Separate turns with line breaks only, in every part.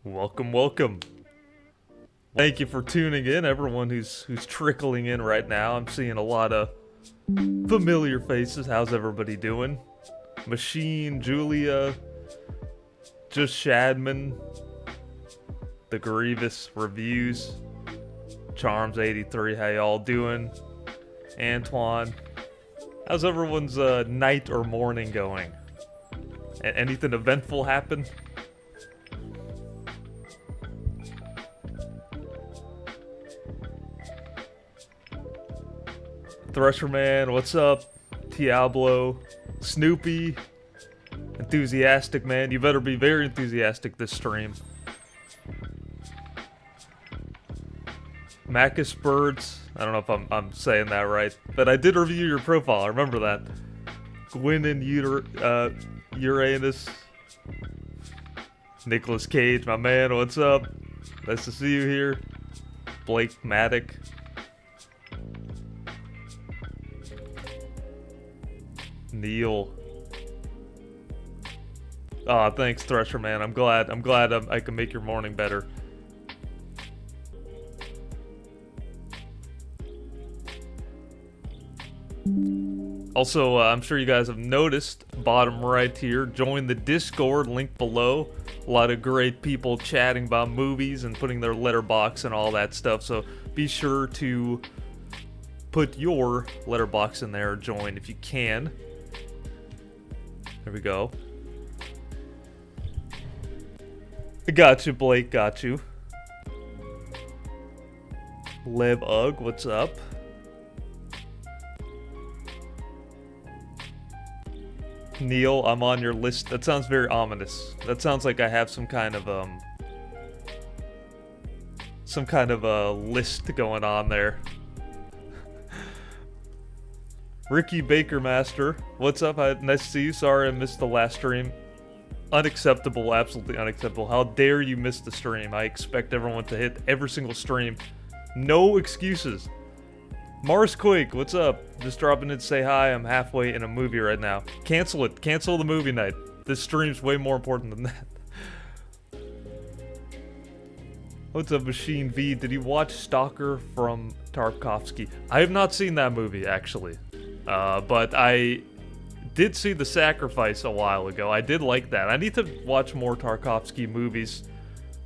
Welcome, welcome. Thank you for tuning in, everyone who's trickling in right now. I'm seeing a lot of familiar faces. How's everybody doing? Machine, Julia, Just Shadman, The Grievous Reviews, Charms83, how y'all doing? Antoine, how's everyone's night or morning going? Anything eventful happen? Thresherman, what's up? Diablo, Snoopy, enthusiastic man. You better be very enthusiastic this stream. Macus Birds, I don't know if I'm saying that right, but I did review your profile. I remember that. Gwyn and Uranus, Nicolas Cage, my man. What's up? Nice to see you here. Blake Maddock. Neil. Aw, thanks, Thresher man. I'm glad I can make your morning better. Also, I'm sure you guys have noticed, bottom right here, join the Discord, link below. A lot of great people chatting about movies and putting their letterbox and all that stuff, so be sure to put your letterbox in there, join if you can. There we go. Got you, Blake, got you. Lev Ugg, what's up? Neil, I'm on your list. That sounds very ominous. That sounds like I have some kind of a list going on there. Ricky Bakermaster, what's up? Nice to see you. Sorry I missed the last stream. Unacceptable, absolutely unacceptable. How dare you miss the stream? I expect everyone to hit every single stream. No excuses. Mars Quake, what's up? Just dropping in to say hi. I'm halfway in a movie right now. Cancel it. Cancel the movie night. This stream's way more important than that. What's up, Machine V? Did you watch Stalker from Tarkovsky? I have not seen that movie, actually. But I did see The Sacrifice a while ago. I did like that. I need to watch more Tarkovsky movies.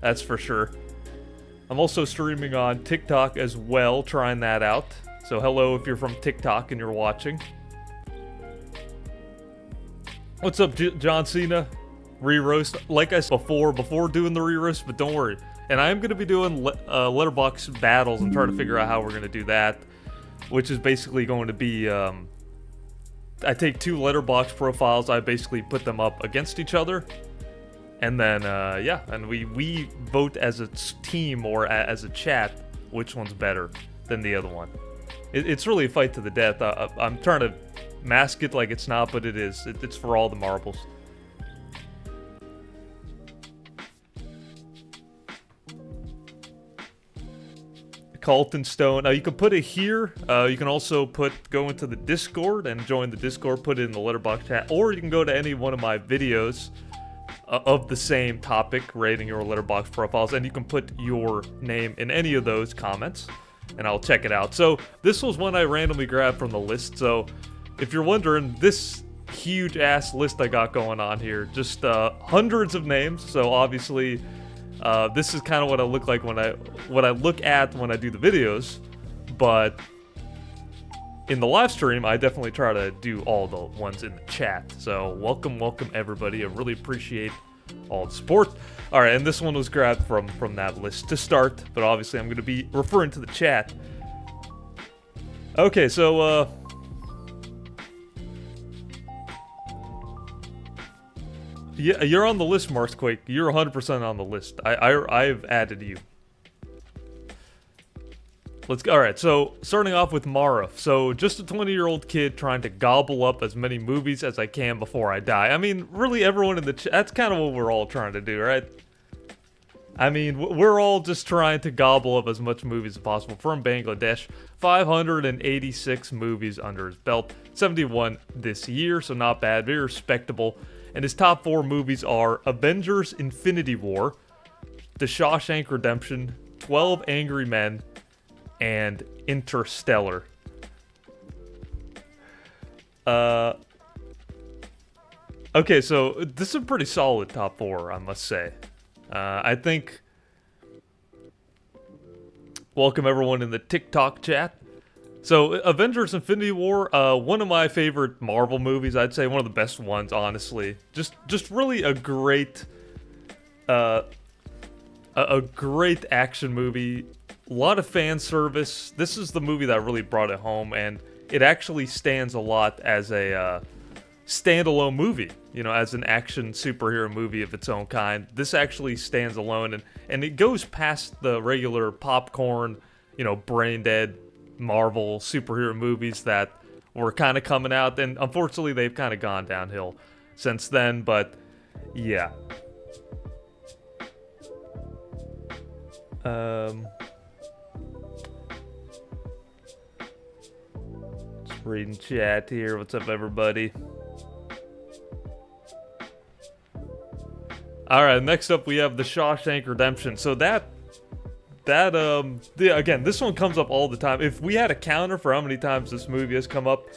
That's for sure. I'm also streaming on TikTok as well, trying that out. So hello if you're from TikTok and you're watching. What's up, John Cena? Re-roast. Like I said before doing the re-roast, but don't worry. And I am going to be doing Letterboxd battles and trying to figure out how we're going to do that. Which is basically going to be, I take two Letterboxd profiles, I basically put them up against each other. And then, yeah, and we vote as a team or as a chat which one's better than the other one. It's really a fight to the death. I'm trying to mask it like it's not, but it is. It's for all the marbles. Carlton Stone. You can put it here. You can also go into the Discord and join the Discord, put it in the Letterboxd chat, or you can go to any one of my videos of the same topic, rating your Letterboxd profiles, and you can put your name in any of those comments, and I'll check it out. So this was one I randomly grabbed from the list. So if you're wondering, this huge ass list I got going on here, just hundreds of names. So obviously, this is kind of what I look like when I look at when I do the videos, but in the live stream, I definitely try to do all the ones in the chat. So welcome everybody. I really appreciate all the support. All right, and this one was grabbed from that list to start, but obviously I'm going to be referring to the chat. Okay, so yeah, you're on the list, Marsquake. You're 100% on the list. I've added you. Let's go. All right, so starting off with Mara. So just a 20-year-old kid trying to gobble up as many movies as I can before I die. I mean, really, everyone in the chat, that's kind of what we're all trying to do, right? I mean, we're all just trying to gobble up as much movies as possible. From Bangladesh, 586 movies under his belt, 71 this year, so not bad, very respectable. And his top 4 movies are Avengers Infinity War, The Shawshank Redemption, 12 Angry Men, and Interstellar. Okay, so this is a pretty solid top 4, I must say. I think... Welcome everyone in the TikTok chat. So, Avengers Infinity War, one of my favorite Marvel movies, I'd say one of the best ones, honestly. Just really a great, a great action movie. A lot of fan service. This is the movie that really brought it home, and it actually stands a lot as a standalone movie. You know, as an action superhero movie of its own kind. This actually stands alone, and it goes past the regular popcorn, you know, brain dead Marvel superhero movies that were kind of coming out, and unfortunately they've kind of gone downhill since then, but yeah. Just reading chat here. What's up, everybody? Alright, next up we have The Shawshank Redemption. So again, this one comes up all the time. If we had a counter for how many times this movie has come up,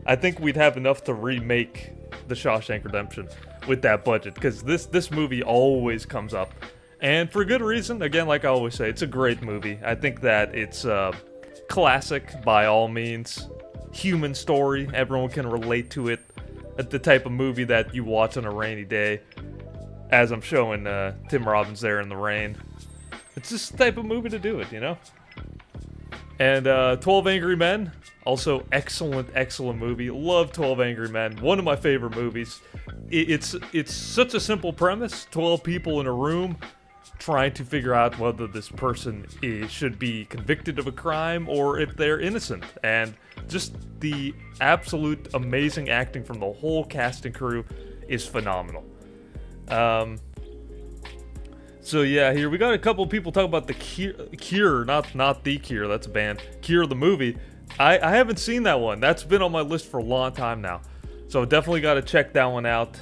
I think we'd have enough to remake The Shawshank Redemption with that budget, because this movie always comes up, and for good reason. Again, like I always say, it's a great movie. I think that it's classic by all means. Human story, everyone can relate to it. The type of movie that you watch on a rainy day, as I'm showing Tim Robbins there in the rain. It's just the type of movie to do it, you know? And 12 Angry Men, also excellent movie. Love 12 Angry Men, one of my favorite movies. It's such a simple premise. 12 people in a room trying to figure out whether this person should be convicted of a crime or if they're innocent. And just the absolute amazing acting from the whole cast and crew is phenomenal. So yeah, here we got a couple people talking about the Cure, not The Cure, that's a band. Cure the movie. I haven't seen that one. That's been on my list for a long time now. So definitely got to check that one out.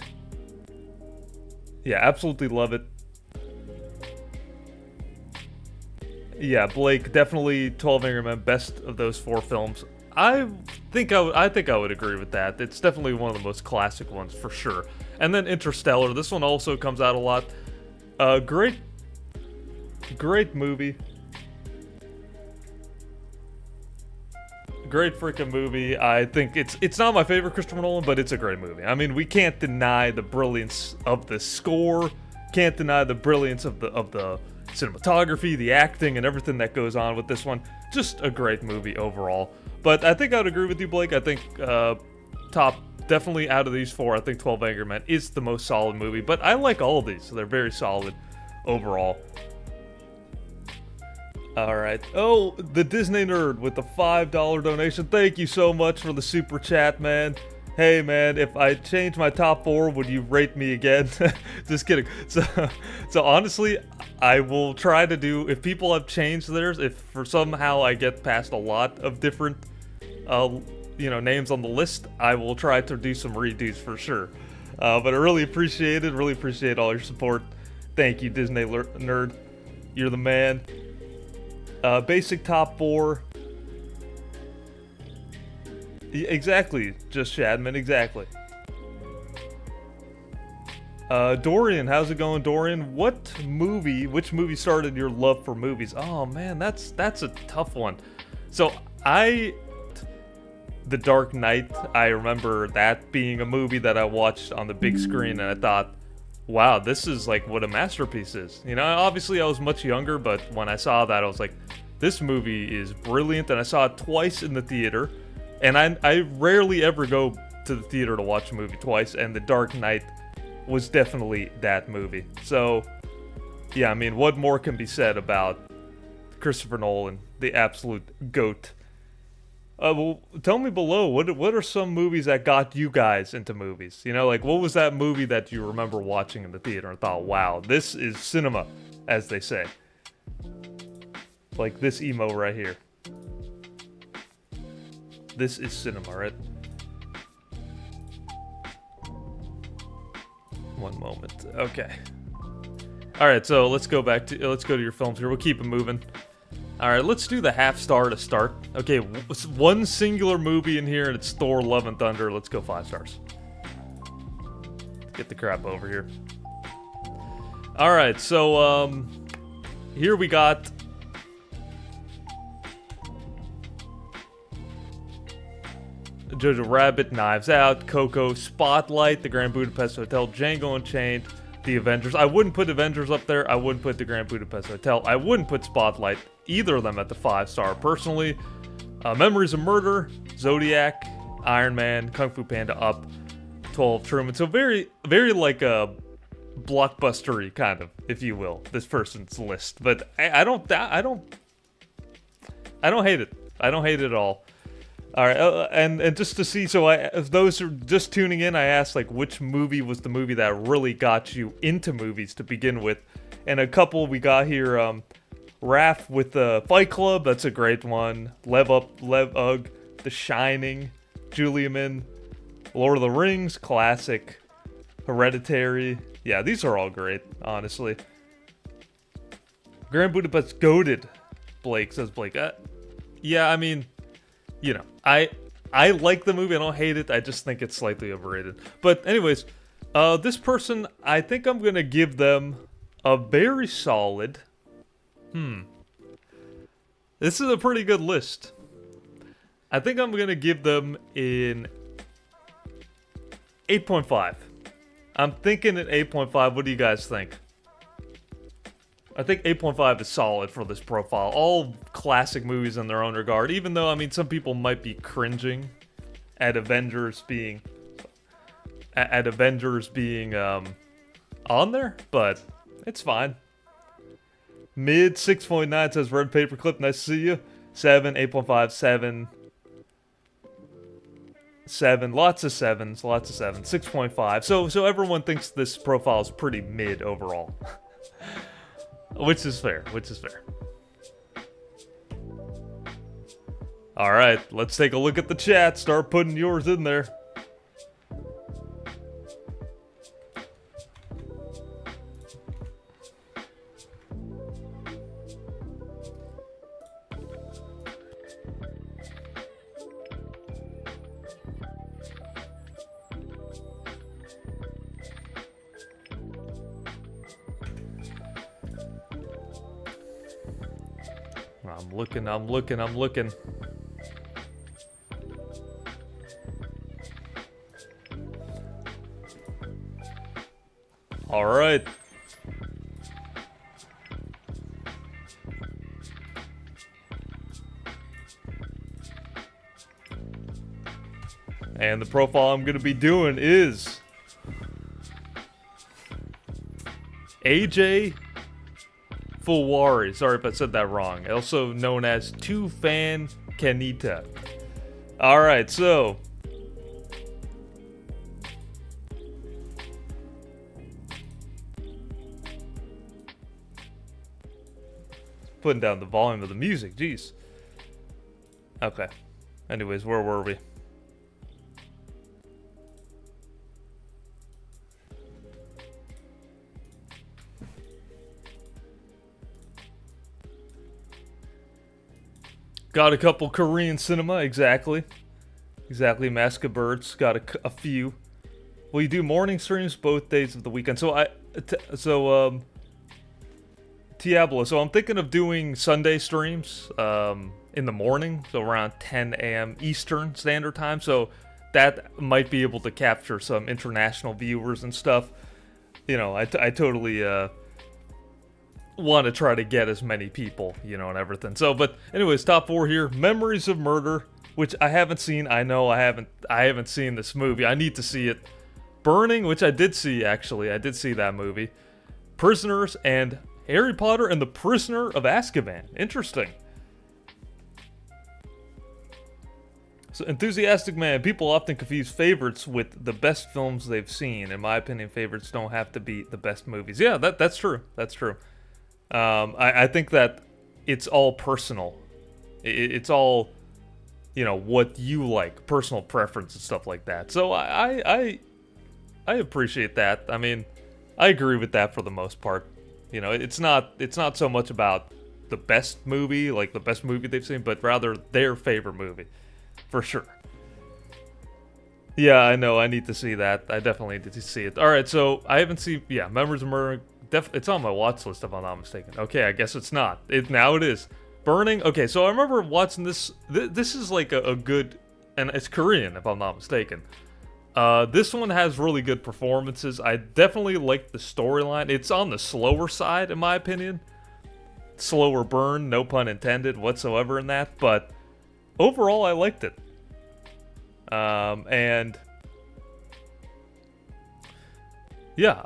Yeah, absolutely love it. Yeah, Blake, definitely 12 Angry Men, best of those 4 films. I think I would agree with that. It's definitely one of the most classic ones for sure. And then Interstellar, this one also comes out a lot. Great movie. Great freaking movie. I think it's not my favorite Christopher Nolan, but it's a great movie. I mean, we can't deny the brilliance of the score. Can't deny the brilliance of the cinematography, the acting, and everything that goes on with this one. Just a great movie overall. But I think I would agree with you, Blake. I think definitely out of these 4, I think 12 Angry Men is the most solid movie. But I like all of these, so they're very solid overall. Alright. Oh, the Disney Nerd with the $5 donation. Thank you so much for the super chat, man. Hey, man, if I change my top 4, would you rate me again? Just kidding. So honestly, I will try to do, if people have changed theirs, if for somehow I get past a lot of different names on the list, I will try to do some redos for sure. But I really appreciate it. Really appreciate all your support. Thank you, Disney Nerd. You're the man. Basic top 4. Exactly, just Shadman, exactly. Dorian, how's it going, Dorian? Which movie started your love for movies? Oh man, that's a tough one. So The Dark Knight, I remember that being a movie that I watched on the big screen, and I thought, wow, this is like what a masterpiece is. You know, obviously I was much younger, but when I saw that, I was like, this movie is brilliant, and I saw it twice in the theater, and I rarely ever go to the theater to watch a movie twice, and The Dark Knight was definitely that movie. So, yeah, I mean, what more can be said about Christopher Nolan, the absolute GOAT? Well, tell me below, what are some movies that got you guys into movies? You know, like, what was that movie that you remember watching in the theater and thought, wow, this is cinema, as they say. Like this emo right here. This is cinema, right? One moment. Okay. All right, so let's go to your films here. We'll keep it moving. All right, let's do the half star to start. Okay, one singular movie in here, and it's Thor: Love and Thunder. Let's go 5 stars. Get the crap over here. All right, so here we got Jojo Rabbit, Knives Out, Coco, Spotlight, The Grand Budapest Hotel, Django Unchained, The Avengers. I wouldn't put Avengers up there. I wouldn't put The Grand Budapest Hotel. I wouldn't put Spotlight. Either of them at the 5 star. Personally, Memories of Murder, Zodiac, Iron Man, Kung Fu Panda, Up, 12 Truman. So very, very like a blockbustery kind of, if you will, this person's list. But I don't hate it. I don't hate it at all. All right, and just to see, so if those are just tuning in, I asked like which movie was the movie that really got you into movies to begin with, and a couple we got here. Raph with the Fight Club, that's a great one. Lev Ugg, The Shining, Julian, Lord of the Rings, classic. Hereditary, yeah, these are all great, honestly. Grand Budapest goated, Blake says Blake. Yeah, I mean, you know, I like the movie. I don't hate it. I just think it's slightly overrated. But anyways, this person, I think I'm gonna give them a very solid. This is a pretty good list. I think I'm gonna give them an 8.5. I'm thinking an 8.5. What do you guys think? I think 8.5 is solid for this profile. All classic movies in their own regard. Even though, I mean, some people might be cringing at Avengers being on there, but it's fine. Mid 6.9 says Red Paperclip. Nice to see you. 7, 8.5, 7. 7, lots of 7s, lots of 7s. 6.5. So everyone thinks this profile is pretty mid overall. Which is fair, Alright, let's take a look at the chat. Start putting yours in there. I'm looking. All right. And the profile I'm going to be doing is AJ Fulwari. Sorry if I said that wrong. Also known as Tufan Kanita. Alright, so putting down the volume of the music, jeez. Okay. Anyways, where were we? Got a couple Korean cinema, exactly. Exactly, Mask of Birds, got a few. Will you do morning streams both days of the weekend? Diablo, so I'm thinking of doing Sunday streams in the morning, so around 10 a.m. Eastern Standard Time, so that might be able to capture some international viewers and stuff. You know, I totally want to try to get as many people, you know, and everything. So, but anyways, top 4 here. Memories of Murder, which I haven't seen. I know I haven't seen this movie. I need to see it. Burning, which I did see, actually. I did see that movie. Prisoners, and Harry Potter and the Prisoner of Azkaban. Interesting. So, Enthusiastic Man. People often confuse favorites with the best films they've seen. In my opinion, favorites don't have to be the best movies. Yeah, that's true. That's true. I think that it's all personal. It's all, you know, what you like, personal preference and stuff like that. So I appreciate that. I mean, I agree with that for the most part. You know, it's not so much about the best movie, like the best movie they've seen, but rather their favorite movie, for sure. Yeah, I know. I need to see that. I definitely need to see it. All right, so I haven't seen. Yeah, Memories of Murder. It's on my watch list if I'm not mistaken. Okay, I guess it's not. Now it is. Burning. Okay, so I remember watching this. This is like a good, and it's Korean if I'm not mistaken. This one has really good performances. I definitely like the storyline. It's on the slower side, in my opinion. Slower burn, no pun intended whatsoever in that. But overall, I liked it. And yeah,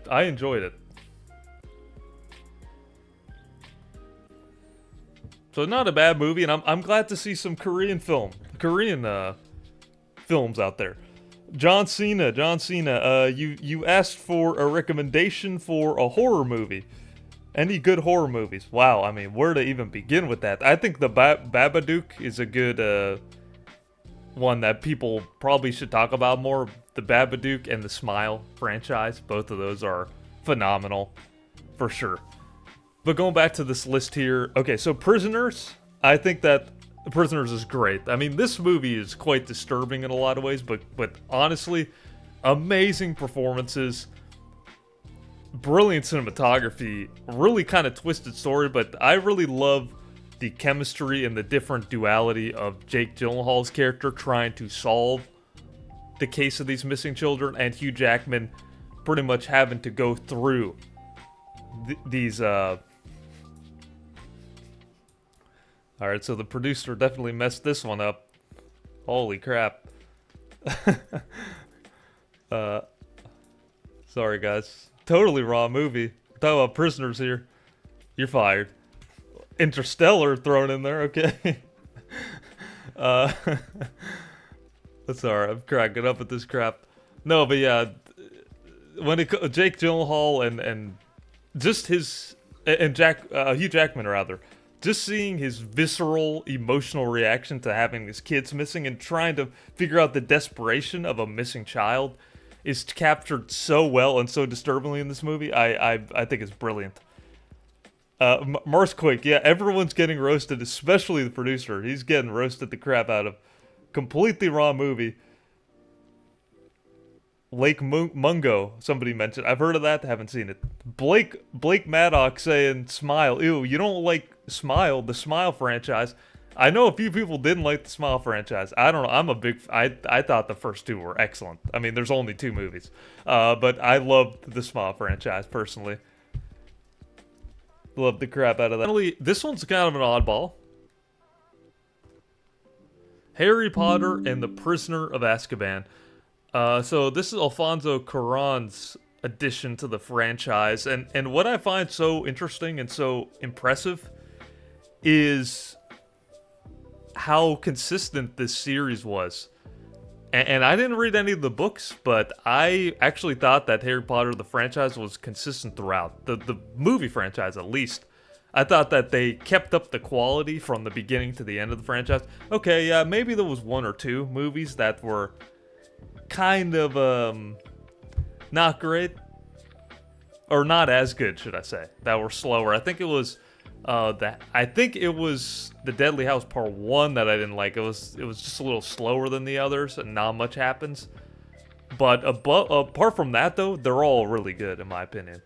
I enjoyed it. So not a bad movie, and I'm glad to see some Korean films out there. John Cena, you asked for a recommendation for a horror movie. Any good horror movies? Wow, I mean, where to even begin with that? I think the Babadook is a good one that people probably should talk about more. The Babadook and the Smile franchise, both of those are phenomenal, for sure. But going back to this list here, okay, so Prisoners, I think that Prisoners is great. I mean, this movie is quite disturbing in a lot of ways, but honestly, amazing performances, brilliant cinematography, really kind of twisted story, but I really love the chemistry and the different duality of Jake Gyllenhaal's character trying to solve the case of these missing children, and Hugh Jackman pretty much having to go through these Alright, so the producer definitely messed this one up. Holy crap. Sorry guys. Totally wrong movie. Talk about Prisoners here. You're fired. Interstellar thrown in there, okay. That's alright, I'm cracking up at this crap. No, but yeah, when Jake Gyllenhaal and just his and Hugh Jackman rather, just seeing his visceral, emotional reaction to having his kids missing and trying to figure out the desperation of a missing child is captured so well and so disturbingly in this movie. I think it's brilliant. Marsquake, yeah, everyone's getting roasted, especially the producer. He's getting roasted the crap out of. Completely wrong movie. Lake Mungo, somebody mentioned. I've heard of that, haven't seen it. Blake Maddox saying Smile. Ew, you don't like Smile, the Smile franchise. I know a few people didn't like the Smile franchise. I don't know. I'm a big... I thought the first two were excellent. I mean, there's only 2 movies. But I loved the Smile franchise, personally. Loved the crap out of that. Finally, this one's kind of an oddball. Harry Potter and the Prisoner of Azkaban. So this is Alfonso Cuarón's addition to the franchise, and what I find so interesting and so impressive is how consistent this series was. And I didn't read any of the books, but I actually thought that Harry Potter, the franchise, was consistent throughout. The movie franchise, at least. I thought that they kept up the quality from the beginning to the end of the franchise. Okay, yeah, maybe there was 1 or 2 movies that were kind of, not great. Or not as good, should I say. That were slower. I think it was, The Deadly House Part 1 that I didn't like. It was just a little slower than the others, and not much happens. But apart from that, though, they're all really good, in my opinion.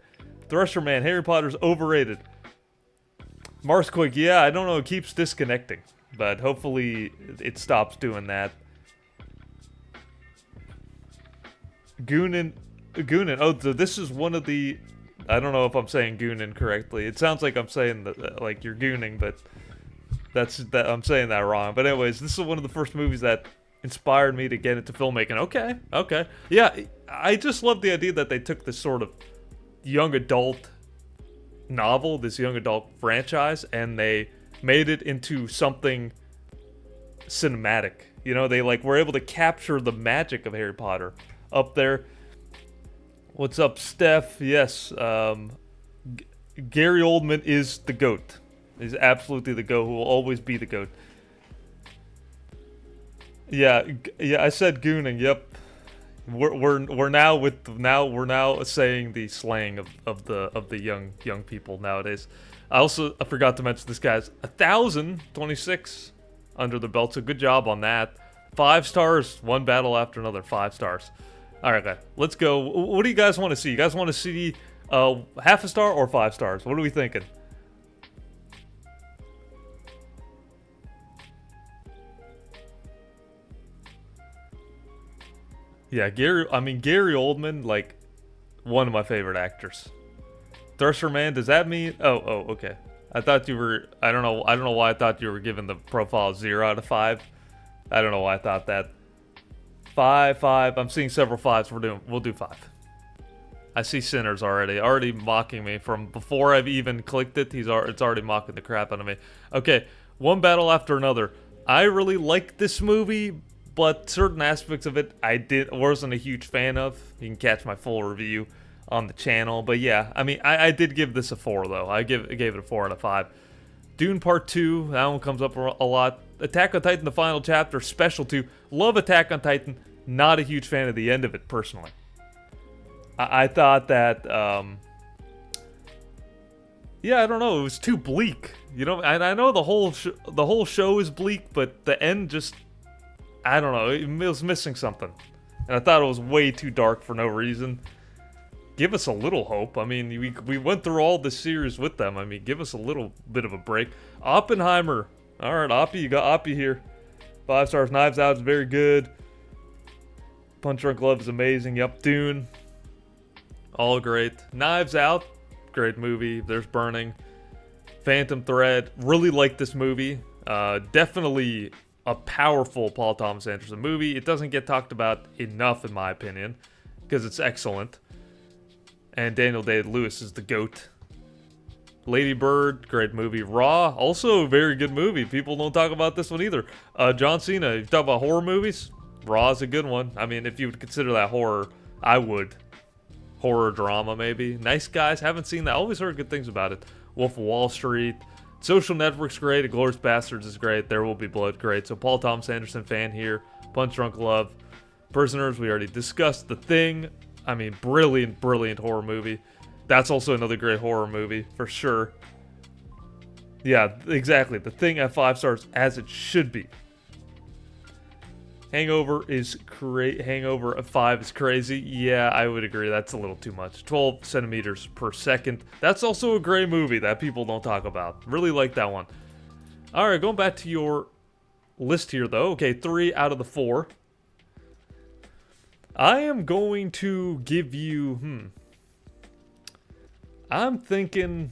Thresher Man, Harry Potter's overrated. Marsquake, yeah, I don't know, it keeps disconnecting. But hopefully it stops doing that. Goonin, oh, so this is one of the... I don't know if I'm saying goonin correctly. It sounds like I'm saying that, like you're gooning, but I'm saying that wrong. But anyways, this is one of the first movies that inspired me to get into filmmaking. Okay. Yeah, I just love the idea that they took this sort of young adult novel, this young adult franchise, and they made it into something cinematic. You know, they were able to capture the magic of Harry Potter up there. What's up, Steph? Yes, Gary Oldman is the GOAT. He's absolutely the GOAT, who will always be the GOAT. Yeah, I said gooning, yep. We're now we're now saying the slang of the young people nowadays. I forgot to mention this guy's 1,026 under the belt, so good job on that. 5 stars, one battle after another, 5 stars. All right, guys, let's go. What do you guys want to see? You guys want to see half a star or 5 stars? What are we thinking? Yeah, Gary Oldman, like, one of my favorite actors. Thresher Man, does that mean? Oh, okay. I thought you were. I don't know why I thought you were giving the profile 0 out of 5. I don't know why I thought that. 5, 5. I'm seeing several 5s. We'll do 5. I see Sinners already mocking me from before I've even clicked it. It's already mocking the crap out of me. Okay, one battle after another. I really like this movie, but certain aspects of it wasn't a huge fan of. You can catch my full review on the channel, but yeah, I mean, I did give this a 4 though. I gave it a 4 out of 5. Dune Part 2, that one comes up a lot. Attack on Titan, the final chapter, Special 2. Love Attack on Titan. Not a huge fan of the end of it personally. I thought that, yeah, I don't know, it was too bleak. You know, and I know the whole show is bleak, but the end just, I don't know, it was missing something. And I thought it was way too dark for no reason. Give us a little hope. I mean, we went through all this series with them. I mean, give us a little bit of a break. Oppenheimer. All right, Oppie, you got Oppie here. 5 stars. Knives Out is very good. Punch Drunk Love is amazing. Yep, Dune. All great. Knives Out, great movie. There's Burning. Phantom Thread. Really like this movie. Definitely a powerful Paul Thomas Anderson movie. It doesn't get talked about enough, in my opinion, because it's excellent. And Daniel Day-Lewis is the GOAT. Lady Bird, great movie. Raw, also a very good movie. People don't talk about this one either. John Cena, you talk about horror movies? Raw is a good one. I mean, if you would consider that horror, I would. Horror drama, maybe. Nice Guys, haven't seen that. Always heard good things about it. Wolf of Wall Street. Social Network's great. Inglourious Bastards is great. There Will Be Blood, great. So Paul Thomas Anderson fan here. Punch Drunk Love. Prisoners, we already discussed. The Thing. I mean, brilliant, brilliant horror movie. That's also another great horror movie, for sure. Yeah, exactly. The Thing at 5 stars, as it should be. Hangover is Hangover at 5 is crazy. Yeah, I would agree. That's a little too much. 12 centimeters per second. That's also a great movie that people don't talk about. Really like that one. All right, going back to your list here, though. Okay, 3 out of the 4. I am going to give you, I'm thinking,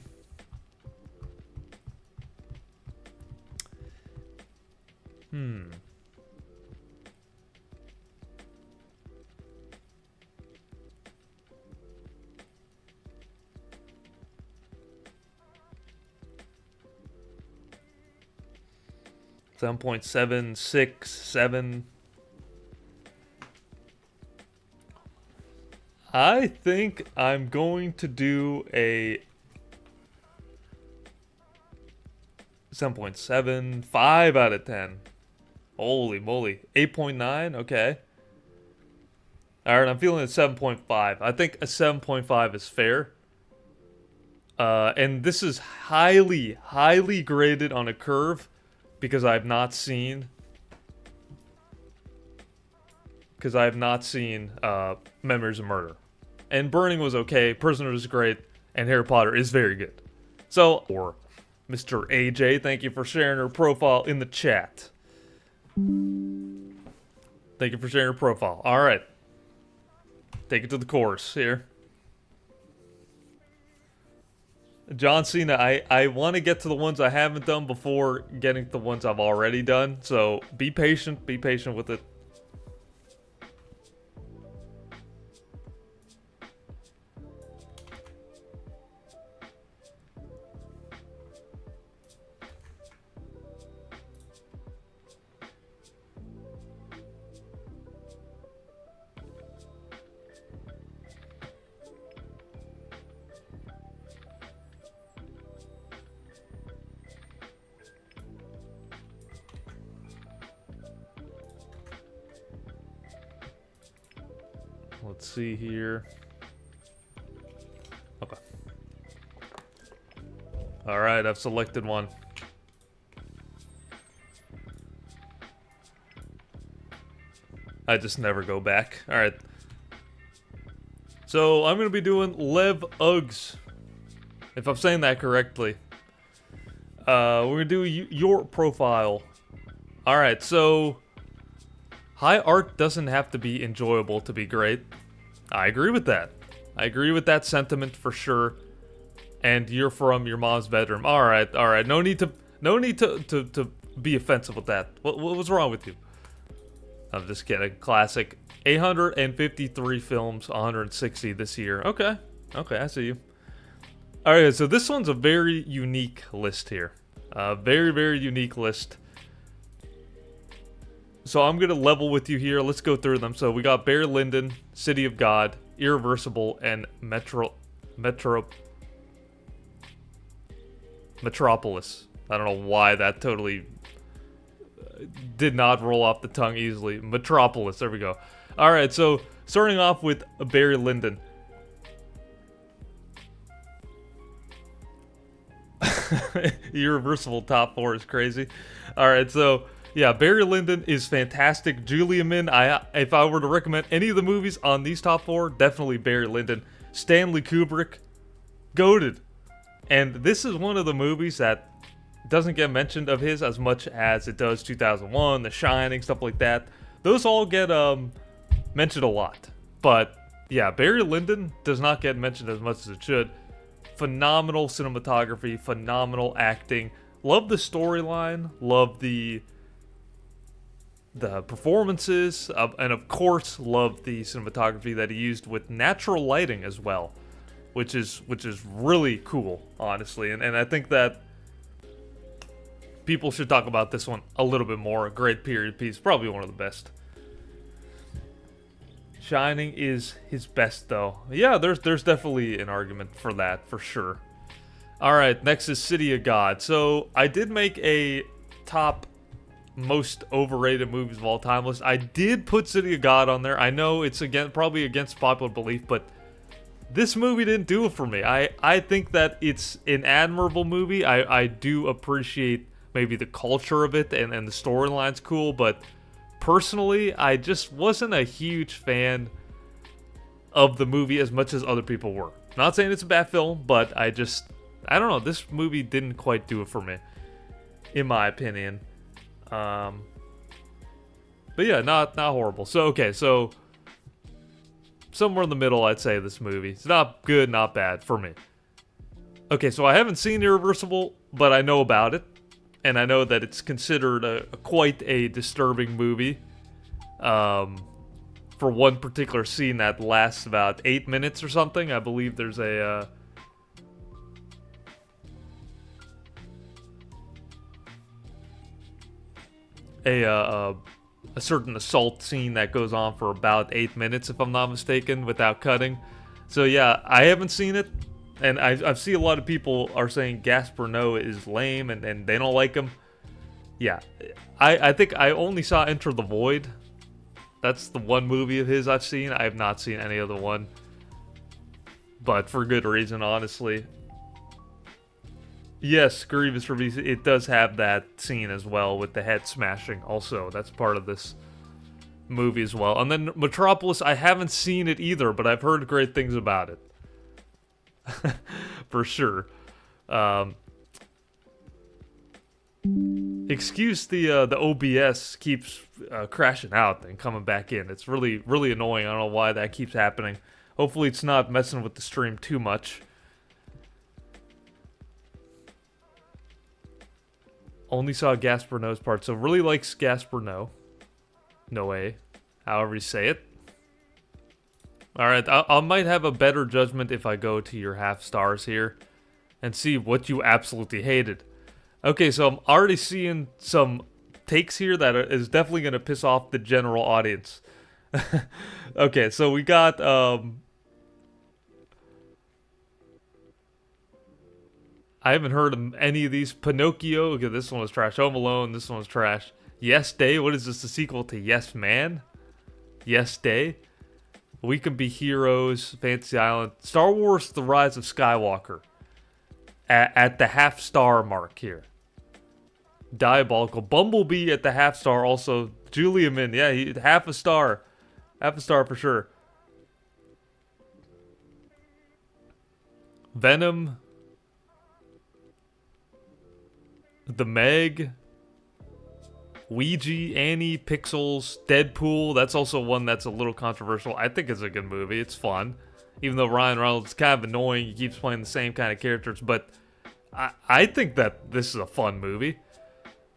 7.76, 7. I think I'm going to do a 7.7, 5 out of 10. Holy moly. 8.9, okay. Alright, I'm feeling a 7.5. I think a 7.5 is fair. And this is highly, highly graded on a curve because I have not seen... Memories of Murder. And Burning was okay, Prisoner is great, and Harry Potter is very good. So, or Mr. AJ, thank you for sharing her profile in the chat. Thank you for sharing your profile. Alright. Take it to the chorus here. John Cena, I want to get to the ones I haven't done before getting to the ones I've already done. So be patient with it. Let's see here. Okay. Alright, I've selected one. I just never go back. Alright. So, I'm going to be doing Lev Uggs. If I'm saying that correctly. We're going to do your profile. Alright, so... high art doesn't have to be enjoyable to be great. I agree with that. I agree with that sentiment for sure. And you're from your mom's bedroom. Alright, alright. No need to be offensive with that. What was wrong with you? I'm just kidding. Classic. 853 films, 160 this year. Okay. Okay, I see you. Alright, so this one's a very unique list here. Very, very unique list. So I'm going to level with you here. Let's go through them. So we got Barry Lyndon, City of God, Irreversible, and Metropolis. I don't know why that totally did not roll off the tongue easily. Metropolis, there we go. Alright, so starting off with Barry Lyndon. Irreversible top 4 is crazy. Alright, so yeah, Barry Lyndon is fantastic. Julia Min, if I were to recommend any of the movies on these top 4, definitely Barry Lyndon. Stanley Kubrick, goated. And this is one of the movies that doesn't get mentioned of his as much as it does 2001, The Shining, stuff like that. Those all get mentioned a lot. But yeah, Barry Lyndon does not get mentioned as much as it should. Phenomenal cinematography, phenomenal acting. Love the storyline, love the performances, and of course love the cinematography that he used with natural lighting as well, which is really cool, honestly. And I think that people should talk about this one a little bit more. A great period piece, probably one of the best. Shining is his best, though. Yeah, there's definitely an argument for that, for sure. Alright, next is City of God. So, I did make a top most overrated movies of all time list. I did put City of God on there. I know it's probably against popular belief, but this movie didn't do it for me. I think that it's an admirable movie. I do appreciate maybe the culture of it and the storyline's cool, but personally, I just wasn't a huge fan of the movie as much as other people were. Not saying it's a bad film, but I don't know, this movie didn't quite do it for me, in my opinion. But yeah, not horrible. So, okay, so somewhere in the middle, I'd say this movie. It's not good, not bad for me. Okay, so I haven't seen Irreversible, but I know about it. And I know that it's considered quite a disturbing movie. For one particular scene that lasts about 8 minutes or something. I believe there's a certain assault scene that goes on for about 8 minutes, if I'm not mistaken, without cutting. So yeah, I haven't seen it. And I see a lot of people are saying Gaspar Noé is lame and they don't like him. Yeah, I think I only saw Enter the Void. That's the one movie of his I've seen. I have not seen any other one. But for good reason, honestly. Yes, Grievous Release, it does have that scene as well with the head smashing also. That's part of this movie as well. And then Metropolis, I haven't seen it either, but I've heard great things about it. For sure. Excuse the OBS keeps crashing out and coming back in. It's really, really annoying. I don't know why that keeps happening. Hopefully it's not messing with the stream too much. Only saw Gaspar Noé's part, so really likes Gaspar Noé, however you say it. Alright, I might have a better judgment if I go to your half stars here and see what you absolutely hated. Okay, so I'm already seeing some takes here that is definitely going to piss off the general audience. Okay, so we got, I haven't heard of any of these. Pinocchio, okay, this one was trash. Home Alone, this one was trash. Yes Day, what is this, the sequel to Yes Man? Yes Day? We Can Be Heroes, Fantasy Island, Star Wars: The Rise of Skywalker. At the half-star mark here. Diabolical. Bumblebee at the half-star also. Julia Min, yeah, half a star. Half a star for sure. Venom. The Meg. Ouija, Annie, Pixels, Deadpool. That's also one that's a little controversial. I think it's a good movie. It's fun. Even though Ryan Reynolds is kind of annoying. He keeps playing the same kind of characters. But I think that this is a fun movie.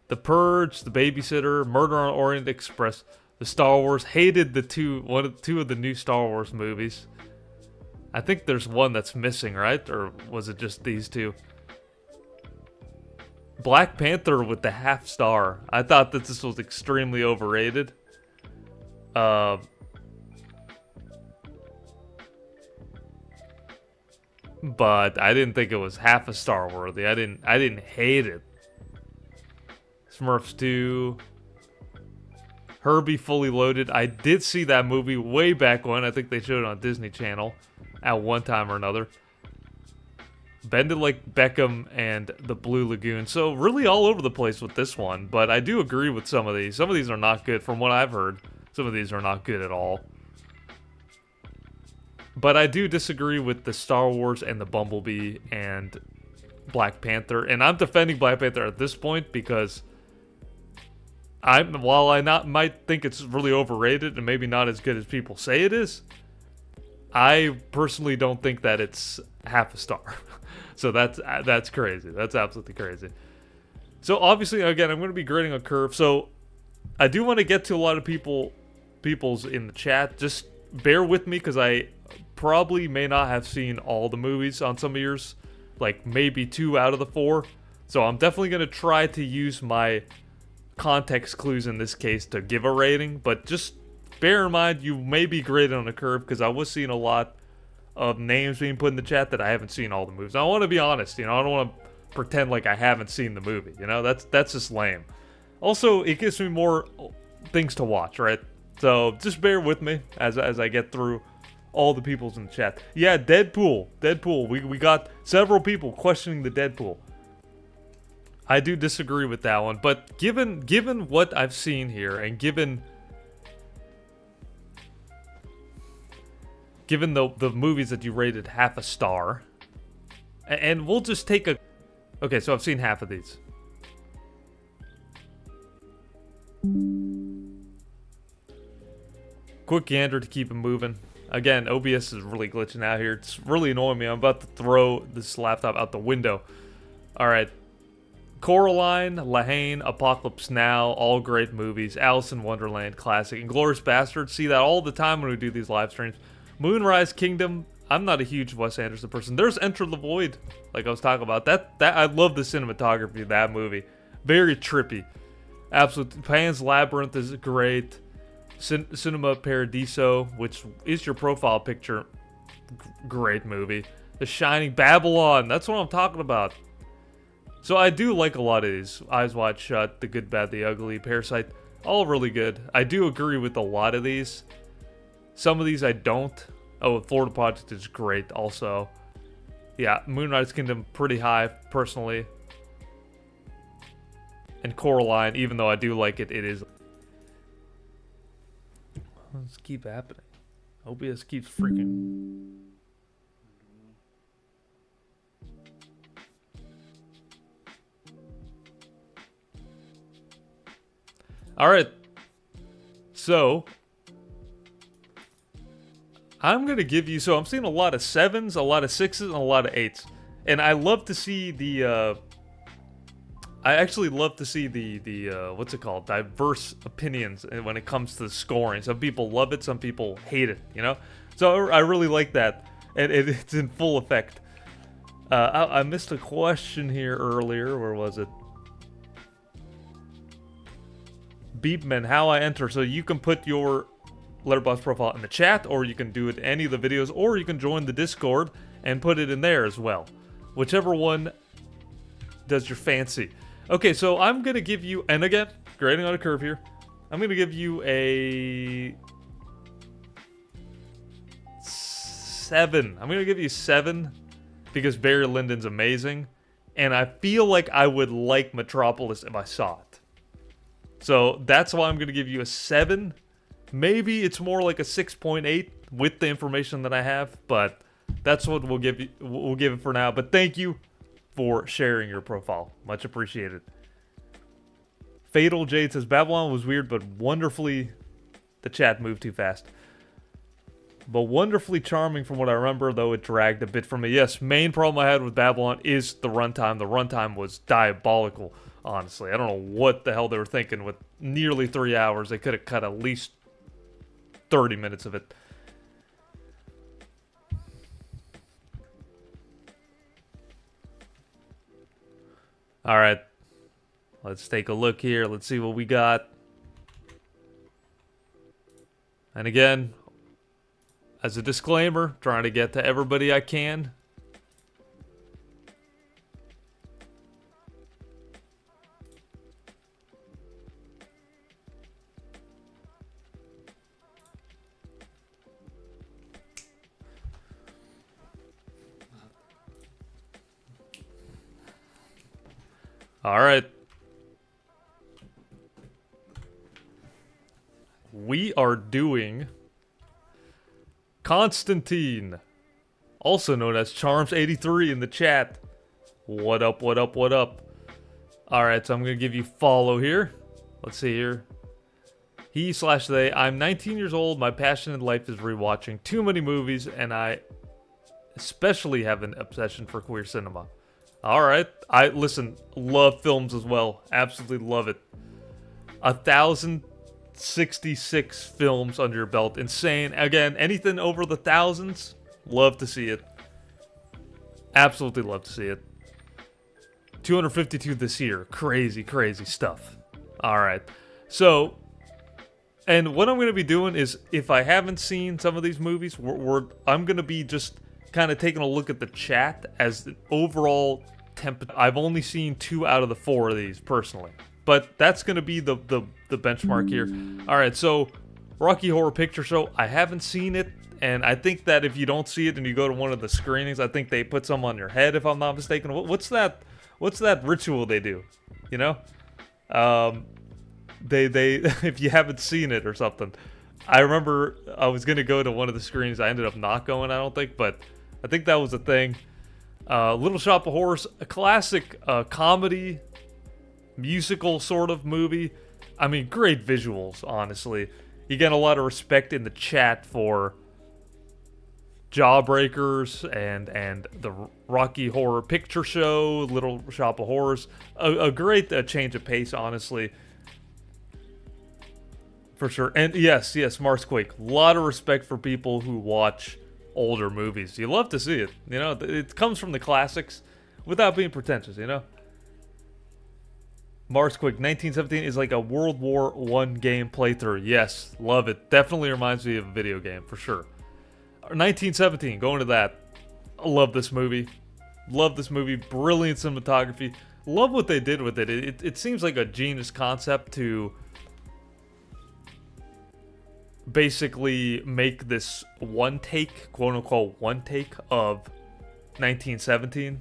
The Purge, The Babysitter, Murder on Orient Express, the Star Wars. Hated the two of the new Star Wars movies. I think there's one that's missing, right? Or was it just these two? Black Panther with the half star. I thought that this was extremely overrated. But I didn't think it was half a star worthy. I didn't hate it. Smurfs 2. Herbie Fully Loaded. I did see that movie way back when. I think they showed it on Disney Channel at one time or another. Bend It Like Beckham and The Blue Lagoon. So really all over the place with this one. But I do agree with some of these. Some of these are not good from what I've heard. Some of these are not good at all. But I do disagree with the Star Wars and the Bumblebee and Black Panther. And I'm defending Black Panther at this point because while I might think it's really overrated and maybe not as good as people say it is, I personally don't think that it's half a star. So that's crazy. That's absolutely crazy. So obviously, again, I'm going to be grading a curve. So I do want to get to a lot of people's in the chat. Just bear with me because I probably may not have seen all the movies on some of yours, like maybe 2 out of the 4. So I'm definitely going to try to use my context clues in this case to give a rating, but just bear in mind you may be graded on a curve because I was seeing a lot of names being put in the chat that I haven't seen all the movies. I want to be honest, I don't want to pretend like I haven't seen the movie, that's just lame. Also, it gives me more things to watch, right? So just bear with me as I get through all the people's in the chat. Yeah, Deadpool. We got several people questioning the Deadpool. I do disagree with that one, but given what I've seen here, and given the movies that you rated half a star, and we'll just take a... Okay, so I've seen half of these. Quick gander to keep it moving. Again, OBS is really glitching out here. It's really annoying me. I'm about to throw this laptop out the window. Alright. Coraline, Lahane, Apocalypse Now, all great movies. Alice in Wonderland, classic. Inglourious Basterds, see that all the time when we do these live streams. Moonrise Kingdom, I'm not a huge Wes Anderson person. There's Enter the Void, like I was talking about. That I love the cinematography of that movie. Very trippy. Absolutely. Pan's Labyrinth is great. Cinema Paradiso, which is your profile picture. Great movie. The Shining, Babylon, that's what I'm talking about. So I do like a lot of these. Eyes Wide Shut, The Good, Bad, the Ugly, Parasite, all really good. I do agree with a lot of these. Some of these I don't. Oh, Florida Project is great also. Yeah, Moonrise Kingdom pretty high, personally. And Coraline, even though I do like it, it is... Let's keep happening. OBS keeps freaking... Alright. So... I'm going to give you... So I'm seeing a lot of 7s, a lot of 6s, and a lot of 8s. And I love to see the... I actually love to see the what's it called? Diverse opinions when it comes to scoring. Some people love it, some people hate it, So I really like that. And it's in full effect. I missed a question here earlier. Where was it? Beepman, how I enter. So you can put your Letterboxd profile in the chat, or you can do it in any of the videos, or you can join the Discord and put it in there as well. Whichever one does your fancy. Okay, so I'm going to give you, and again, grading on a curve here, I'm going to give you a 7. I'm going to give you 7 because Barry Lyndon's amazing. And I feel like I would like Metropolis if I saw it. So that's why I'm going to give you a 7. Maybe it's more like a 6.8 with the information that I have. But that's what we'll give it for now. But thank you for sharing your profile. Much appreciated. Fatal Jade says, Babylon was weird, but wonderfully... The chat moved too fast. But wonderfully charming from what I remember, though it dragged a bit for me. Yes, main problem I had with Babylon is the runtime. The runtime was diabolical, honestly. I don't know what the hell they were thinking with nearly 3 hours. They could have cut at least 30 minutes of it. All right. Let's take a look here. Let's see what we got. And again, as a disclaimer, trying to get to everybody I can. All right. We are doing Constantine, also known as Charms83 in the chat. What up, what up, what up? Alright, so I'm going to give you follow here. Let's see here. He/they, I'm 19 years old. My passion in life is rewatching too many movies, and I especially have an obsession for queer cinema. Alright, listen, love films as well. Absolutely love it. 1,066 films under your belt. Insane. Again, anything over the thousands, love to see it. Absolutely love to see it. 252 this year. Crazy, crazy stuff. Alright. So, and what I'm going to be doing is, if I haven't seen some of these movies, I'm going to be just kind of taking a look at the chat as the overall temp. I've only seen 2 out of the 4 of these, personally. But that's going to be the benchmark here. Alright, so Rocky Horror Picture Show, I haven't seen it, and I think that if you don't see it and you go to one of the screenings, I think they put some on your head, if I'm not mistaken. What's that ritual they do? You know? They if you haven't seen it or something. I remember I was going to go to one of the screenings. I ended up not going, I don't think, but I think that was a thing. Little Shop of Horrors, a classic comedy, musical sort of movie. I mean, great visuals, honestly. You get a lot of respect in the chat for Jawbreakers and the Rocky Horror Picture Show, Little Shop of Horrors. A great change of pace, honestly. For sure. And yes, Marsquake. A lot of respect for people who watch older movies. You love to see it. You know, it comes from the classics without being pretentious, you know? Marsquake, 1917 is like a World War I game playthrough. Yes, love it. Definitely reminds me of a video game, for sure. 1917, going to that. I love this movie. Love this movie. Brilliant cinematography. Love what they did with it. It seems like a genius concept to basically make this one take, quote unquote, one take of 1917.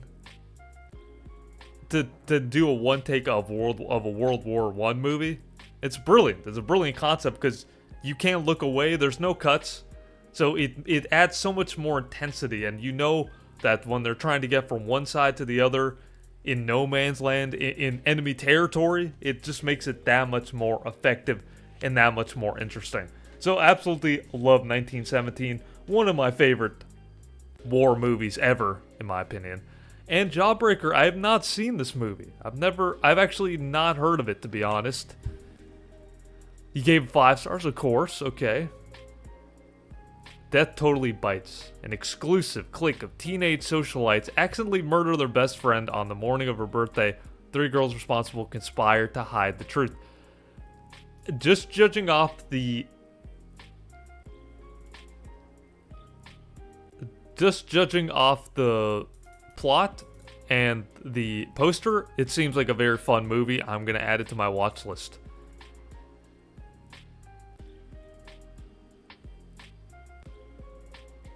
To do a one take of a World War I movie, it's brilliant. It's a brilliant concept because you can't look away. There's no cuts, so it adds so much more intensity. And you know that when they're trying to get from one side to the other in no man's land, in enemy territory, it just makes it that much more effective and that much more interesting. So absolutely love 1917. One of my favorite war movies ever, in my opinion. And Jawbreaker, I have not seen this movie. I've actually not heard of it, to be honest. You gave it 5 stars, of course, okay. Death Totally Bites. An exclusive clique of teenage socialites accidentally murder their best friend on the morning of her birthday. 3 girls responsible conspire to hide the truth. Just judging off the plot and the poster, it seems like a very fun movie. I'm gonna add it to my watch list.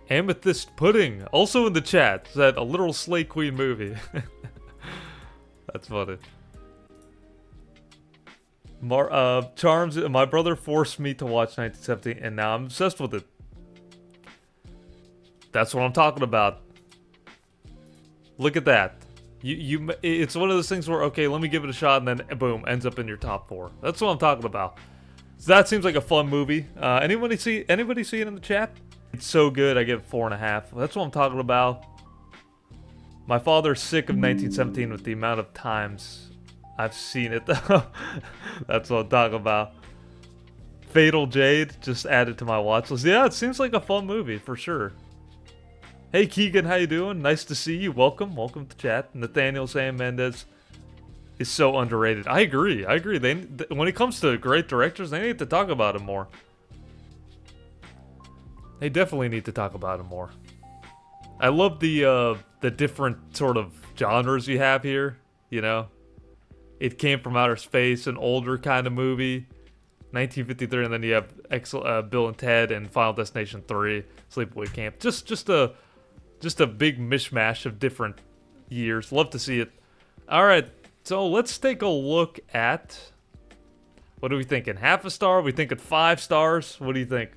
Amethyst Pudding, also in the chat, said a literal Slay Queen movie. That's funny. Charms, my brother forced me to watch 1917, and now I'm obsessed with it. That's what I'm talking about. Look at that. It's one of those things where, okay, let me give it a shot, and then boom, ends up in your top 4. That's what I'm talking about. So that seems like a fun movie. Anybody see it in the chat? It's so good, I give it 4.5. That's what I'm talking about. My father's sick of 1917 with the amount of times I've seen it. That's what I'm talking about. Fatal Jade, just added to my watch list. Yeah, it seems like a fun movie, for sure. Hey Keegan, how you doing? Nice to see you. Welcome to chat. Nathaniel Sam Mendes is so underrated. I agree. When it comes to great directors, they need to talk about him more. They definitely need to talk about him more. I love the different sort of genres you have here. You know, It Came from Outer Space, an older kind of movie. 1953, and then you have Bill and Ted and Final Destination 3, Sleepaway Camp. Just a big mishmash of different years. Love to see it. All right, so let's take a look at, what are we thinking? Half a star? Are we thinking 5 stars? What do you think?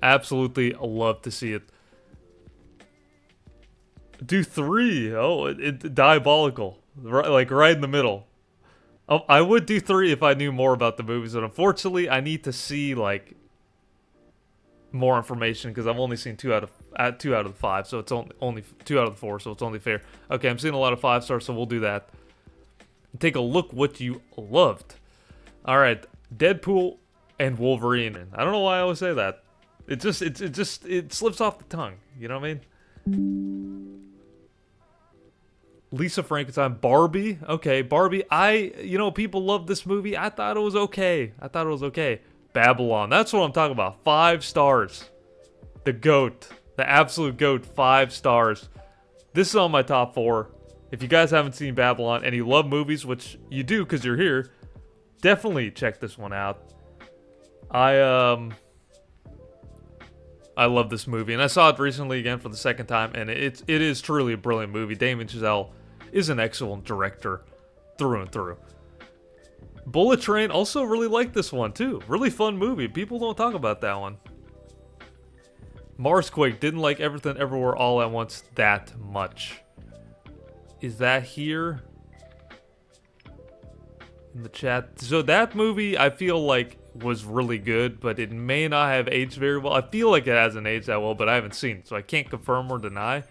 Absolutely love to see it. Do 3. Oh, it diabolical. Right in the middle. Oh, I would do 3 if I knew more about the movies, but unfortunately, I need to see like more information because I've only seen 2 out of the 5, so it's only 2 out of the 4, so it's only fair. Okay, I'm seeing a lot of 5 stars, so we'll do that. Take a look what you loved. All right, Deadpool and Wolverine. I don't know why I always say that. It slips off the tongue. You know what I mean? Lisa Frankenstein, Barbie. Okay, Barbie. People love this movie. I thought it was okay. Babylon. That's what I'm talking about. 5 stars. The GOAT. The absolute GOAT. 5 stars. This is on my top 4. If you guys haven't seen Babylon and you love movies, which you do because you're here, definitely check this one out. I love this movie, and I saw it recently again for the second time, and it is truly a brilliant movie. Damien Chazelle is an excellent director through and through. Bullet Train, also really like this one too. Really fun movie. People don't talk about that one. Marsquake, didn't like Everything Everywhere All at Once that much. Is that here? In the chat. So that movie, I feel like, was really good, but it may not have aged very well. I feel like it hasn't aged that well, but I haven't seen it, so I can't confirm or deny.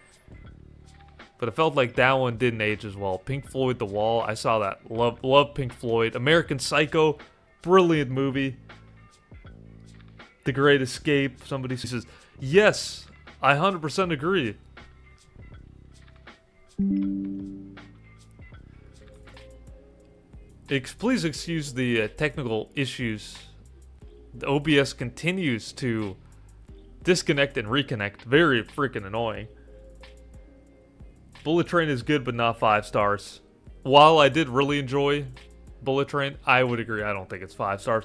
But it felt like that one didn't age as well. Pink Floyd, The Wall, I saw that. Love Pink Floyd. American Psycho, brilliant movie. The Great Escape, somebody says, yes, I 100% agree. Please excuse the technical issues. The OBS continues to disconnect and reconnect. Very freaking annoying. Bullet Train is good, but not 5 stars. While I did really enjoy Bullet Train, I would agree. I don't think it's 5 stars.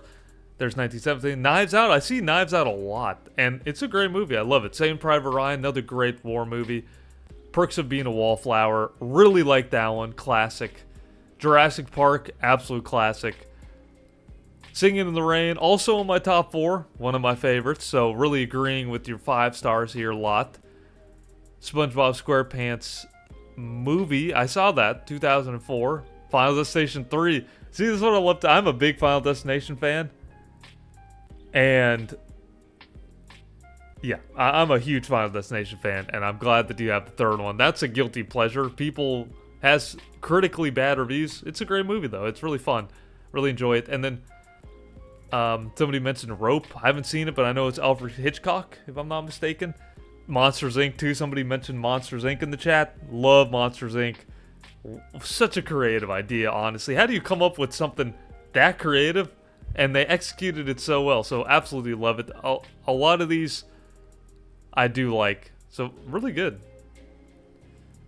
There's 1917. Knives Out. I see Knives Out a lot, and it's a great movie. I love it. Saving Private Ryan, another great war movie. Perks of Being a Wallflower. Really like that one. Classic. Jurassic Park, absolute classic. Singing in the Rain, also in my top 4, one of my favorites, so really agreeing with your 5 stars here a lot. SpongeBob SquarePants movie, I saw that, 2004. Final Destination 3. See, this is what I love. I'm a big Final Destination fan. And yeah, I'm a huge Final Destination fan, and I'm glad that you have the third one. That's a guilty pleasure. People has critically bad reviews. It's a great movie, though. It's really fun. Really enjoy it. And then somebody mentioned Rope. I haven't seen it, but I know it's Alfred Hitchcock, if I'm not mistaken. Monsters, Inc. too. Somebody mentioned Monsters, Inc. in the chat. Love Monsters, Inc. Such a creative idea, honestly. How do you come up with something that creative? And they executed it so well. So absolutely love it. A lot of these I do like. So, really good.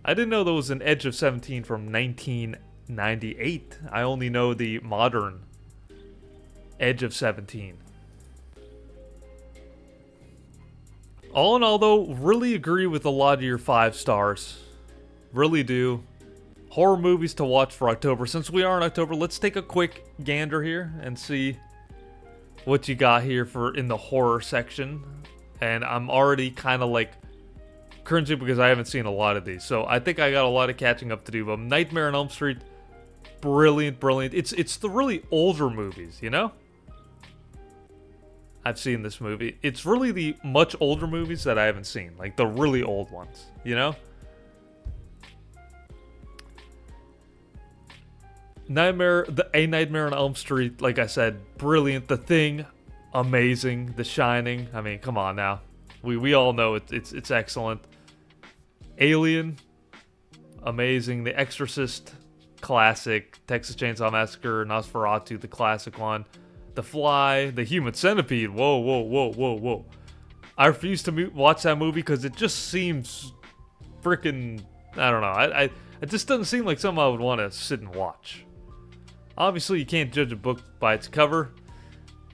I didn't know there was an Edge of 17 from 1998. I only know the modern Edge of 17. All in all, though, really agree with a lot of your 5 stars. Really do. Horror movies to watch for October. Since we are in October, let's take a quick gander here and see what you got here for in the horror section. And I'm already kind of like cringing because I haven't seen a lot of these. So I think I got a lot of catching up to do. But Nightmare on Elm Street, brilliant, brilliant. It's the really older movies, you know? I've seen this movie. It's really the much older movies that I haven't seen. Like the really old ones, you know? Nightmare on Elm Street, like I said, brilliant. The Thing, amazing. The Shining, I mean, come on now. We all know it's excellent. Alien, amazing. The Exorcist, classic. Texas Chainsaw Massacre, Nosferatu, the classic one. The Fly, The Human Centipede. Whoa, whoa, whoa, whoa, whoa. I refuse to watch that movie because it just seems freaking, I don't know. It just doesn't seem like something I would want to sit and watch. Obviously, you can't judge a book by its cover.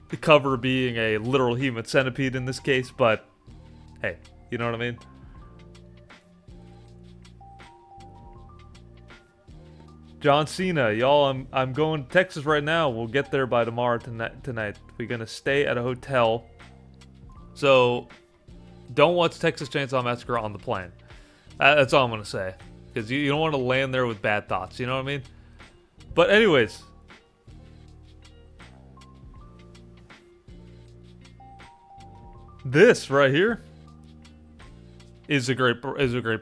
The cover being a literal human centipede in this case, but hey, you know what I mean? John Cena, y'all, I'm going to Texas right now. We'll get there by tomorrow tonight. We're going to stay at a hotel. So, don't watch Texas Chainsaw Massacre on the plane. That's all I'm going to say. Because you don't want to land there with bad thoughts, you know what I mean? But anyways, this right here is a great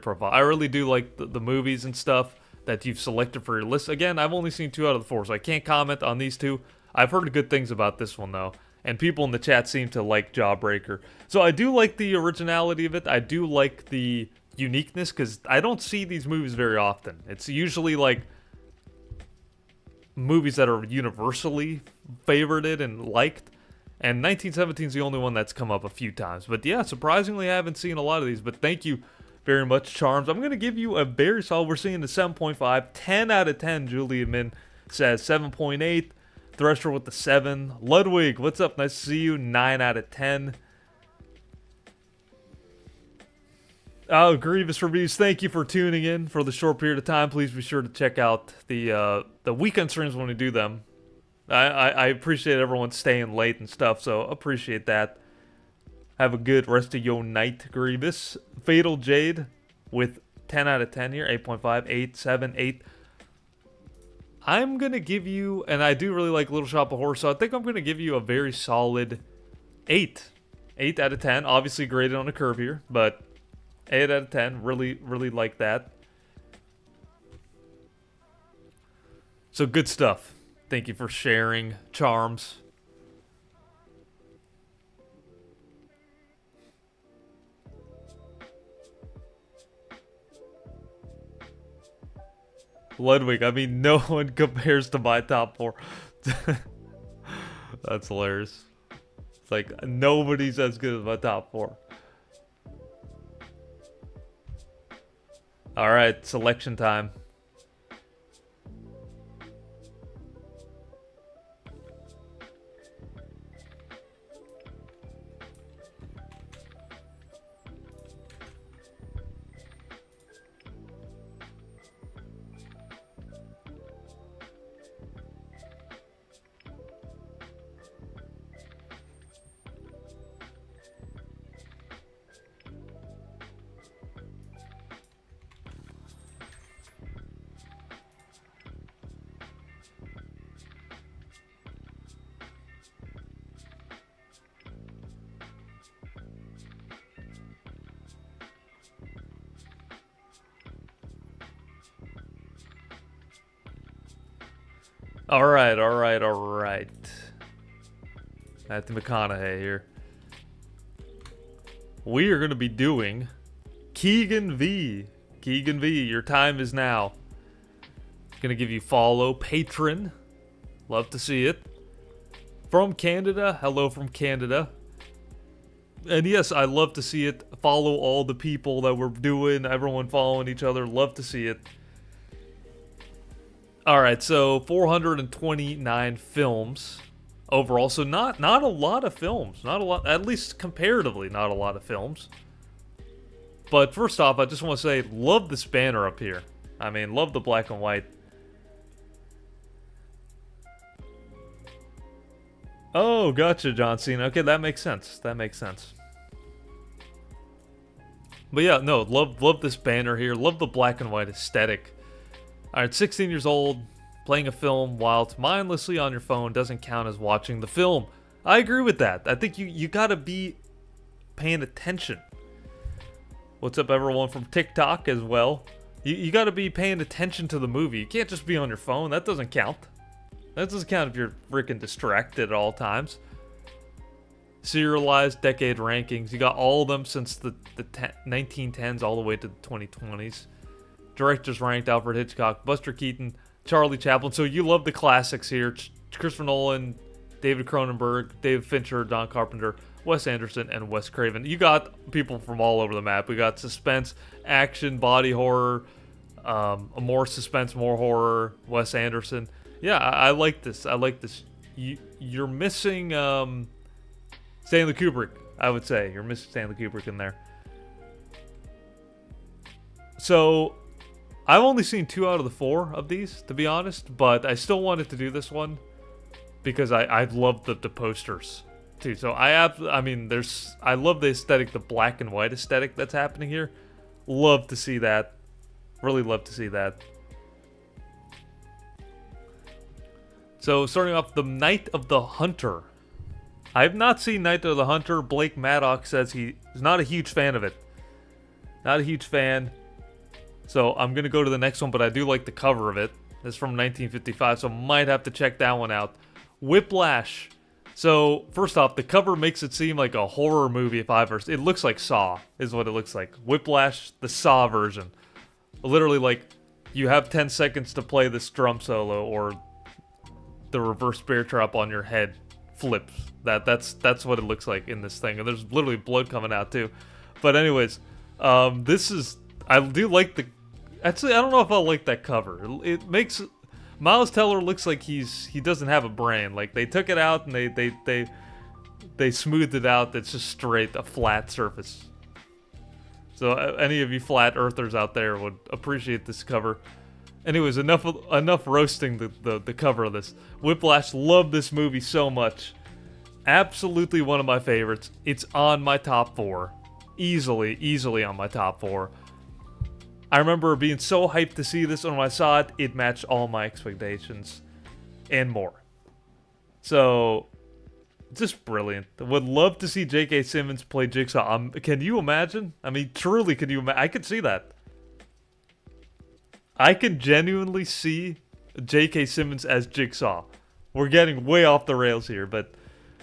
profile. I really do like the movies and stuff that you've selected for your list. Again, I've only seen 2 out of the 4, so I can't comment on these 2. I've heard good things about this one though, and people in the chat seem to like Jawbreaker. So I do like the originality of it. I do like the uniqueness because I don't see these movies very often. It's usually like movies that are universally favorited and liked. And 1917 is the only one that's come up a few times. But yeah, surprisingly, I haven't seen a lot of these. But thank you very much, Charms. I'm going to give you a very solid. We're seeing a 7.5. 10 out of 10, Julia Min says. 7.8. Thresher with the 7. Ludwig, what's up? Nice to see you. 9 out of 10. Oh, Grievous Reviews, thank you for tuning in for the short period of time. Please be sure to check out the weekend streams when we do them. I appreciate everyone staying late and stuff, so appreciate that. Have a good rest of your night, Grievous. Fatal Jade with 10 out of 10 here. 8.5, 8, 7, 8. I'm going to give you, and I do really like Little Shop of Horrors, so I think I'm going to give you a very solid 8. 8 out of 10. Obviously graded on a curve here, but 8 out of 10. Really, really like that. So good stuff. Thank you for sharing, Charms. Ludwig, I mean, no one compares to my top 4. That's hilarious. It's like, nobody's as good as my top 4. Alright, selection time. Alright. Matthew McConaughey here. We are going to be doing Keegan V. Keegan V, your time is now. Going to give you follow, patron. Love to see it. From Canada. Hello from Canada. And yes, I love to see it. follow all the people that we're doing, everyone following each other. Love to see it. Alright, so 429 films overall. So not a lot of films. Not a lot, at least comparatively, not a lot of films. But first off, I just want to say, love this banner up here. I mean, love the black and white. Oh, gotcha, John Cena. Okay, that makes sense. That makes sense. But yeah, no, love this banner here. Love the black and white aesthetic. Alright, 16 years old, playing a film while mindlessly on your phone doesn't count as watching the film. I agree with that. I think you gotta be paying attention. What's up, everyone from TikTok as well? You gotta be paying attention to the movie. You can't just be on your phone. That doesn't count. That doesn't count if you're freaking distracted at all times. Serialized decade rankings. You got all of them since the 1910s all the way to the 2020s. Directors ranked: Alfred Hitchcock, Buster Keaton, Charlie Chaplin. So you love the classics here. Christopher Nolan, David Cronenberg, David Fincher, Don Carpenter, Wes Anderson, and Wes Craven. You got people from all over the map. We got suspense, action, body horror, more suspense, more horror. Wes Anderson. Yeah, I like this. I like this. You're missing Stanley Kubrick, I would say. You're missing Stanley Kubrick in there. So, I've only seen 2 out of the 4 of these, to be honest. But I still wanted to do this one because I love the posters too. So I mean, I love the aesthetic, the black and white aesthetic that's happening here. Love to see that. Really love to see that. So, starting off, The Night of the Hunter. I have not seen Night of the Hunter. Blake Maddox says he's not a huge fan of it. Not a huge fan. So, I'm going to go to the next one, but I do like the cover of it. It's from 1955, so might have to check that one out. Whiplash. So, first off, the cover makes it seem like a horror movie if I've ever... It looks like Saw, is what it looks like. Whiplash, the Saw version. Literally, like, you have 10 seconds to play this drum solo, or the reverse bear trap on your head flips. That's what it looks like in this thing. And there's literally blood coming out too. But anyways, this is... I do like the... Actually, I don't know if I like that cover. It makes... Miles Teller looks like he doesn't have a brain. Like, they took it out and they smoothed it out. It's just straight, a flat surface. So any of you flat earthers out there would appreciate this cover. Anyways, enough roasting the cover of this. Whiplash, love this movie so much. Absolutely one of my favorites. It's on my top 4. Easily on my top 4. I remember being so hyped to see this, and when I saw it, it matched all my expectations. And more. So, just brilliant. Would love to see J.K. Simmons play Jigsaw. Can you imagine? I mean, truly, can you imagine? I could see that. I can genuinely see J.K. Simmons as Jigsaw. We're getting way off the rails here, but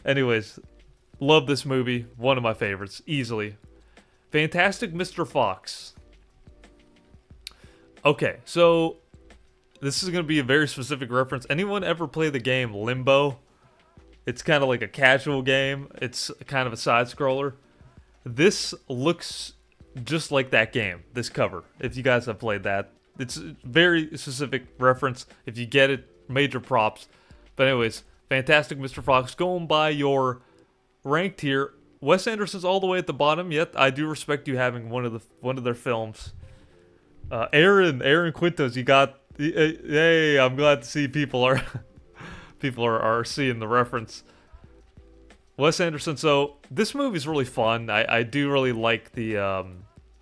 anyways, love this movie. One of my favorites, easily. Fantastic Mr. Fox. Okay, so this is going to be a very specific reference. Anyone ever play the game Limbo? It's kind of like a casual game. It's kind of a side-scroller. This looks just like that game, this cover, if you guys have played that. It's a very specific reference. If you get it, major props. But anyways, Fantastic Mr. Fox. Going by your ranked here, Wes Anderson's all the way at the bottom. Yet I do respect you having one of their films. Aaron Quintos, you got. Hey, I'm glad to see people are seeing the reference. Wes Anderson. So this movie's really fun. I do really like the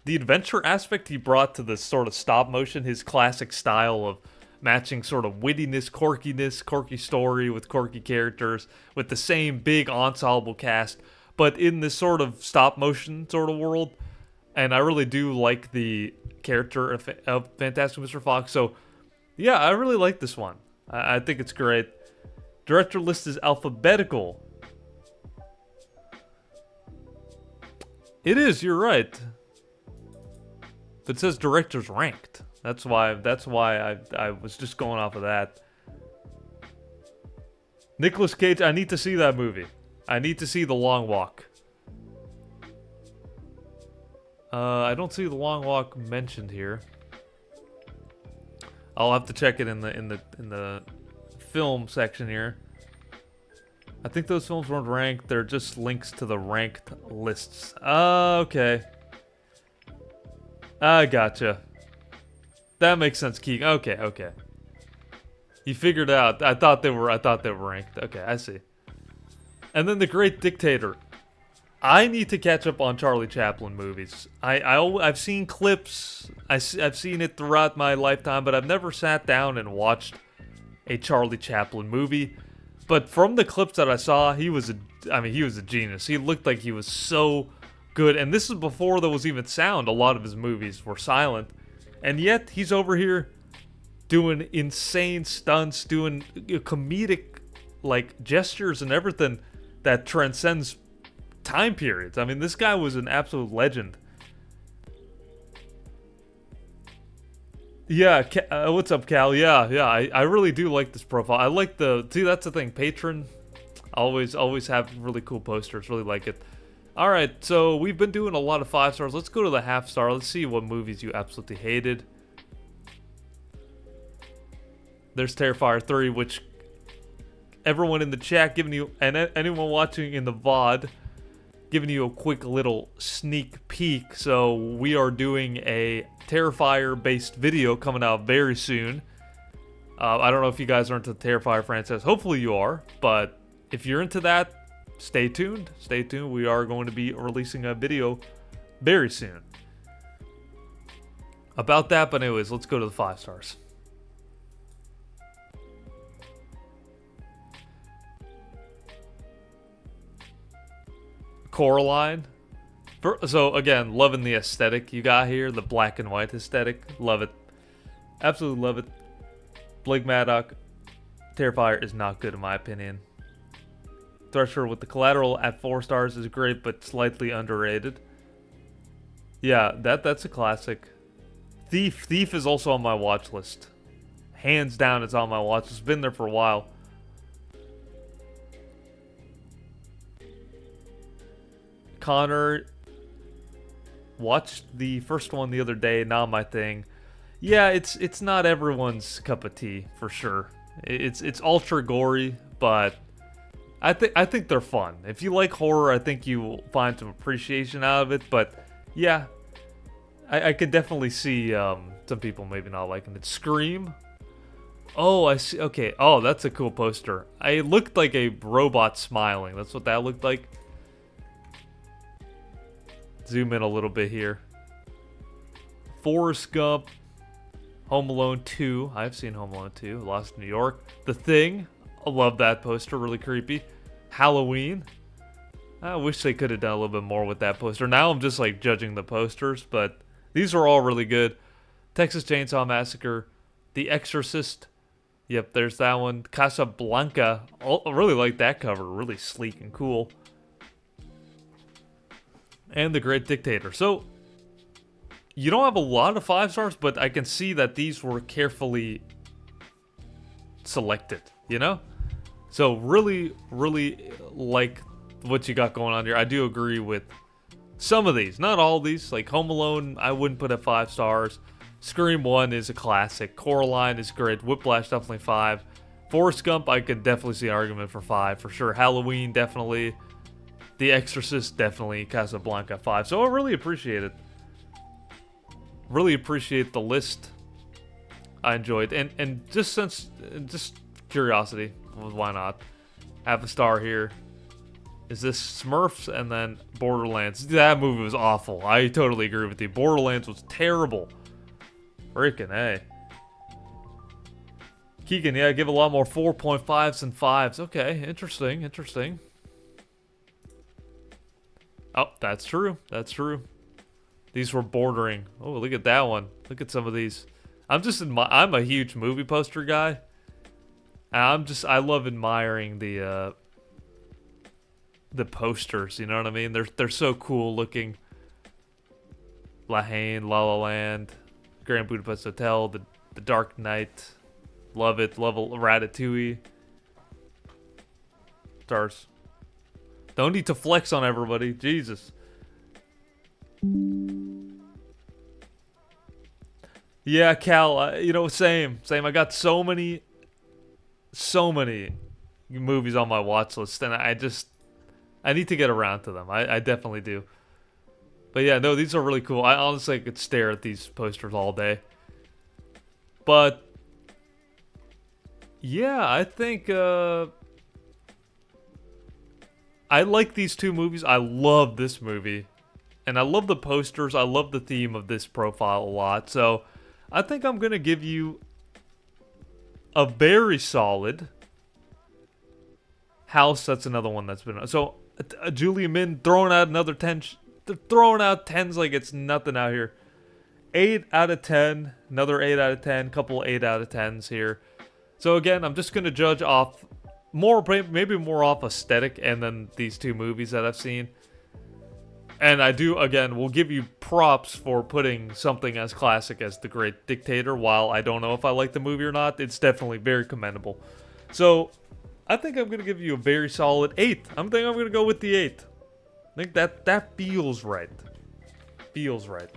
adventure aspect he brought to this sort of stop motion, his classic style of matching sort of wittiness, quirkiness, quirky story with quirky characters, with the same big ensemble cast, but in this sort of stop motion sort of world. And I really do like the character of Fantastic Mr. Fox. So yeah, I really like this one. I think it's great. Director list is alphabetical. It is, you're right. But it says directors ranked. That's why I was just going off of that. Nicolas Cage, I need to see that movie. I need to see The Long Walk. I don't see The Long Walk mentioned here. I'll have to check it in the film section here. I think those films weren't ranked. They're just links to the ranked lists. Okay. I gotcha. That makes sense, Keegan. Okay, okay. You figured it out. I thought they were ranked. Okay, I see. And then The Great Dictator. I need to catch up on Charlie Chaplin movies. I've seen clips. I've seen it throughout my lifetime, but I've never sat down and watched a Charlie Chaplin movie. But from the clips that I saw, he was a genius. He looked like he was so good. And this is before there was even sound. A lot of his movies were silent. And yet, he's over here doing insane stunts, doing comedic, like, gestures and everything that transcends time periods. I mean, this guy was an absolute legend. Yeah, what's up, Cal? Yeah, I really do like this profile. I like see, that's the thing, Patron always have really cool posters, really like it. Alright, so we've been doing a lot of 5 stars. Let's go to the half star. Let's see what movies you absolutely hated. There's Terrifier 3, which everyone in the chat giving you, and anyone watching in the VOD, giving you a quick little sneak peek. So we are doing a Terrifier-based video coming out very soon. I don't know if you guys are into the Terrifier franchise. Hopefully you are, but if you're into that, stay tuned. Stay tuned. We are going to be releasing a video very soon about that. But anyways, let's go to the 5 stars. Coraline. So again, loving the aesthetic you got here, the black and white aesthetic. Love it. Absolutely love it. Blake Maddock, Terrifier is not good in my opinion. Thresher with the Collateral at 4 stars is great, but slightly underrated. Yeah, that's a classic. Thief is also on my watch list. Hands down, it's on my watch list. It's been there for a while. Connor, watched the first one the other day, not my thing. Yeah, it's not everyone's cup of tea for sure. It's ultra gory, but I think they're fun. If you like horror, I think you will find some appreciation out of it. But yeah, I could definitely see some people maybe not liking it. Scream. Oh, I see. Okay. Oh, that's a cool poster. It looked like a robot smiling. That's what that looked like. Zoom in a little bit here. Forrest Gump. Home Alone 2. I've seen Home Alone 2. Lost in New York. The Thing. I love that poster. Really creepy. Halloween. I wish they could have done a little bit more with that poster. Now I'm just like judging the posters, but these are all really good. Texas Chainsaw Massacre. The Exorcist. Yep, there's that one. Casablanca. I really like that cover. Really sleek and cool. And The Great Dictator. So, you don't have a lot of 5 stars, but I can see that these were carefully selected, you know? So, really, really like what you got going on here. I do agree with some of these. Not all these. Like Home Alone, I wouldn't put at 5 stars. Scream 1 is a classic. Coraline is great. Whiplash, definitely 5. Forrest Gump, I could definitely see an argument for 5, for sure. Halloween, definitely. The Exorcist, definitely. Casablanca, 5. So I really appreciate it. Really appreciate the list. I enjoyed. And just curiosity, why not? Have a star here. Is this Smurfs and then Borderlands? That movie was awful. I totally agree with you. Borderlands was terrible. Freaking A. Keegan, yeah, give a lot more 4.5s than 5s. Okay, interesting, interesting. Oh, that's true. That's true. These were bordering. Oh, look at that one. Look at some of these. I'm a huge movie poster guy. And I love admiring the posters, you know what I mean? They're so cool looking. La Haine, La La Land, Grand Budapest Hotel, the Dark Knight. Love it. Love Ratatouille. Stars. Don't need to flex on everybody. Jesus. Yeah, Cal, same. I got so many movies on my watch list, and I need to get around to them. I definitely do. But yeah, no, these are really cool. I honestly could stare at these posters all day. But yeah, I think I like these two movies. I love this movie. And I love the posters. I love the theme of this profile a lot. So I think I'm going to give you a very solid House. That's another one that's been... So Julia Min throwing out another 10... Throwing out 10s like it's nothing out here. 8 out of 10. Another 8 out of 10. Couple 8 out of 10s here. So again, I'm just going to judge off... maybe more off aesthetic and then these two movies that I've seen. And I do, again, will give you props for putting something as classic as The Great Dictator. While I don't know if I like the movie or not, it's definitely very commendable. So, I think I'm going to give you a very solid 8. I'm going to go with the 8. I think that feels right. Feels right.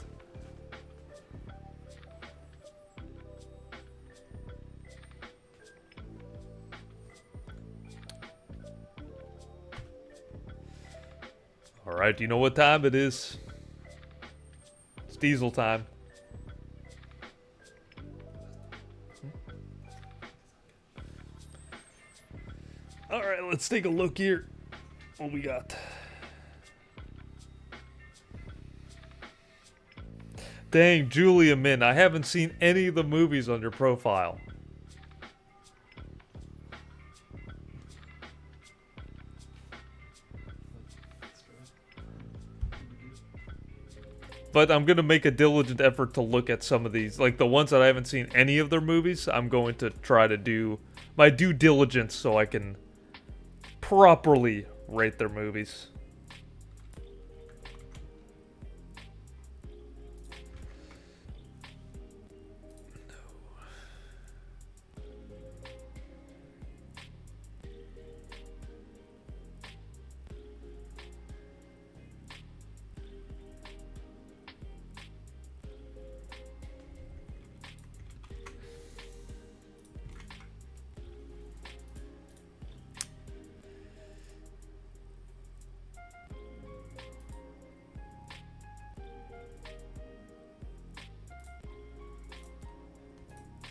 Alright, do you know what time it is? It's Diesel time. Alright, let's take a look here. What we got? Dang, Julia Min. I haven't seen any of the movies on your profile. But I'm going to make a diligent effort to look at some of these. Like the ones that I haven't seen any of their movies, I'm going to try to do my due diligence so I can properly rate their movies.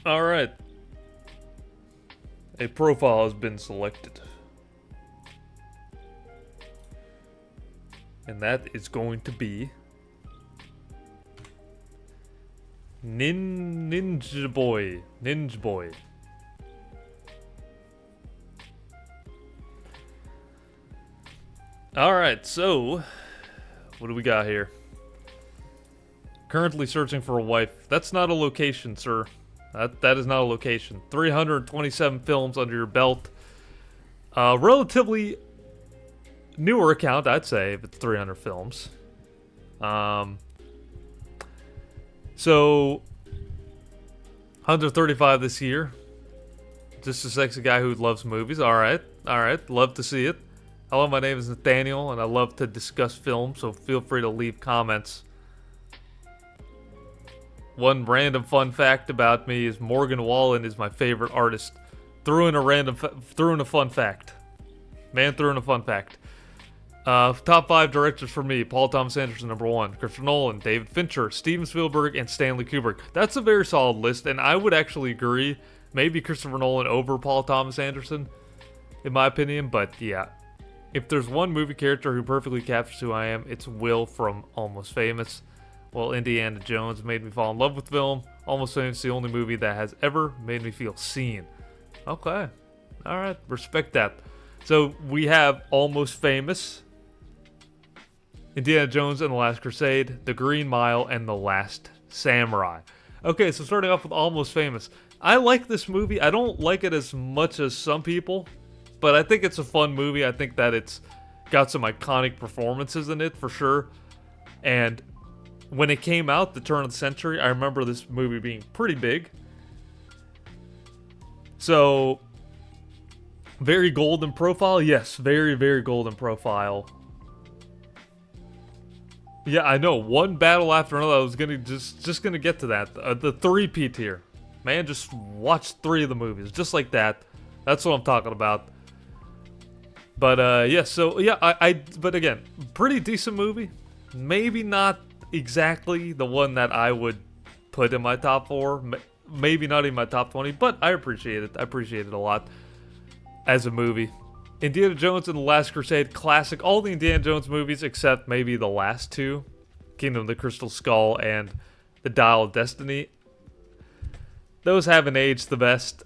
Alright. A profile has been selected. And that is going to be... Ninja Boy. Ninja Boy. Alright, so... What do we got here? Currently searching for a wife. That's not a location, sir. That is not a location. 327 films under your belt. Relatively newer account, I'd say, if it's 300 films. So 135 this year. Just a sexy guy who loves movies. Alright. Love to see it. Hello, my name is Nathaniel, and I love to discuss films, so feel free to leave comments. One random fun fact about me is Morgan Wallen is my favorite artist. Threw in a fun fact. Man threw in a fun fact. Top 5 directors for me: Paul Thomas Anderson, number 1. Christopher Nolan, David Fincher, Steven Spielberg, and Stanley Kubrick. That's a very solid list, and I would actually agree. Maybe Christopher Nolan over Paul Thomas Anderson, in my opinion. But yeah, if there's one movie character who perfectly captures who I am, it's Will from Almost Famous. Well, Indiana Jones made me fall in love with film. Almost Famous is the only movie that has ever made me feel seen. Okay. Alright, respect that. So, we have Almost Famous, Indiana Jones and the Last Crusade, The Green Mile, and The Last Samurai. Okay, so starting off with Almost Famous. I like this movie. I don't like it as much as some people, but I think it's a fun movie. I think that it's got some iconic performances in it, for sure. And when it came out, the turn of the century, I remember this movie being pretty big. So, very golden profile? Yes, very, very golden profile. Yeah, I know. One battle after another. I was gonna just gonna get to that. The three-peat here. Man, just watch 3 of the movies. Just like that. That's what I'm talking about. But, yeah, so, yeah, but again, pretty decent movie. Maybe not exactly the one that I would put in my top 4. Maybe not in my top 20, but I appreciate it. I appreciate it a lot as a movie. Indiana Jones and the Last Crusade, classic. All the Indiana Jones movies except maybe the last 2. Kingdom of the Crystal Skull and The Dial of Destiny. Those haven't aged the best,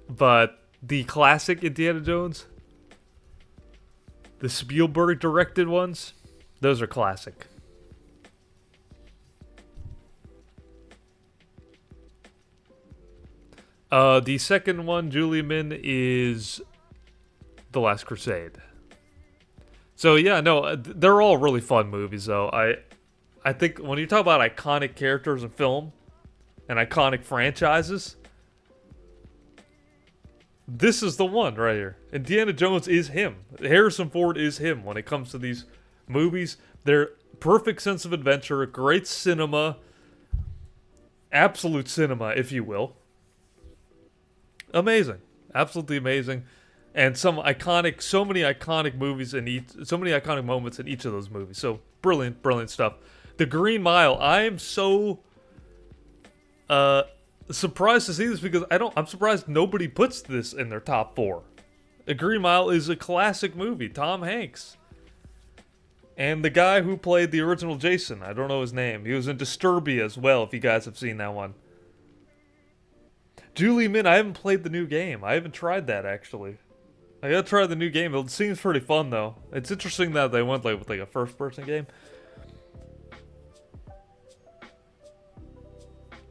but the classic Indiana Jones, the Spielberg directed ones, those are classic. The second one, Julian, is The Last Crusade. So yeah, no, they're all really fun movies though. I think when you talk about iconic characters in film and iconic franchises, this is the one right here. Indiana Jones is him. Harrison Ford is him when it comes to these movies. They're perfect sense of adventure, great cinema, absolute cinema, if you will. Amazing. Absolutely amazing. And so many iconic movies in each, so many iconic moments in each of those movies. So brilliant, brilliant stuff. The Green Mile. I am so surprised to see this because I'm surprised nobody puts this in their top 4. The Green Mile is a classic movie. Tom Hanks. And the guy who played the original Jason, I don't know his name. He was in Disturbia as well, if you guys have seen that one. Julie Min, I haven't played the new game. I haven't tried that, actually. I gotta try the new game. It seems pretty fun, though. It's interesting that they went with a first-person game.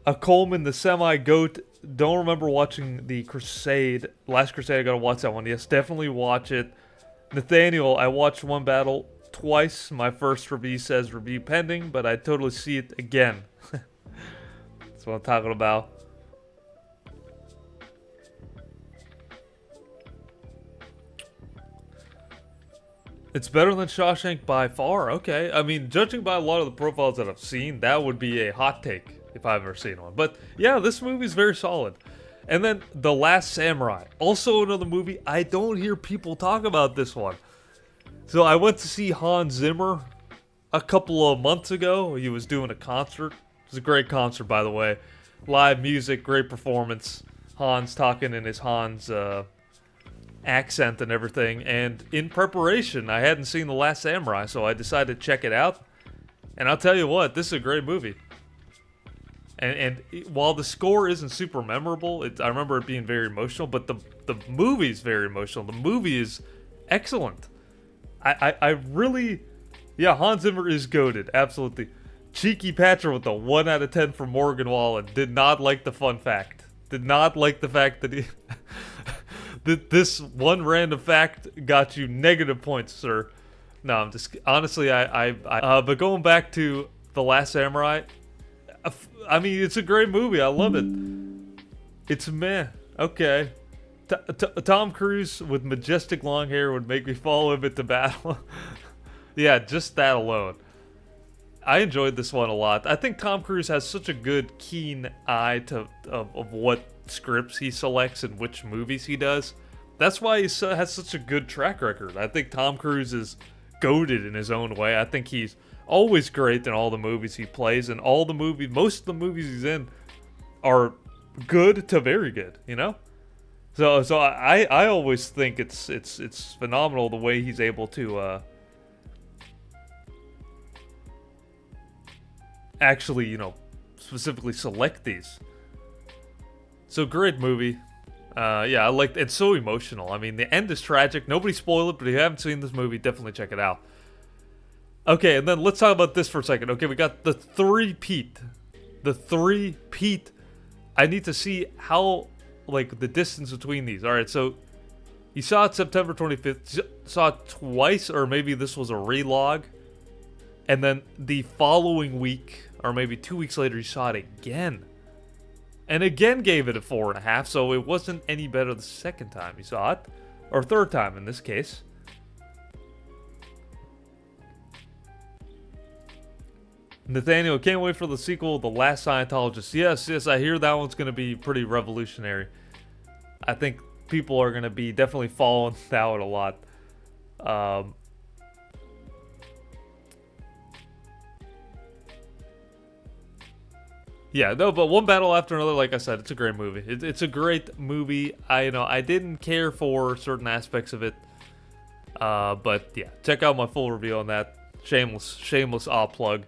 A Coleman, the Semi-Goat. Don't remember watching the Crusade. Last Crusade, I gotta watch that one. Yes, definitely watch it. Nathaniel, I watched one battle twice. My first review says review pending, but I totally see it again. That's what I'm talking about. It's better than Shawshank by far. Okay. I mean, judging by a lot of the profiles that I've seen, that would be a hot take if I've ever seen one. But yeah, this movie's very solid. And then The Last Samurai. Also another movie. I don't hear people talk about this one. So I went to see Hans Zimmer a couple of months ago. He was doing a concert. It was a great concert, by the way. Live music, great performance. Hans talking in his Hans accent and everything. And in preparation, I hadn't seen The Last Samurai, so I decided to check it out. And I'll tell you what, this is a great movie. And while the score isn't super memorable, I remember it being very emotional, but the movie's very emotional. The movie is excellent. I really... Yeah, Hans Zimmer is goated, absolutely. Cheeky Patcher with a 1 out of 10 for Morgan Wallen. Did not like the fun fact. Did not like the fact that he... this one random fact got you negative points, sir. No, I'm just... Honestly, but going back to The Last Samurai... I mean, it's a great movie. I love it. It's meh. Okay. Tom Cruise with majestic long hair would make me follow him into battle. Yeah, just that alone. I enjoyed this one a lot. I think Tom Cruise has such a good, keen eye of what scripts he selects and which movies he does. That's why he has such a good track record. I think Tom Cruise is goated in his own way. I think he's always great in all the movies he plays, and most of the movies he's in are good to very good, you know? So I always think it's phenomenal the way he's able to actually, you know, specifically select these. So great movie. Yeah, I liked it's so emotional. I mean, the end is tragic. Nobody spoil it, but if you haven't seen this movie, definitely check it out. Okay, and then let's talk about this for a second. Okay, we got the three-peat. The three-peat. I need to see how, like, the distance between these. Alright, so you saw it September 25th. Saw it twice, or maybe this was a relog. And then the following week, or maybe 2 weeks later, you saw it again. And again gave it a 4.5, so it wasn't any better the second time you saw it. Or third time in this case. Nathaniel, can't wait for the sequel, The Last Scientologist. Yes, yes, I hear that one's going to be pretty revolutionary. I think people are going to be definitely following that one a lot. Yeah, no, but one battle after another, like I said, it's a great movie. It's a great movie. I didn't care for certain aspects of it. But yeah, check out my full review on that. Shameless plug.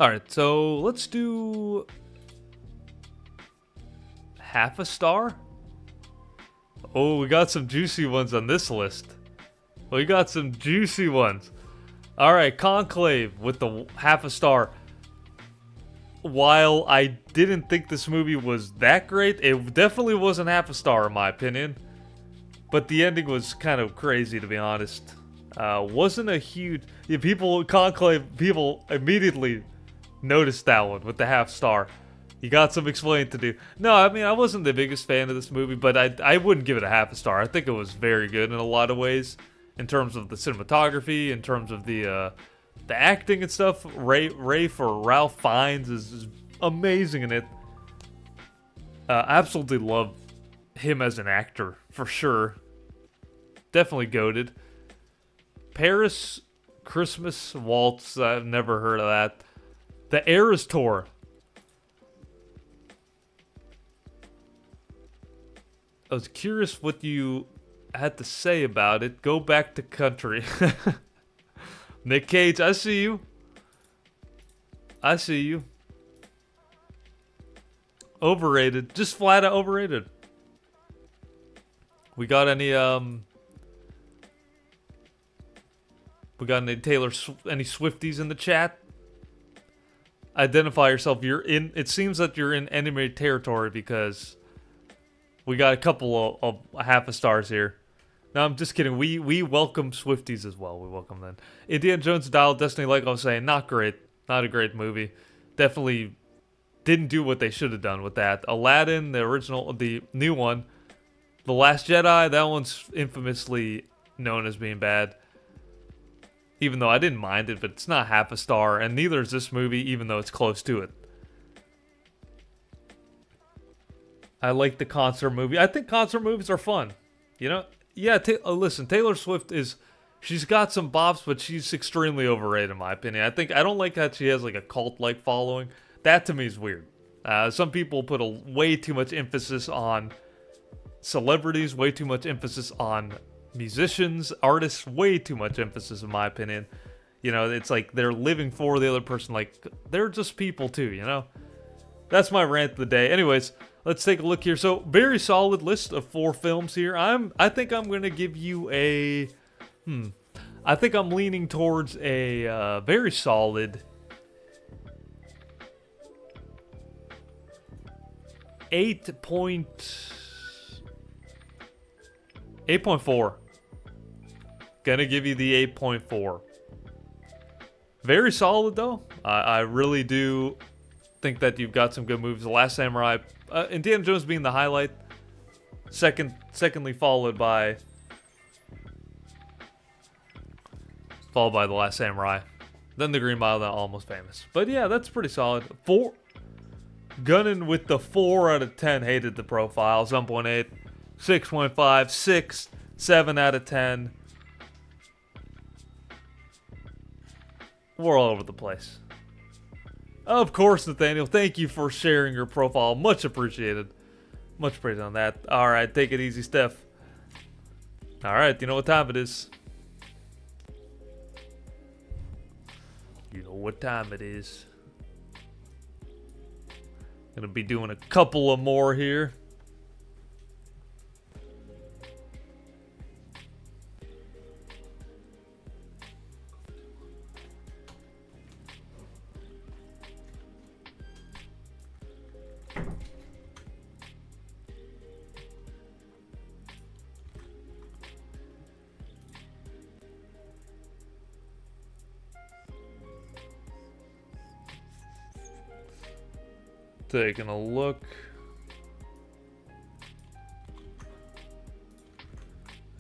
Alright, so let's do half a star? Oh, we got some juicy ones on this list. We got some juicy ones. Alright, Conclave with the half a star. While I didn't think this movie was that great, it definitely wasn't half a star in my opinion. But the ending was kind of crazy, to be honest. Wasn't a huge... Yeah, Conclave, people immediately noticed that one with the half star. You got some explaining to do. No, I mean, I wasn't the biggest fan of this movie, but I wouldn't give it a half a star. I think it was very good in a lot of ways. In terms of the cinematography, in terms of the acting and stuff. Rafe or Ralph Fiennes is amazing in it. Absolutely love him as an actor, for sure. Definitely goated. Paris Christmas Waltz, I've never heard of that. The Eras Tour. I was curious what you had to say about it. Go back to country. Nick Cage, I see you. I see you. Overrated. Just flat out overrated. We got any any Swifties in the chat? Identify yourself. It seems that you're in enemy territory because we got a couple of half a stars here. No, I'm just kidding. We welcome Swifties as well. We welcome them. Indiana Jones Dial Destiny, like I was saying, not great. Not a great movie. Definitely didn't do what they should have done with that. Aladdin, the original, the new one. The Last Jedi, that one's infamously known as being bad. Even though I didn't mind it, but it's not half a star. And neither is this movie, even though it's close to it. I like the concert movie. I think concert movies are fun. You know? Yeah, listen, Taylor Swift she's got some bops, but she's extremely overrated in my opinion. I don't like that she has like a cult-like following. That to me is weird. Some people put way too much emphasis on celebrities, way too much emphasis on musicians, artists, way too much emphasis in my opinion. You know, it's like they're living for the other person, like they're just people too, you know? That's my rant of the day. Anyways, let's take a look here. So, very solid list of 4 films here. I think I'm going to give you a... I think I'm leaning towards a very solid 8.4. Gonna give you the 8.4. Very solid, though. I really do think that you've got some good movies. The Last Samurai... Indiana Jones being the highlight. Secondly followed by The Last Samurai. Then The Green Mile, then Almost Famous. But yeah, that's pretty solid. 4. Gunning with the 4 out of 10. Hated the profile. 7.8. 6.5. 6. 7 out of 10. We're all over the place. Of course, Nathaniel. Thank you for sharing your profile. Much appreciated. Much appreciated on that. Alright, take it easy, Steph. Alright, you know what time it is. You know what time it is. Gonna be doing a couple of more here. Taking a look.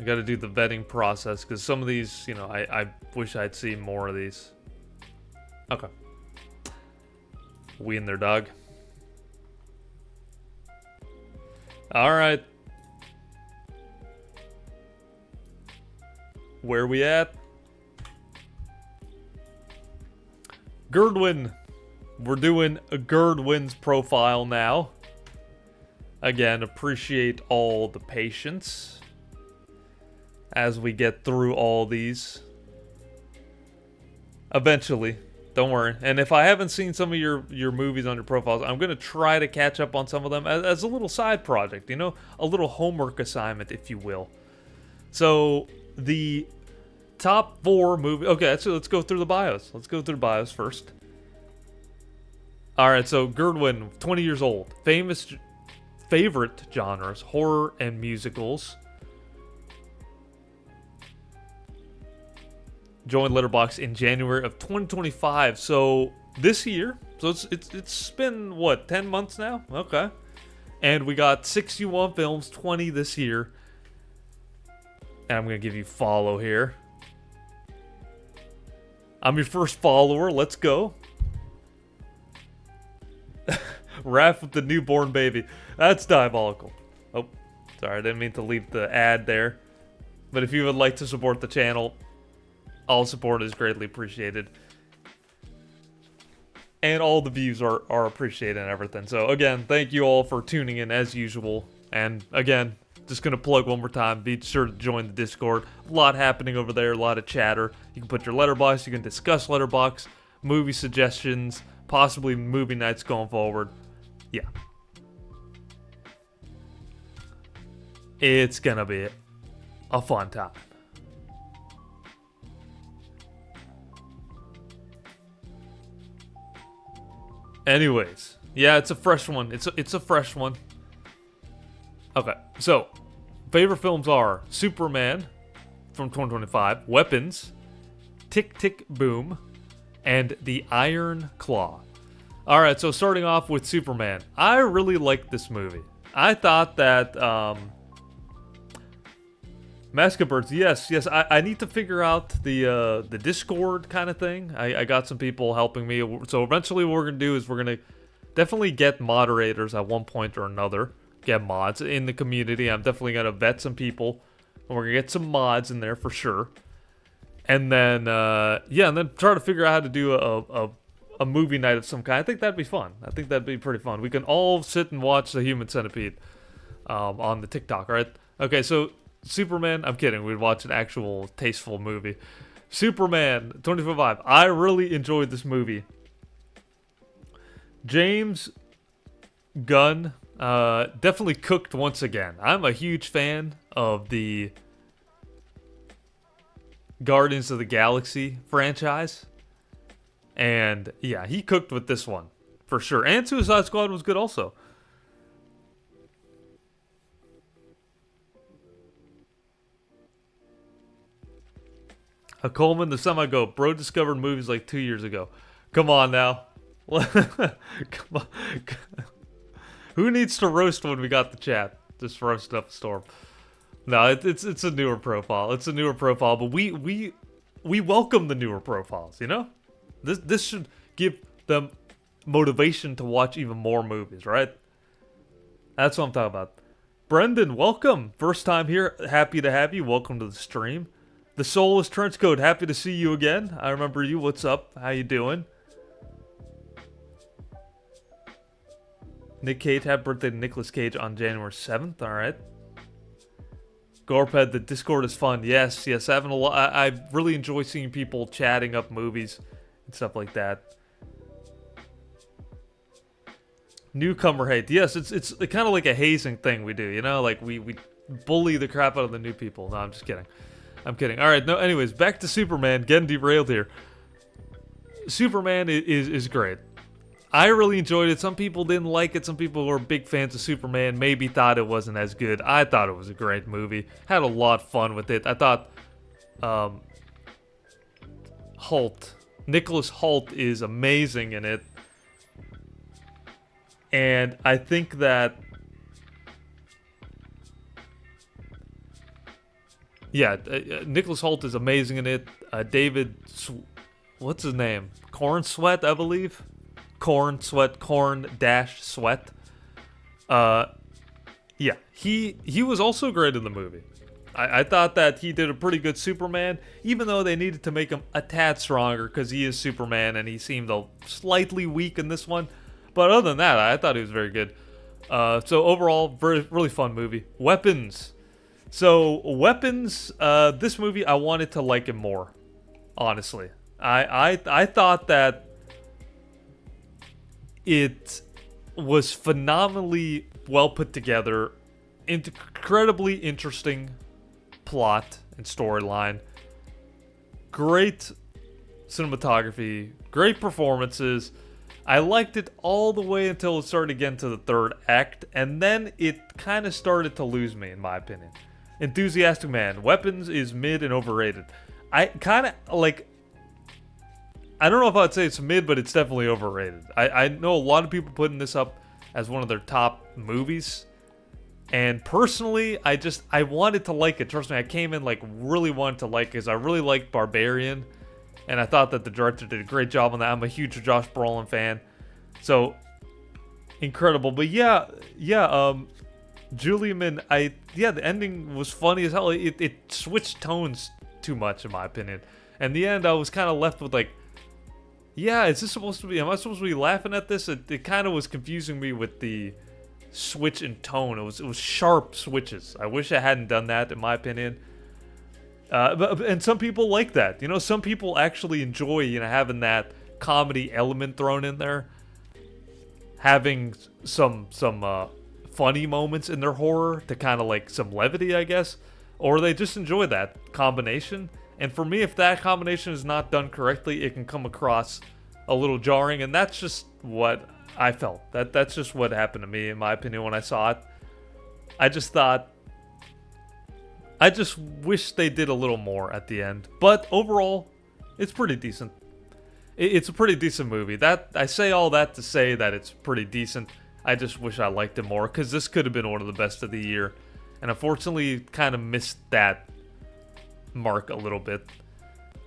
I got to do the vetting process because some of these, you know, I wish I'd seen more of these. Okay. We in there, dog. All right. Where we at? Gerdwin. We're doing a Gerdwin's profile now. Again, appreciate all the patience as we get through all these. Eventually. Don't worry. And if I haven't seen some of your movies on your profiles, I'm going to try to catch up on some of them as a little side project, you know? A little homework assignment, if you will. So, the top 4 movies... Okay, so let's go through the bios. Let's go through the bios first. Alright, so Gerdwin, 20 years old. Favorite genres, horror and musicals. Joined Letterboxd in January of 2025. So this year, so it's been what, 10 months now? Okay. And we got 61 films, 20 this year. And I'm gonna give you follow here. I'm your first follower. Let's go. Raph with the newborn baby. That's diabolical. Oh, sorry, I didn't mean to leave the ad there. But if you would like to support the channel, all support is greatly appreciated. And all the views are appreciated and everything. So again, thank you all for tuning in as usual. And again, just going to plug one more time. Be sure to join the Discord. A lot happening over there, a lot of chatter. You can put your Letterboxd, you can discuss Letterboxd, movie suggestions, possibly movie nights going forward. Yeah. It's going to be a fun time. Anyways, yeah, it's a fresh one. It's a fresh one. Okay, so favorite films are Superman from 2025, Weapons, Tick Tick Boom, and The Iron Claw. All right, so starting off with Superman, I really liked this movie. I thought that Mask of Birds, yes. I need to figure out the Discord kind of thing. I got some people helping me. So eventually what we're going to do is we're going to definitely get moderators at one point or another. Get mods in the community. I'm definitely going to vet some people. And we're going to get some mods in there for sure. And then, yeah, and then try to figure out how to do a movie night of some kind. I think that'd be fun. I think that'd be pretty fun. We can all sit and watch The Human Centipede on the TikTok, all right? Okay, so Superman, I'm kidding. We'd watch an actual tasteful movie. Superman 2025. I really enjoyed this movie. James Gunn definitely cooked once again. I'm a huge fan of the Guardians of the Galaxy franchise. And yeah, he cooked with this one for sure. And Suicide Squad was good also. A Coleman, the semi-goat. Bro discovered movies like 2 years ago. Come on now. Come on. Who needs to roast when we got the chat? Just roast up a storm. No, it's a newer profile. It's a newer profile, but we welcome the newer profiles, you know? This should give them motivation to watch even more movies, right? That's what I'm talking about. Brendan, welcome. First time here. Happy to have you. Welcome to the stream. The Soulless Trenchcoat, happy to see you again. I remember you. What's up? How you doing? Nick Cage, happy birthday to Nicolas Cage on January 7th. All right. Gorped, the Discord is fun. Yes. Having a lot. I really enjoy seeing people chatting up movies and stuff like that. Newcomer hate. Yes, it's kind of like a hazing thing we do. You know, like we bully the crap out of the new people. No, I'm just kidding. I'm kidding. All right. No. Anyways, back to Superman. Getting derailed here. Superman is great. I really enjoyed it. Some people didn't like it. Some people who are big fans of Superman maybe thought it wasn't as good. I thought it was a great movie. Had a lot of fun with it. I thought Nicholas Hoult is amazing in it. And I think that Yeah, Nicholas Hoult is amazing in it. What's his name? Corn Sweat, I believe. Corn dash Sweat. Uh, yeah, he was also great in the movie. I thought that he did a pretty good Superman, even though they needed to make him a tad stronger because he is Superman and he seemed slightly weak in this one. But other than that, I thought he was very good. So overall, really fun movie. Weapons. So Weapons, this movie, I wanted to like it more, honestly. I thought that it was phenomenally well put together, incredibly interesting plot and storyline, great cinematography, great performances. I liked it all the way until it started getting to the third act, and then it kind of started to lose me, in my opinion. Enthusiastic Man. Weapons is mid and overrated. I kind of, like, I don't know if I'd say it's mid, but it's definitely overrated. I know a lot of people putting this up as one of their top movies. And personally, I wanted to like it. Trust me, I came in, like, really wanted to like it because I really liked Barbarian. And I thought that the director did a great job on that. I'm a huge Josh Brolin fan. So, incredible. But yeah, Julian, the ending was funny as hell. It switched tones too much, in my opinion. And the end, I was kind of left with, like, yeah, is this supposed to be, am I supposed to be laughing at this? It kind of was confusing me with the switch in tone. It was sharp switches. I wish I hadn't done that, in my opinion. And some people like that. You know, some people actually enjoy, you know, having that comedy element thrown in there. Having some funny moments in their horror to kind of like some levity, I guess. Or they just enjoy that combination. And for me, if that combination is not done correctly, it can come across a little jarring. And that's just what I felt. That's just what happened to me, in my opinion, when I saw it. I just wish they did a little more at the end. But overall, it's pretty decent. It's a pretty decent movie. I say all that to say that it's pretty decent. I just wish I liked it more, because this could have been one of the best of the year. And unfortunately, kind of missed that mark a little bit.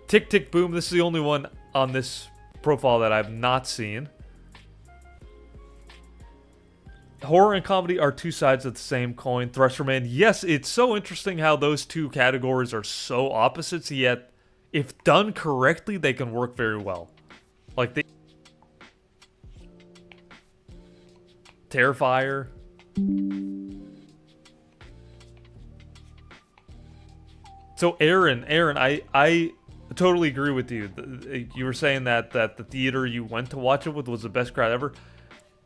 Tick, Tick, Boom. This is the only one on this profile that I've not seen. Horror and comedy are two sides of the same coin. Thresher Man. Yes, it's so interesting how those two categories are so opposites, yet if done correctly, they can work very well. Like Terrifier. So Aaron, I totally agree with you. You were saying that the theater you went to watch it with was the best crowd ever.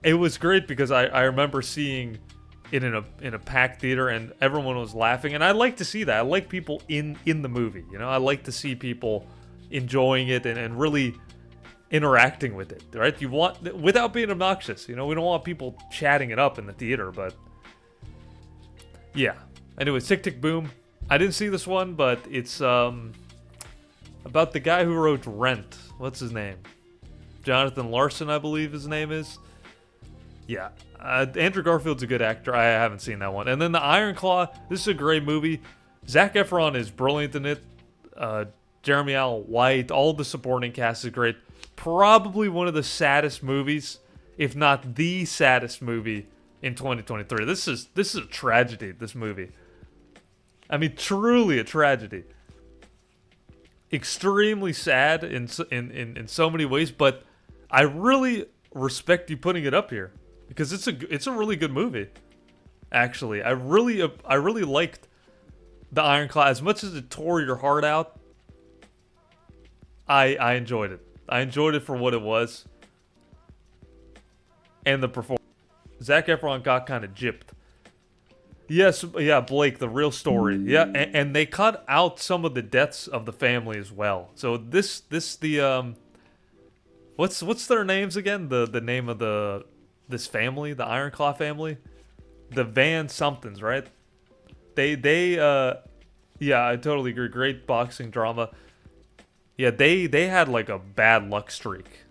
It was great because I remember seeing it in a packed theater and everyone was laughing, and I like to see that. I like people in the movie, you know. I like to see people enjoying it and really interacting with it, right? You want, without being obnoxious, you know. We don't want people chatting it up in the theater, but yeah. Anyway, Tick, Tick, Boom. I didn't see this one, but it's about the guy who wrote Rent. What's his name? Jonathan Larson, I believe his name is. Yeah, Andrew Garfield's a good actor. I haven't seen that one. And then The Iron Claw. This is a great movie. Zac Efron is brilliant in it. Jeremy Allen White. All the supporting cast is great. Probably one of the saddest movies, if not the saddest movie in 2023. This is a tragedy. This movie. I mean, truly a tragedy. Extremely sad in so many ways, but I really respect you putting it up here. Because it's a really good movie, actually. I really liked The Iron Claw. As much as it tore your heart out, I enjoyed it. I enjoyed it for what it was. And the performance. Zac Efron got kind of gypped. Yes, yeah, Blake, the real story. Yeah, and they cut out some of the deaths of the family as well. So this what's their names again? The name of this family, the Iron Claw family, the Van somethings, right? Yeah, I totally agree. Great boxing drama. Yeah, they had like a bad luck streak.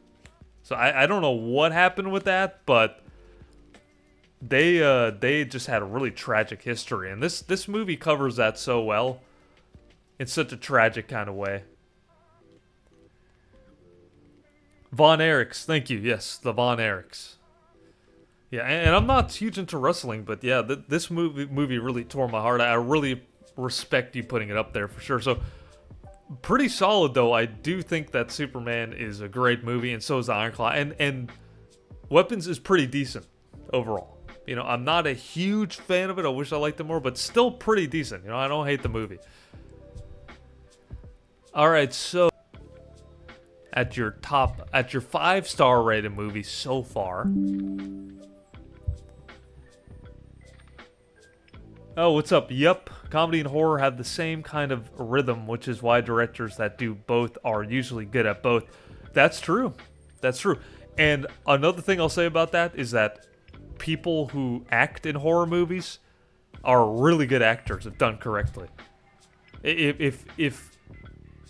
So I don't know what happened with that, but they just had a really tragic history, and this movie covers that so well. in such a tragic kind of way. Von Erichs, thank you. Yes, the Von Erichs. Yeah, and I'm not huge into wrestling, but yeah, this movie really tore my heart. I really respect you putting it up there for sure. So, pretty solid though. I do think that Superman is a great movie, and so is Ironclaw. And Weapons is pretty decent overall. You know, I'm not a huge fan of it. I wish I liked it more, but still pretty decent. You know, I don't hate the movie. All right, so at your 5-star rated movie so far. Oh, what's up? Yep, comedy and horror have the same kind of rhythm, which is why directors that do both are usually good at both. That's true. That's true. And another thing I'll say about that is that people who act in horror movies are really good actors if done correctly. If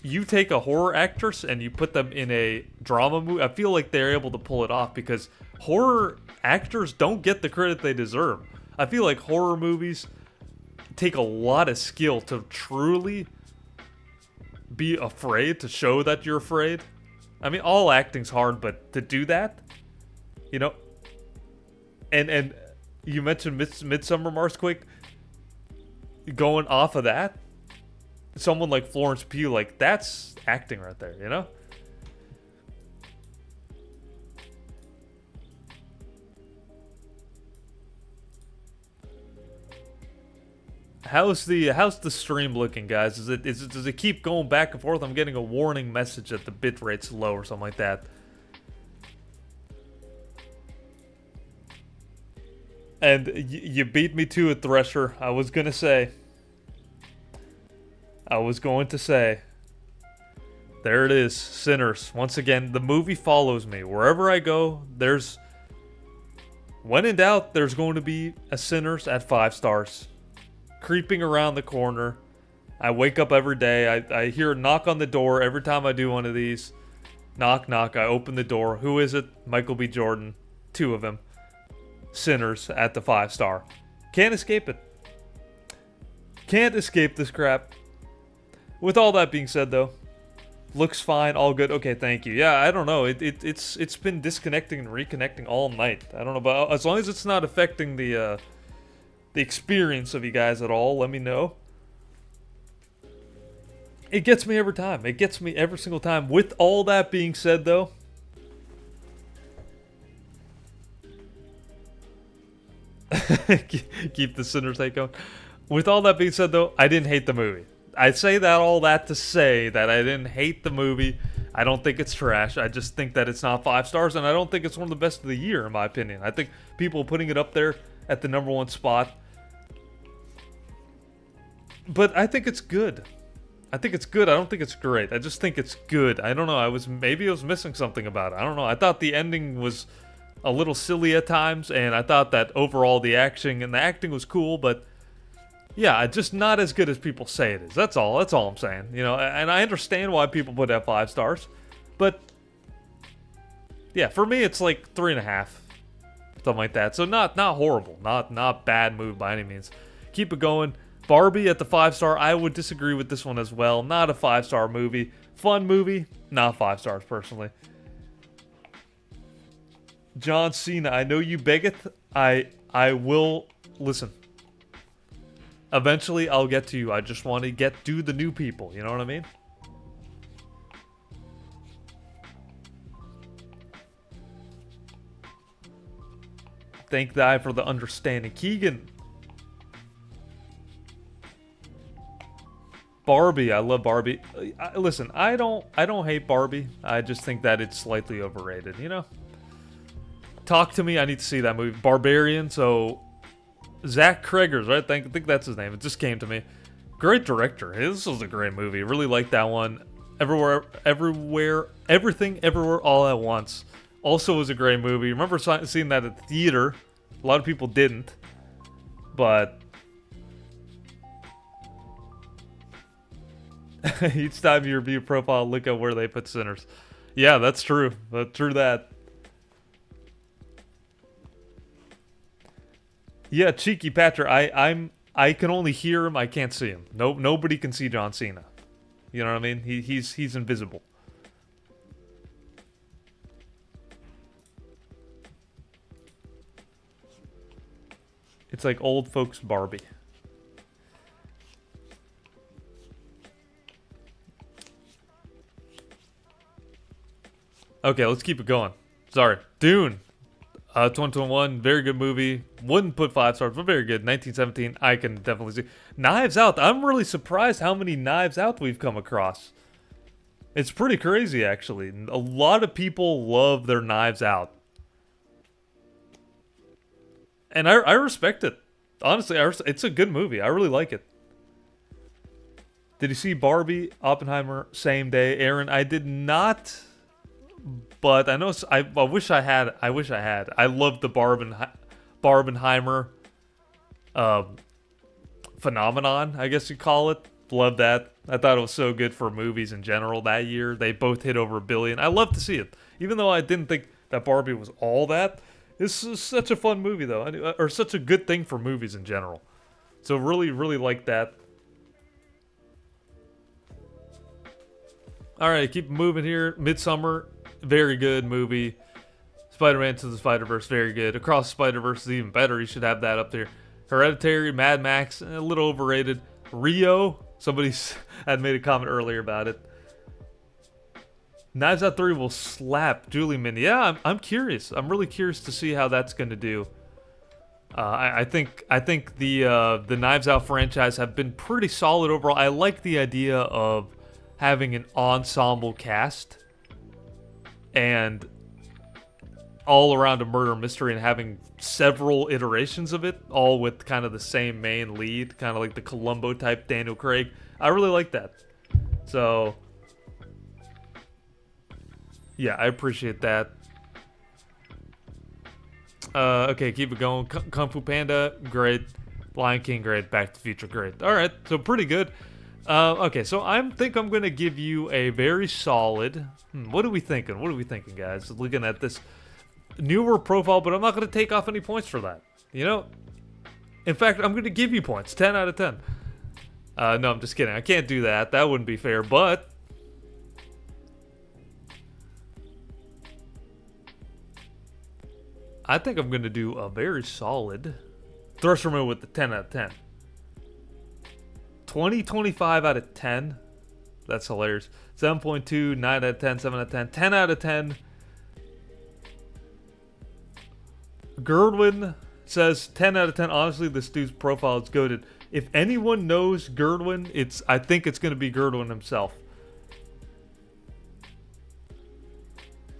you take a horror actress and you put them in a drama movie, I feel like they're able to pull it off because horror actors don't get the credit they deserve. I feel like horror movies take a lot of skill to truly be afraid, to show that you're afraid. I mean, all acting's hard, but to do that, you know, and you mentioned Midsummer, Marsquake, going off of that, someone like Florence Pugh, like, that's acting right there, you know? How's the stream looking, guys? Does it keep going back and forth? I'm getting a warning message that the bitrate's low or something like that. And you beat me to it, Thresher. I was going to say. There it is, Sinners. Once again, the movie follows me. Wherever I go, when in doubt, there's going to be a Sinners at 5 stars. Creeping around the corner. I wake up every day. I hear a knock on the door every time I do one of these. Knock, knock. I open the door. Who is it? Michael B. Jordan. 2 of them. Sinners at the 5 star. Can't escape it. Can't escape this crap. With all that being said, though, looks fine, all good. Okay, thank you. Yeah, I don't know. It's been disconnecting and reconnecting all night. I don't know, but as long as it's not affecting the experience of you guys at all, let me know. It gets me every time. It gets me every single time. With all that being said, though, keep the Sinners hate going. With all that being said, though, I didn't hate the movie. I say that all that to say that I didn't hate the movie. I don't think it's trash. I just think that it's not 5 stars, and I don't think it's one of the best of the year, in my opinion. I think people putting it up there at the #1 spot. But I think it's good. I think it's good. I don't think it's great. I just think it's good. I don't know. Maybe I was missing something about it. I don't know. I thought the ending was a little silly at times, and I thought that overall the acting was cool, but yeah, just not as good as people say it is. That's all I'm saying. You know, and I understand why people put it at 5 stars, but yeah, for me it's like 3.5, something like that. So not horrible, not bad move by any means. Keep it going. Barbie at the 5 star. I would disagree with this one as well. Not a 5-star movie. Fun movie, not 5 stars personally. John Cena, I know you beggeth. I will listen. Eventually, I'll get to you. I just want to do the new people. You know what I mean? Thank thy for the understanding, Keegan. Barbie, I love Barbie. Listen, I don't hate Barbie. I just think that it's slightly overrated. You know. Talk to me. I need to see that movie. Barbarian. So, Zach Cregger's, right? I think that's his name. It just came to me. Great director. This was a great movie. Really liked that one. Everywhere, Everything, Everywhere, All at Once. Also was a great movie. Remember seeing that at the theater. A lot of people didn't. But each time you review a profile, look at where they put Sinners. Yeah, that's true. True that. Yeah, Cheeky Patrick. I can only hear him. I can't see him. Nobody can see John Cena. You know what I mean? He's invisible. It's like old folks Barbie. Okay, let's keep it going. Sorry. Dune. 2021, very good movie. Wouldn't put 5 stars, but very good. 1917, I can definitely see. Knives Out. I'm really surprised how many Knives Out we've come across. It's pretty crazy, actually. A lot of people love their Knives Out. And I respect it. Honestly, it's a good movie. I really like it. Did you see Barbie, Oppenheimer, same day? Aaron, I did not, but I know I wish I had. I wish I had. I loved the Barbenheimer phenomenon, I guess you call it. Love that. I thought it was so good for movies in general that year. They both hit over $1 billion. I love to see it, even though I didn't think that Barbie was all that. This is such a fun movie, though, or such a good thing for movies in general. So really, really like that. All right, keep moving here. Midsummer, very good movie. Spider-Man to the Spider-Verse, very good. Across the Spider-Verse is even better. You should have that up there. Hereditary, Mad Max, a little overrated. Rio, somebody had made a comment earlier about it. Knives Out 3 will slap. Julie Min. Yeah, I'm curious. I'm really curious to see how that's going to do. I think the Knives Out franchise have been pretty solid overall. I like the idea of having an ensemble cast and all around a murder mystery and having several iterations of it, all with kind of the same main lead, kind of like the Columbo type Daniel Craig. I really like that. So yeah, I appreciate that. Okay, keep it going. Kung Fu Panda, great. Lion King, great. Back to the Future, great. All right, so pretty good. Okay, so I think I'm going to give you a very solid... what are we thinking? What are we thinking, guys? Looking at this newer profile, but I'm not going to take off any points for that. You know? In fact, I'm going to give you points. 10 out of 10. No, I'm just kidding. I can't do that. That wouldn't be fair, but... I think I'm going to do a very solid Thruster with the 10 out of 10. 2025 out of 10. That's hilarious. 7.2, 9 out of 10, 7 out of 10, 10 out of 10. Gerdwin says 10 out of 10. Honestly, this dude's profile is goated. If anyone knows Gerdwin, I think it's going to be Gerdwin himself.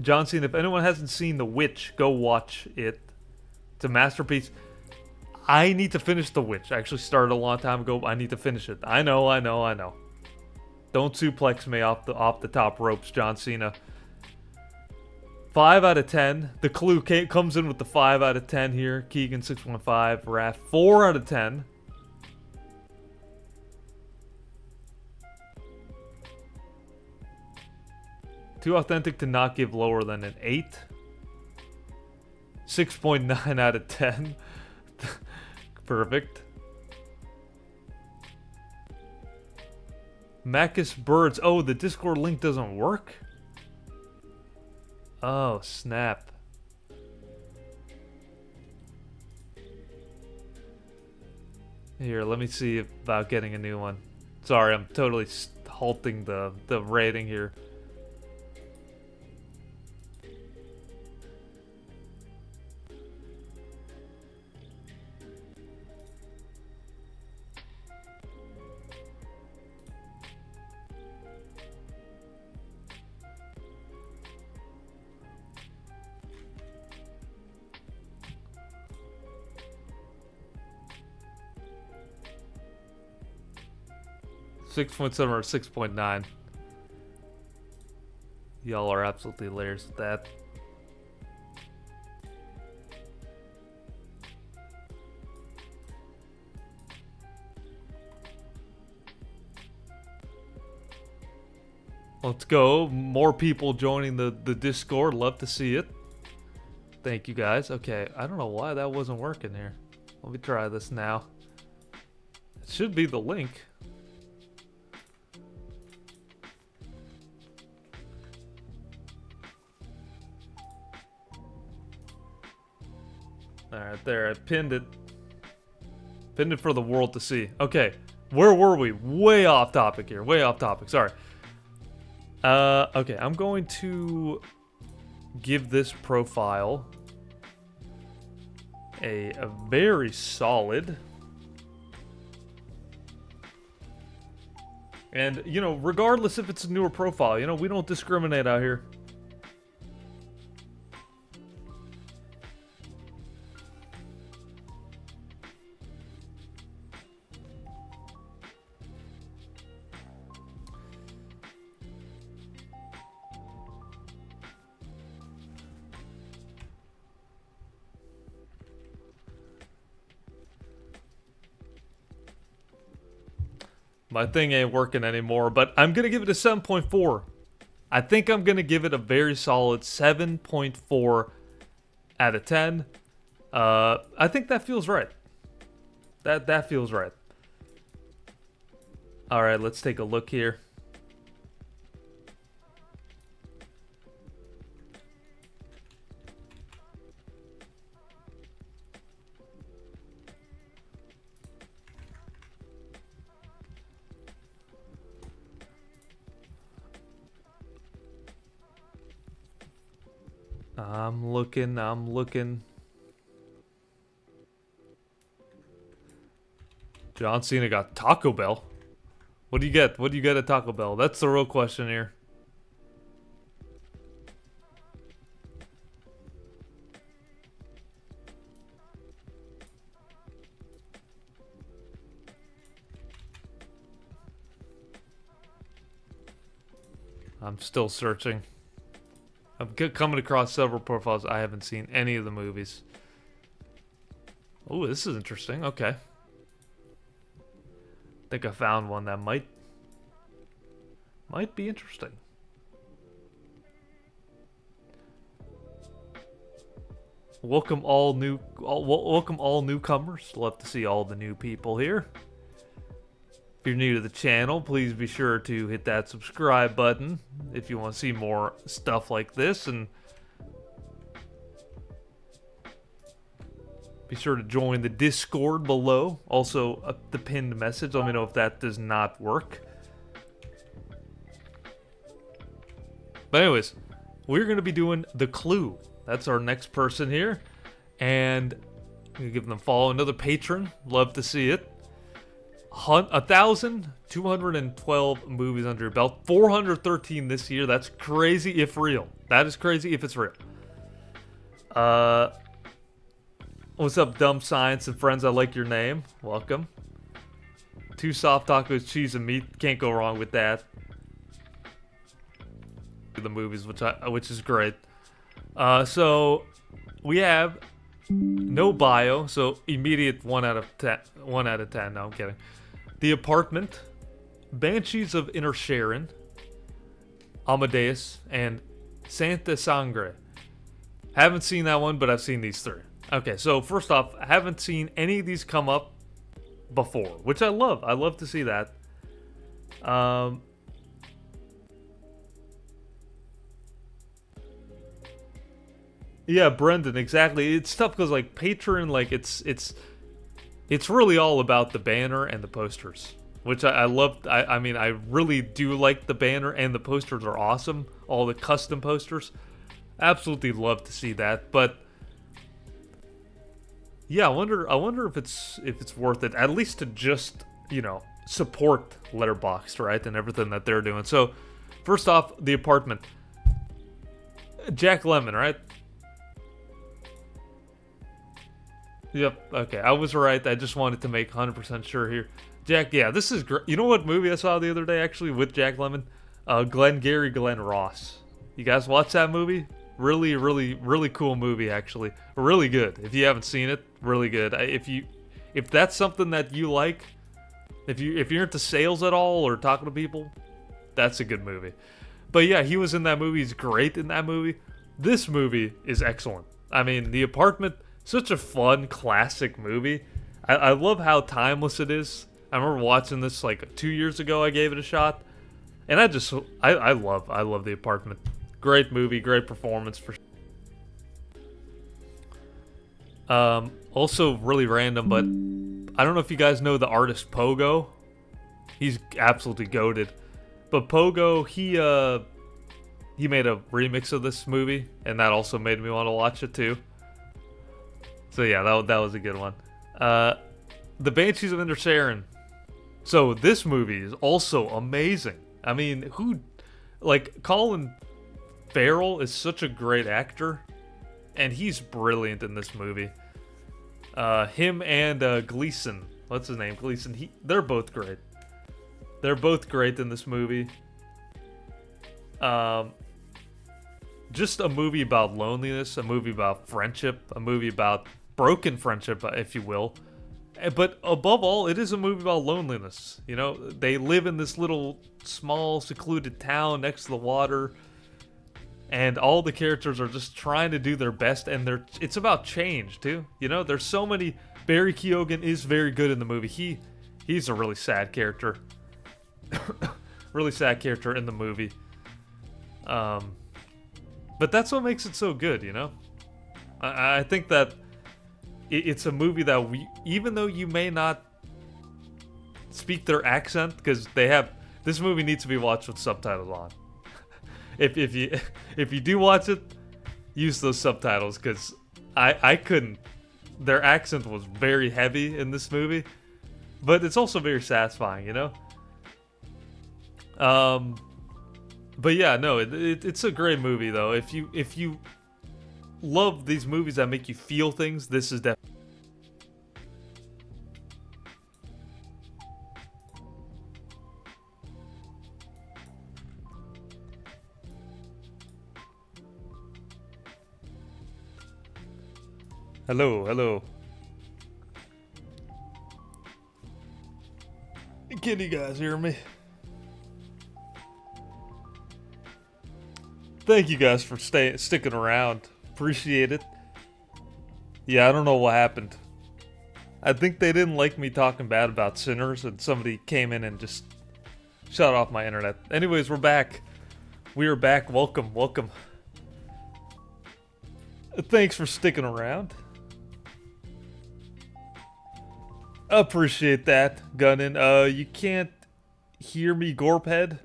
John Cena, if anyone hasn't seen The Witch, go watch it. It's a masterpiece. I need to finish The Witch. I actually started a long time ago. I need to finish it. I know. Don't suplex me off the top ropes, John Cena. 5 out of 10. The clue comes in with the 5 out of 10 here. Keegan 615, Raph 4 out of 10. Too authentic to not give lower than an 8. 6.9 out of 10. Perfect. Macus Birds. Oh, the Discord link doesn't work? Oh, snap. Here, let me see about getting a new one. Sorry, I'm totally halting the rating here. Six 6.7 or 6.9. Y'all are absolutely hilarious with that. Let's go. More people joining the Discord. Love to see it. Thank you guys. Okay, I don't know why that wasn't working here. Let me try this now. It should be the link. Alright, there. I pinned it. Pinned it for the world to see. Okay. Where were we? Way off topic here. Way off topic. Sorry. Okay. I'm going to give this profile a very solid. And, you know, regardless if it's a newer profile, you know, we don't discriminate out here. My thing ain't working anymore, but I'm going to give it a 7.4. I think I'm going to give it a very solid 7.4 out of 10. I think that feels right. That feels right. All right, let's take a look here. I'm looking. John Cena got Taco Bell. What do you get? What do you get at Taco Bell? That's the real question here. I'm still searching. I'm coming across several profiles. I haven't seen any of the movies. Oh, this is interesting. Okay. I think I found one that might be interesting. Welcome all newcomers. Love to see all the new people here. If you're new to the channel, please be sure to hit that subscribe button if you want to see more stuff like this, and be sure to join the Discord below. Also, the pinned message. Let me know if that does not work. But anyways, we're going to be doing The Clue. That's our next person here. And I'm going to give them a follow. Another patron. Love to see it. 1,212 movies under your belt. 413 this year. That's crazy if real. That is crazy if it's real. What's up, Dumb Science and friends? I like your name. Welcome. 2 soft tacos, cheese, and meat. Can't go wrong with that. The movies, which is great. So we have no bio, so immediate 1 out of 10. 1 out of 10. No, I'm kidding. The Apartment, Banshees of Inisherin, Amadeus, and Santa Sangre. Haven't seen that one, but I've seen these 3. Okay, so first off, I haven't seen any of these come up before, which I love. I love to see that. Yeah, Brendan, exactly. It's tough because like Patreon, like it's really all about the banner and the posters, which I love. I mean, I really do like the banner, and the posters are awesome. All the custom posters, absolutely love to see that. But yeah, I wonder if it's worth it, at least to just, you know, support Letterboxd, right, and everything that they're doing. So first off, The Apartment, Jack Lemmon, right? Yep, okay, I was right. I just wanted to make 100% sure here. Jack, yeah, this is great. You know what movie I saw the other day, actually, with Jack Lemmon? Glengarry Glen Ross. You guys watch that movie? Really, really, really cool movie, actually. Really good. If you haven't seen it, really good. If that's something that you like, if you're into sales at all or talking to people, that's a good movie. But yeah, he was in that movie. He's great in that movie. This movie is excellent. I mean, The Apartment, such a fun, classic movie. I love how timeless it is. I remember watching this like 2 years ago. I gave it a shot, and I love The Apartment. Great movie, great performance for. Also really random, but I don't know if you guys know the artist Pogo. He's absolutely goated. But Pogo, he made a remix of this movie, and that also made me want to watch it too. So yeah, that was a good one. The Banshees of Inisherin. So this movie is also amazing. I mean, Colin Farrell is such a great actor, and he's brilliant in this movie. Him and Gleason, what's his name? Gleason. They're both great. They're both great in this movie. Just a movie about loneliness, a movie about friendship, a movie about broken friendship, if you will. But above all, it is a movie about loneliness. You know, they live in this little, small, secluded town next to the water, and all the characters are just trying to do their best, and it's about change, too. You know, there's so many... Barry Keoghan is very good in the movie. He's a really sad character. Really sad character in the movie. But that's what makes it so good, you know? I think that it's a movie that even though you may not speak their accent, because this movie needs to be watched with subtitles on. if you do watch it, use those subtitles, because I couldn't. Their accent was very heavy in this movie, but it's also very satisfying, you know? But yeah, no, it's a great movie though. If you love these movies that make you feel things, this is definitely. Hello. Can you guys hear me? Thank you guys for sticking around. Appreciate it. Yeah, I don't know what happened. I think they didn't like me talking bad about Sinners, and somebody came in and just shut off my internet. Anyways, we're back. We are back. Welcome. Thanks for sticking around. Appreciate that, Gunnin. You can't hear me, Gorphead?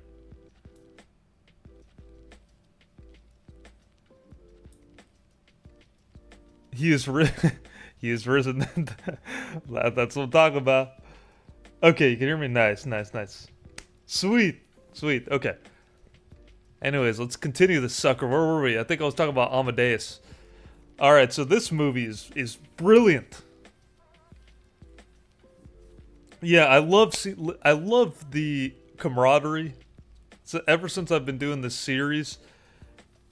He is risen. That's what I'm talking about. Okay, you can hear me? Nice. Sweet. Okay. Anyways, let's continue this sucker. Where were we? I think I was talking about Amadeus. Alright, so this movie is brilliant. Yeah, I love the camaraderie. So ever since I've been doing this series,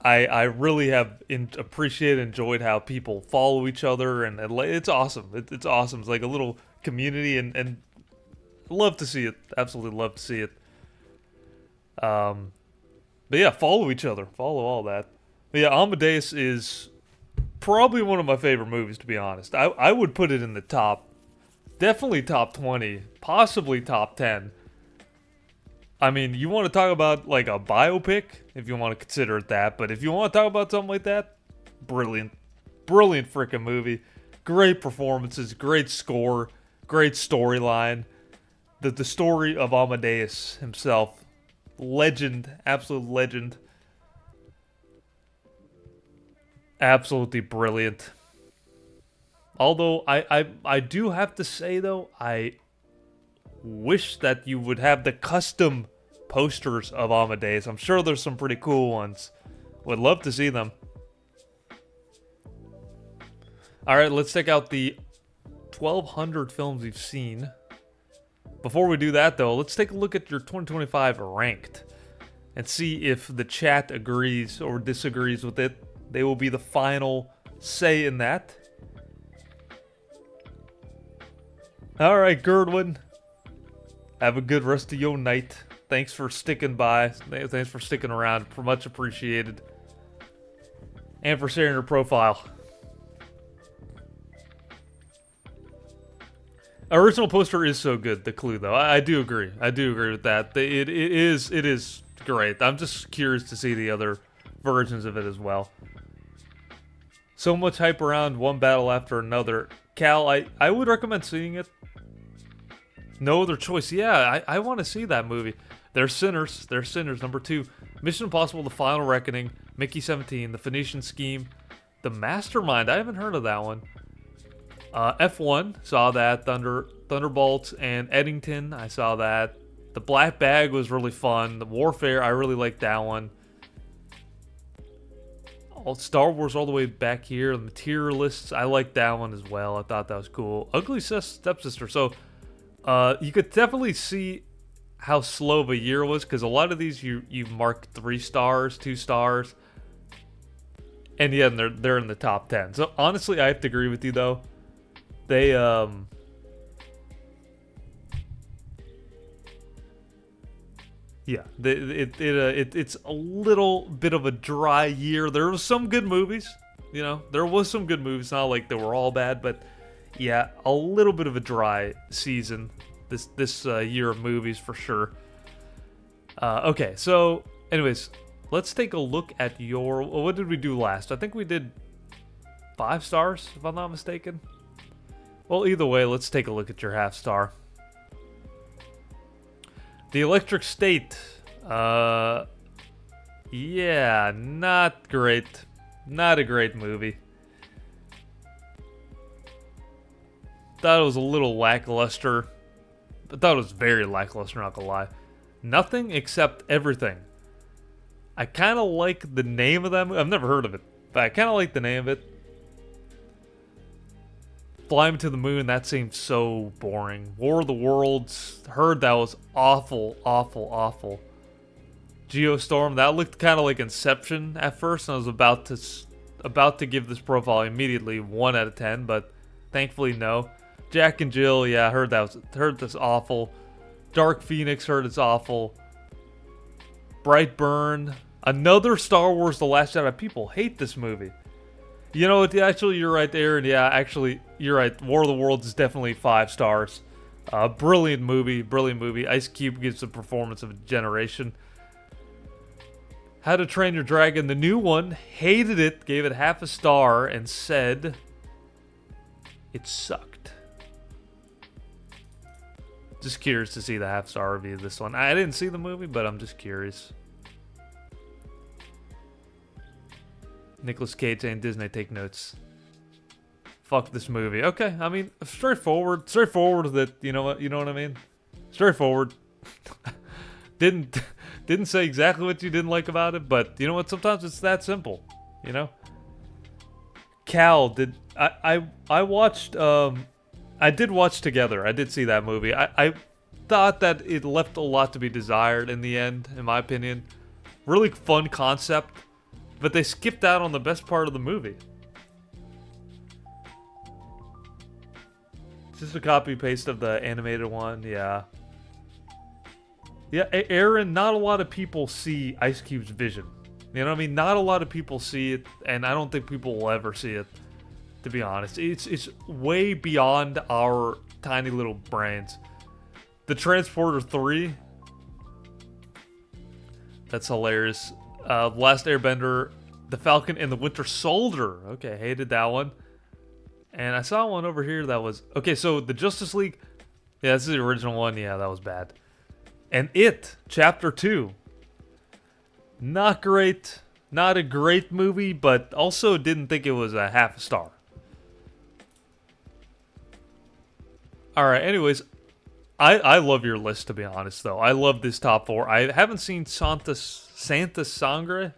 I really have appreciated, enjoyed how people follow each other, and it's awesome. It's awesome. It's like a little community, and love to see it. Absolutely love to see it. But yeah, follow each other, follow all that. But yeah, Amadeus is probably one of my favorite movies, to be honest. I would put it in the definitely top 20, possibly top 10. I mean, you want to talk about like a biopic, if you want to consider it that, but if you want to talk about something like that, brilliant freaking movie. Great performances, great score, great storyline. The story of Amadeus himself, legend, absolute legend. Absolutely brilliant. Although I do have to say though, I wish that you would have the custom posters of Amadeus. I'm sure there's some pretty cool ones. Would love to see them. Alright, let's check out the 1,200 films you've seen. Before we do that though, let's take a look at your 2025 ranked and see if the chat agrees or disagrees with it. They will be the final say in that. Alright, Gerdwin. Have a good rest of your night. Thanks for sticking by. Thanks for sticking around. Much appreciated. And for sharing your profile. Original poster is so good, The Clue, though. I do agree. I do agree with that. It is great. I'm just curious to see the other versions of it as well. So much hype around one battle after another. Cal, I would recommend seeing it. No other choice. Yeah, I want to see that movie. They're sinners. They're sinners. Number 2, Mission Impossible: The Final Reckoning, Mickey 17, The Phoenician Scheme, The Mastermind. I haven't heard of that one. F1, saw that. Thunderbolts and Eddington, I saw that. The Black Bag was really fun. The Warfare, I really liked that one. Star Wars all the way back here. The Materialists, I liked that one as well. I thought that was cool. Ugly Stepsister. So, you could definitely see how slow of a year it was, because a lot of these you mark 3 stars, 2 stars, and yeah, they're in the top 10. So honestly, I have to agree with you though. They yeah, it's a little bit of a dry year. There was some good movies, you know. There was some good movies. Not like they were all bad, but yeah, a little bit of a dry season this year of movies for sure. Okay, so anyways, let's take a look at your. What did we do last? I think we did 5 stars, if I'm not mistaken. Well, either way, let's take a look at your half star. The Electric State. Yeah, not great. Not a great movie. Thought it was a little lackluster. I thought it was very lackluster, not gonna lie. Nothing except everything. I kind of like the name of that movie. I've never heard of it, but I kind of like the name of it. Fly Me to the Moon, that seemed so boring. War of the Worlds, heard that was awful, awful, awful. Geostorm, that looked kind of like Inception at first, and I was about to give this profile immediately 1 out of 10, but thankfully no. Jack and Jill, yeah, heard that's awful. Dark Phoenix, heard it's awful. Brightburn, another Star Wars: The Last Jedi. People hate this movie. You know what? Actually, you're right there, and yeah, actually, you're right. War of the Worlds is definitely 5 stars. Brilliant movie, brilliant movie. Ice Cube gives the performance of a generation. How to Train Your Dragon, the new one, hated it, gave it half a star, and said it sucked. Just curious to see the half-star review of this one. I didn't see the movie, but I'm just curious. Nicolas Cage saying Disney, take notes. Fuck this movie. Okay, I mean, straightforward that, you know what I mean? Straightforward. Didn't say exactly what you didn't like about it, but you know what? Sometimes it's that simple, you know? Cal, I watched, I did watch Together. I did see that movie. I thought that it left a lot to be desired in the end, in my opinion. Really fun concept, but they skipped out on the best part of the movie. Just a copy paste of the animated one, yeah. Yeah, Aaron, not a lot of people see Ice Cube's vision. You know what I mean? Not a lot of people see it, and I don't think people will ever see it, to be honest. It's way beyond our tiny little brains. The Transporter 3, that's hilarious. Last Airbender, The Falcon and the Winter Soldier. Okay, hated that one. And I saw one over here that was... Okay, so the Justice League... Yeah, this is the original one. Yeah, that was bad. And It, Chapter 2. Not great. Not a great movie, but also didn't think it was a half a star. Alright, anyways. I love your list, to be honest, though. I love this top 4. I haven't seen Santa Sangre.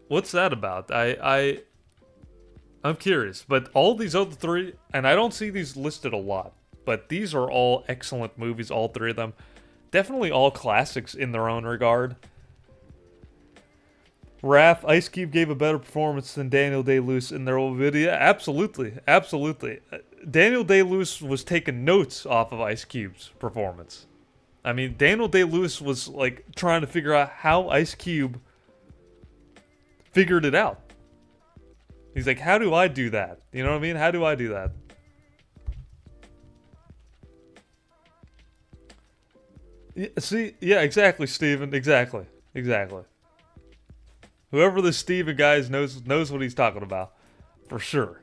What's that about? I'm curious, but all these other 3, and I don't see these listed a lot, but these are all excellent movies, all 3 of them. Definitely all classics in their own regard. Raph, Ice Cube gave a better performance than Daniel Day-Lewis in their old video. Absolutely, absolutely. Daniel Day-Lewis was taking notes off of Ice Cube's performance. I mean, Daniel Day-Lewis was like trying to figure out how Ice Cube figured it out. He's like, how do I do that? You know what I mean? How do I do that? Yeah, see, yeah, exactly, Steven. Exactly. Whoever this Steven guy is knows what he's talking about. For sure.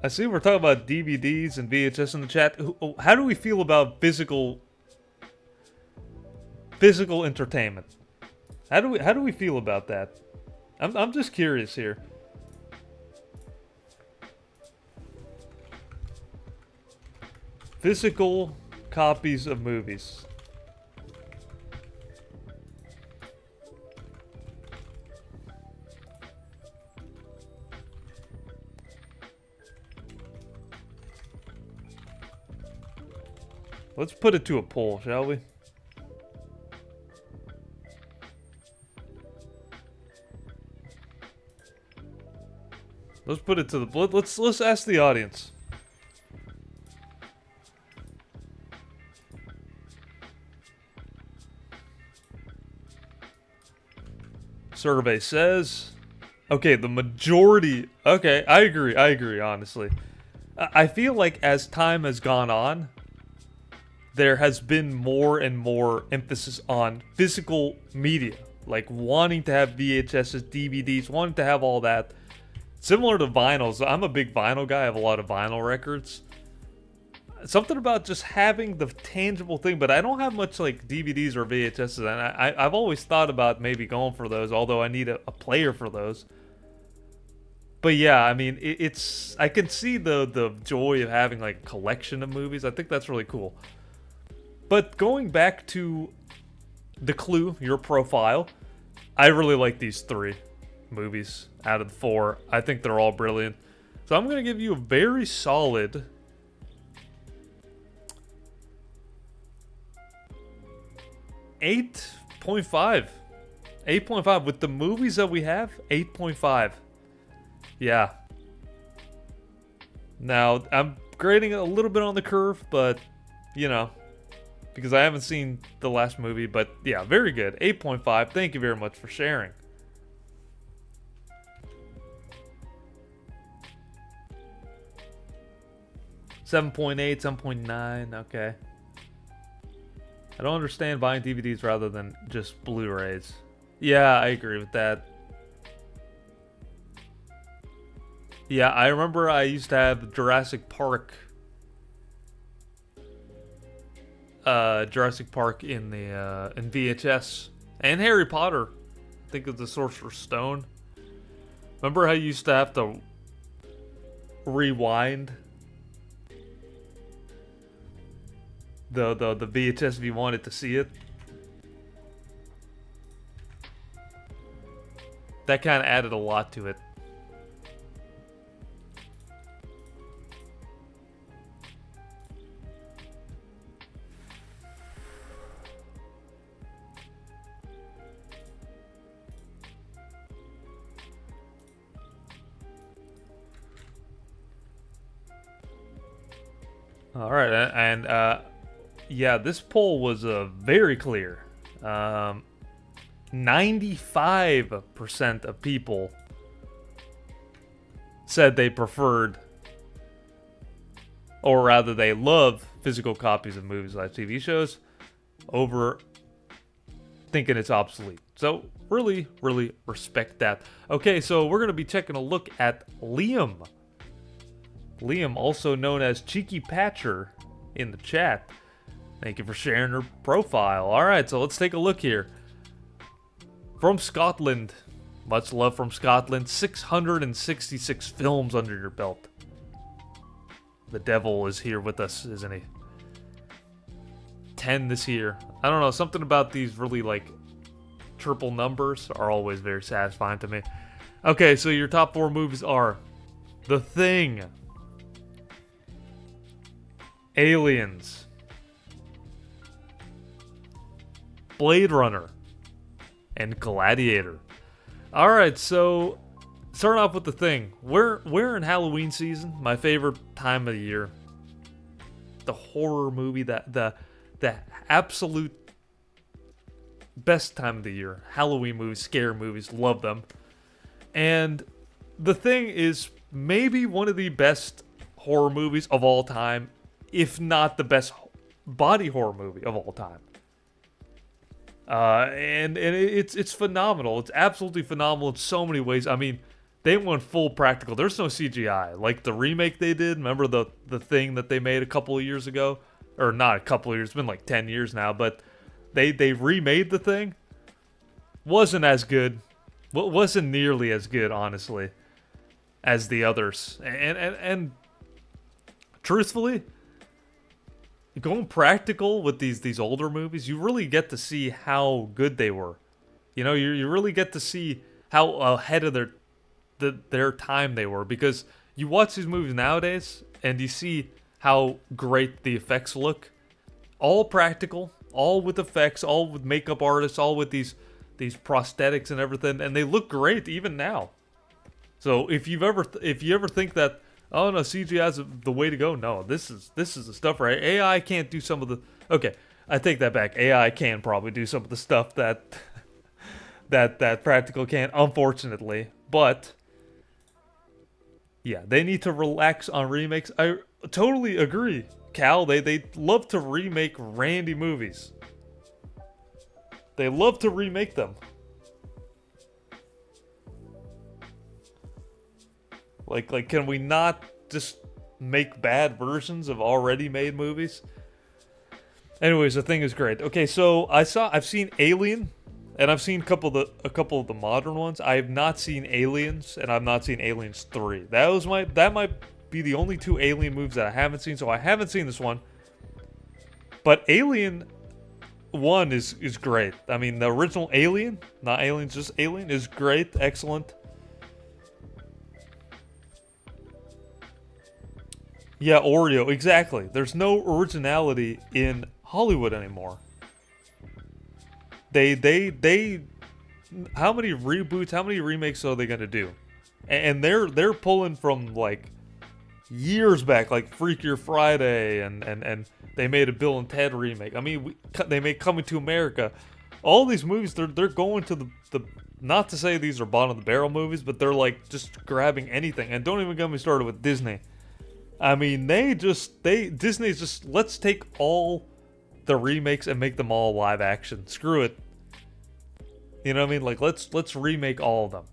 I see we're talking about DVDs and VHS in the chat. How do we feel about physical entertainment? How do we feel about that? I'm just curious here. Physical copies of movies. Let's put it to a poll, shall we? Let's put it to the let's ask the audience. Survey says, okay, the majority. Okay, I agree. Honestly, I feel like as time has gone on, there has been more and more emphasis on physical media, like wanting to have VHSs, DVDs, wanting to have all that. Similar to vinyls, I'm a big vinyl guy. I have a lot of vinyl records. Something about just having the tangible thing, but I don't have much like DVDs or VHSs, and I've always thought about maybe going for those, although I need a player for those. But yeah, I mean, I can see the joy of having like a collection of movies. I think that's really cool. But going back to the clue, your profile, I really like these 3 movies out of the 4. I think they're all brilliant. So I'm going to give you a very solid 8.5. 8.5. With the movies that we have, 8.5. Yeah. Now, I'm grading a little bit on the curve, but, you know, because I haven't seen the last movie. But, yeah, very good. 8.5. Thank you very much for sharing. $7.8, $7.9, okay. I don't understand buying DVDs rather than just Blu-rays. Yeah, I agree with that. Yeah, I remember I used to have Jurassic Park. Jurassic Park in the in VHS, and Harry Potter. I think of the Sorcerer's Stone. Remember how you used to have to rewind the VHS if you wanted to see it? That kind of added a lot to it. All right, and yeah, this poll was very clear. 95% of people said they preferred, or rather they love, physical copies of movies like TV shows over thinking it's obsolete. So really, really respect that. Okay, so we're going to be taking a look at Liam. Liam, also known as Cheeky Patcher in the chat. Thank you for sharing her profile. Alright, so let's take a look here. From Scotland. Much love from Scotland. 666 films under your belt. The devil is here with us, isn't he? 10 this year. I don't know, something about these really, like, triple numbers are always very satisfying to me. Okay, so your top 4 movies are The Thing, Aliens, Blade Runner, and Gladiator. Alright, so starting off with The Thing. We're in Halloween season, my favorite time of the year. The horror movie, the absolute best time of the year. Halloween movies, scare movies, love them. And The Thing is maybe one of the best horror movies of all time, if not the best body horror movie of all time. And it's phenomenal. It's absolutely phenomenal in so many ways. I mean, they went full practical. There's no CGI. Like the remake they did, remember the thing that they made a couple of years ago? Or not a couple of years, it's been like 10 years now, but they remade the thing. Wasn't as good. Wasn't nearly as good, honestly, as the others. And truthfully, going practical with these older movies, you really get to see how good they were. You know, you really get to see how ahead of their time they were, because you watch these movies nowadays and you see how great the effects look. All practical, all with effects, all with makeup artists, all with these prosthetics and everything, and they look great even now. So if you ever think that, oh no, CGI is the way to go, no, this is the stuff, right? AI can't do some of the, okay, I take that back. AI can probably do some of the stuff that that practical can't, unfortunately. But yeah, they need to relax on remakes. I totally agree, Cal. They love to remake randy movies. They love to remake them. Like, can we not just make bad versions of already made movies? Anyways, the thing is great. Okay, so I've seen Alien, and I've seen a couple of the modern ones. I have not seen Aliens, and I've not seen Aliens 3. That might be the only two Alien movies that I haven't seen, so I haven't seen this one. But Alien 1 is great. I mean, the original Alien, not Aliens, just Alien, is great, excellent. Yeah, Oreo, exactly. There's no originality in Hollywood anymore. They how many reboots, how many remakes are they gonna do? And they're pulling from like years back, like Freakier Friday, and they made a Bill and Ted remake. I mean, they made Coming to America. All these movies, they're going to the not to say these are bottom of the barrel movies, but they're like just grabbing anything. And don't even get me started with Disney. I mean, Disney's just, let's take all the remakes and make them all live action. Screw it. You know what I mean? Like, let's remake all of them.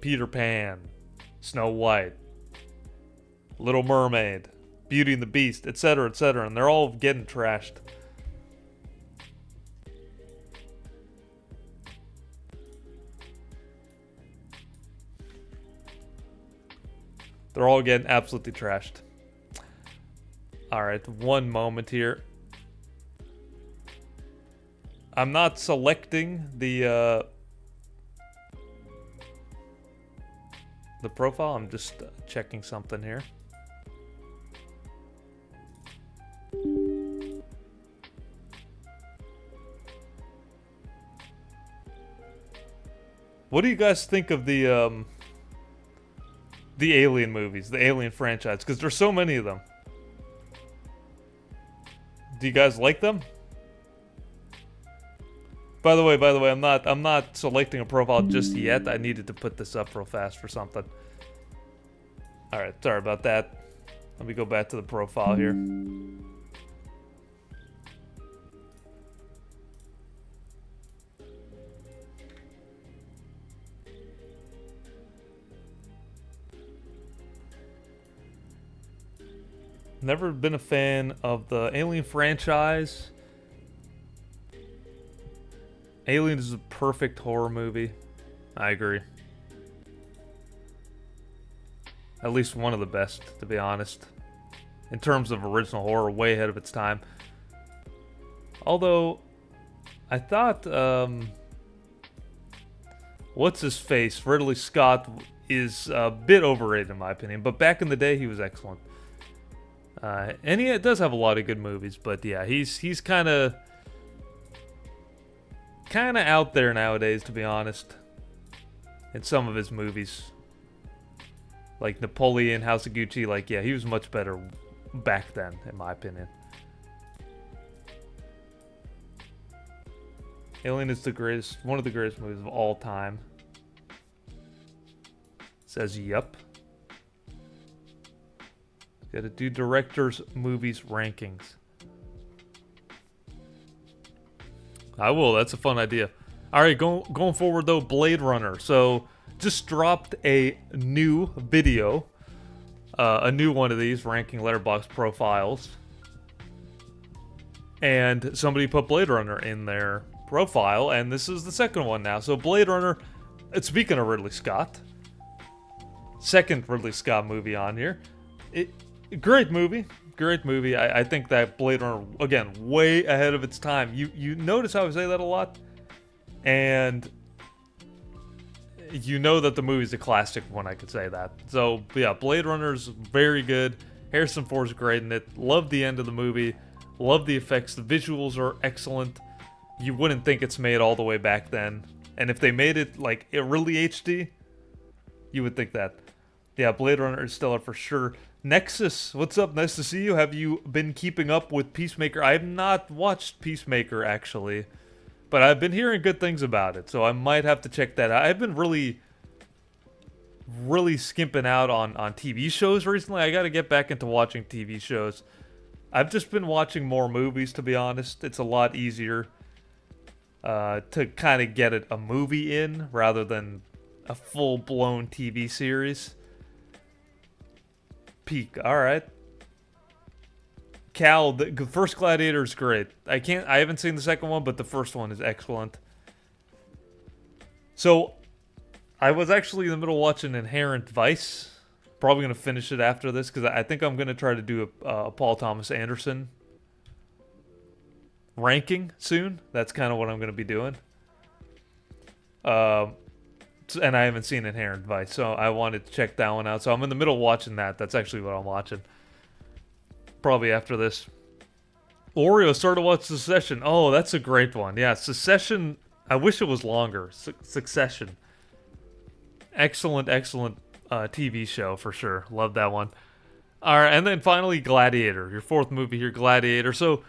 Peter Pan, Snow White, Little Mermaid, Beauty and the Beast, etc., etc., and they're all getting trashed. They're all getting absolutely trashed. Alright, one moment here. I'm not selecting the profile. I'm just checking something here. What do you guys think of the Alien movies, the Alien franchise? Because there's so many of them. Do you guys like them? By the way, I'm not selecting a profile just yet. I needed to put this up real fast for something. All right, sorry about that. Let me go back to the profile here. Never been a fan of the Alien franchise. Alien is a perfect horror movie. I agree. At least one of the best, to be honest. In terms of original horror, way ahead of its time. Although, I thought, what's his face? Ridley Scott is a bit overrated in my opinion, but back in the day he was excellent. And he does have a lot of good movies, but yeah, he's kind of out there nowadays, to be honest. In some of his movies, like Napoleon, House of Gucci, like yeah, he was much better back then, in my opinion. Alien is one of the greatest movies of all time. Says yup. Gotta do directors' movies rankings. I will. That's a fun idea. All right, going forward though, Blade Runner. So just dropped a new video, a new one of these ranking Letterboxd Profiles, and somebody put Blade Runner in their profile, and this is the second one now. So Blade Runner. Speaking of Ridley Scott, second Ridley Scott movie on here. Great movie. Great movie. I think that Blade Runner, again, way ahead of its time. You notice how I say that a lot? And you know that the movie's a classic when I could say that. So, yeah, Blade Runner's very good. Harrison Ford's great in it. Love the end of the movie. Love the effects. The visuals are excellent. You wouldn't think it's made all the way back then. And if they made it, like, really HD, you would think that. Yeah, Blade Runner is stellar for sure. Nexus, what's up? Nice to see you. Have you been keeping up with Peacemaker? I have not watched Peacemaker, actually. But I've been hearing good things about it, so I might have to check that out. I've been really skimping out on TV shows recently. I gotta get back into watching TV shows. I've just been watching more movies, to be honest. It's a lot easier to kind of get a movie in rather than a full-blown TV series. Peak, alright. Cal, the first Gladiator is great. I haven't seen the second one, but the first one is excellent. So, I was actually in the middle of watching Inherent Vice. Probably going to finish it after this, because I think I'm going to try to do a Paul Thomas Anderson ranking soon. That's kind of what I'm going to be doing. And I haven't seen Inherent Vice, so I wanted to check that one out. So I'm in the middle of watching that. That's actually what I'm watching. Probably after this. Oreo started to watch Succession. Oh, that's a great one. Yeah, Succession. I wish it was longer. Succession. Excellent TV show for sure. Love that one. All right, and then finally Gladiator. Your fourth movie here, Gladiator. So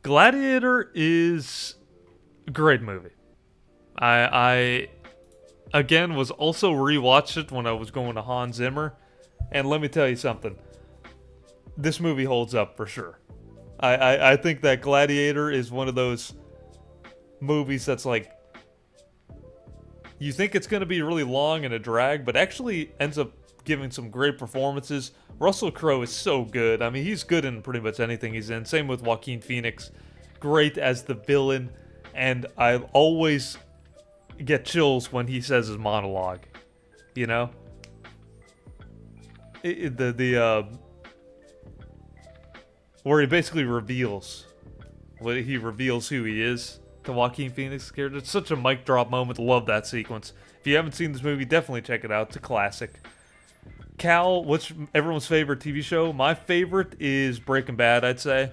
Gladiator is a great movie. I again was also rewatched it when I was going to Hans Zimmer, and let me tell you something. This movie holds up for sure. I think that Gladiator is one of those movies that's like, you think it's going to be really long and a drag, but actually ends up giving some great performances. Russell Crowe is so good. I mean, he's good in pretty much anything he's in. Same with Joaquin Phoenix. Great as the villain. And I always get chills when he says his monologue. You know? Where he basically reveals. He reveals who he is to Joaquin Phoenix's character. It's such a mic drop moment. Love that sequence. If you haven't seen this movie, definitely check it out. It's a classic. Cal, what's everyone's favorite TV show? My favorite is Breaking Bad, I'd say.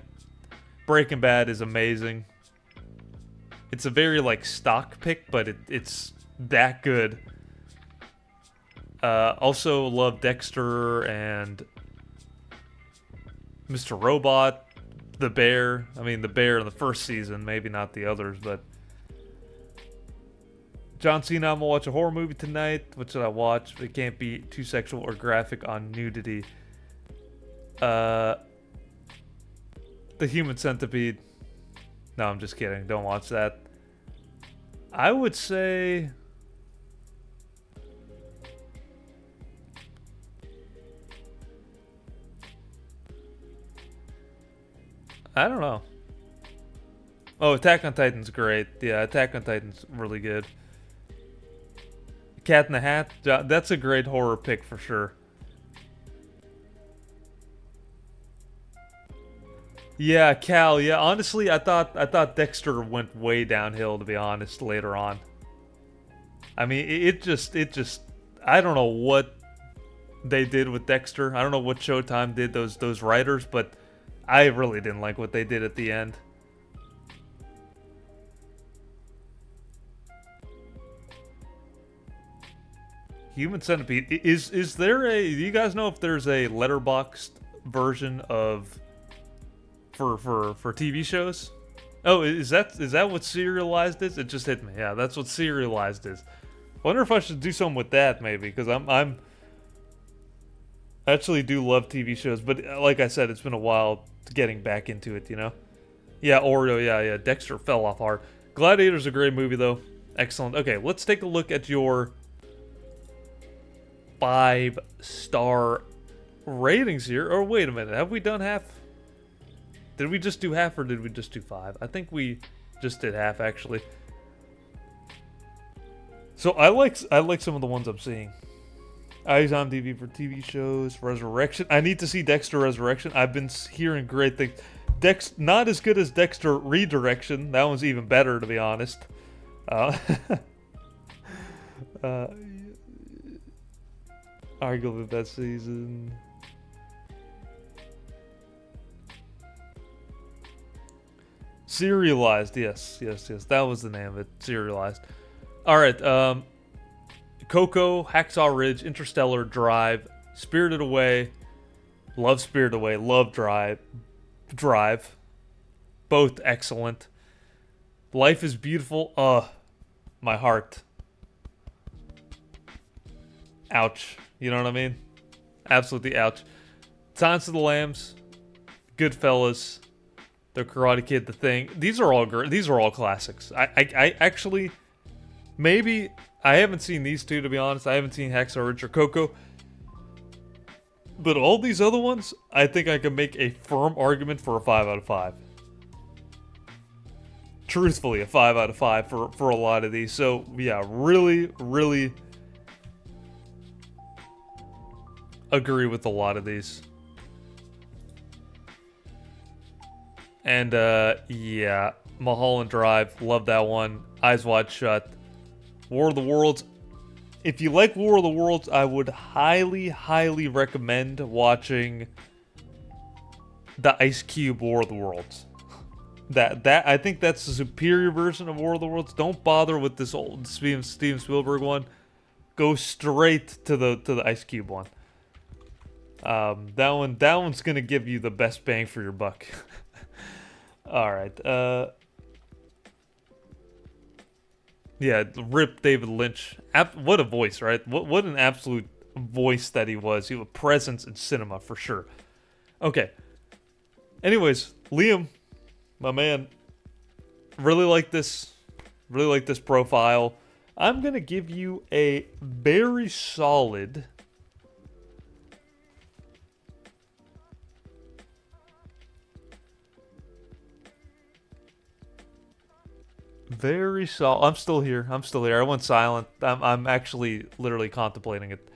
Breaking Bad is amazing. It's a very, like, stock pick, but it's that good. Also love Dexter and Mr. Robot. The Bear. I mean, the Bear in the first season, maybe not the others, but... John Cena, I'm gonna watch a horror movie tonight. What should I watch? It can't be too sexual or graphic on nudity. The Human Centipede. No, I'm just kidding. Don't watch that. I would say... I don't know. Oh, Attack on Titan's great. Yeah, Attack on Titan's really good. Cat in the Hat, that's a great horror pick for sure. Yeah, Cal. Yeah, honestly, I thought Dexter went way downhill, to be honest, later on. I mean, it just I don't know what they did with Dexter. I don't know what Showtime did, those writers, but I really didn't like what they did at the end. Human Centipede. Is there a... Do you guys know if there's a Letterboxd version of... For TV shows? Oh, is that what Serialized is? It just hit me. Yeah, that's what Serialized is. I wonder if I should do something with that, maybe, because I'm I actually do love TV shows, but like I said, it's been a while getting back into it, you know? Yeah, Oreo, yeah. Dexter fell off hard. Gladiator's a great movie, though. Excellent. Okay, let's take a look at your 5-star ratings here. Or wait a minute, have we done half? Did we just do half or did we just do 5? I think we just did half, actually. So I like some of the ones I'm seeing. Eyes on TV for TV shows. Resurrection. I need to see Dexter Resurrection. I've been hearing great things. Not as good as Dexter Redirection. That one's even better, to be honest. Arguably best season. Serialized, yes. That was the name of it. Serialized. Alright, Coco, Hacksaw Ridge, Interstellar, Drive, Spirited Away, love Spirited Away, love Drive. Both excellent. Life is Beautiful, my heart. Ouch. You know what I mean? Absolutely ouch. Silence of the Lambs, Goodfellas, The Karate Kid, The Thing. These are all classics. I actually, maybe, I haven't seen these two, to be honest. I haven't seen Hacksaw Ridge or Coco. But all these other ones, I think I can make a firm argument for a 5 out of 5. Truthfully, a 5 out of 5 for a lot of these. So, yeah, really agree with a lot of these. And, yeah, Mulholland Drive, love that one. Eyes Wide Shut. War of the Worlds. If you like War of the Worlds, I would highly recommend watching the Ice Cube War of the Worlds. That I think that's the superior version of War of the Worlds. Don't bother with this old Steven Spielberg one. Go straight to the Ice Cube one. That one's gonna give you the best bang for your buck. All right. Yeah, rip David Lynch. What a voice, right? What an absolute voice that he was. He was a presence in cinema for sure. Okay. Anyways, Liam, my man, really like this profile. I'm gonna give you a very solid. Very solid. I'm still here. I went silent. I'm actually literally contemplating it.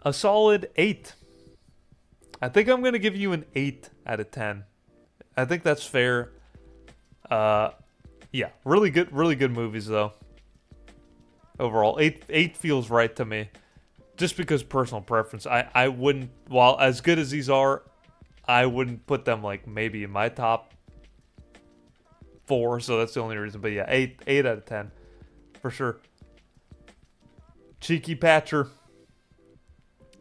A solid 8. I think I'm gonna give you an 8 out of 10. I think that's fair. Yeah, really good movies though. Overall, 8 feels right to me. Just because personal preference. I wouldn't, while as good as these are, I wouldn't put them like maybe in my top 4, so that's the only reason. But yeah, 8 out of 10 for sure. Cheeky Patcher.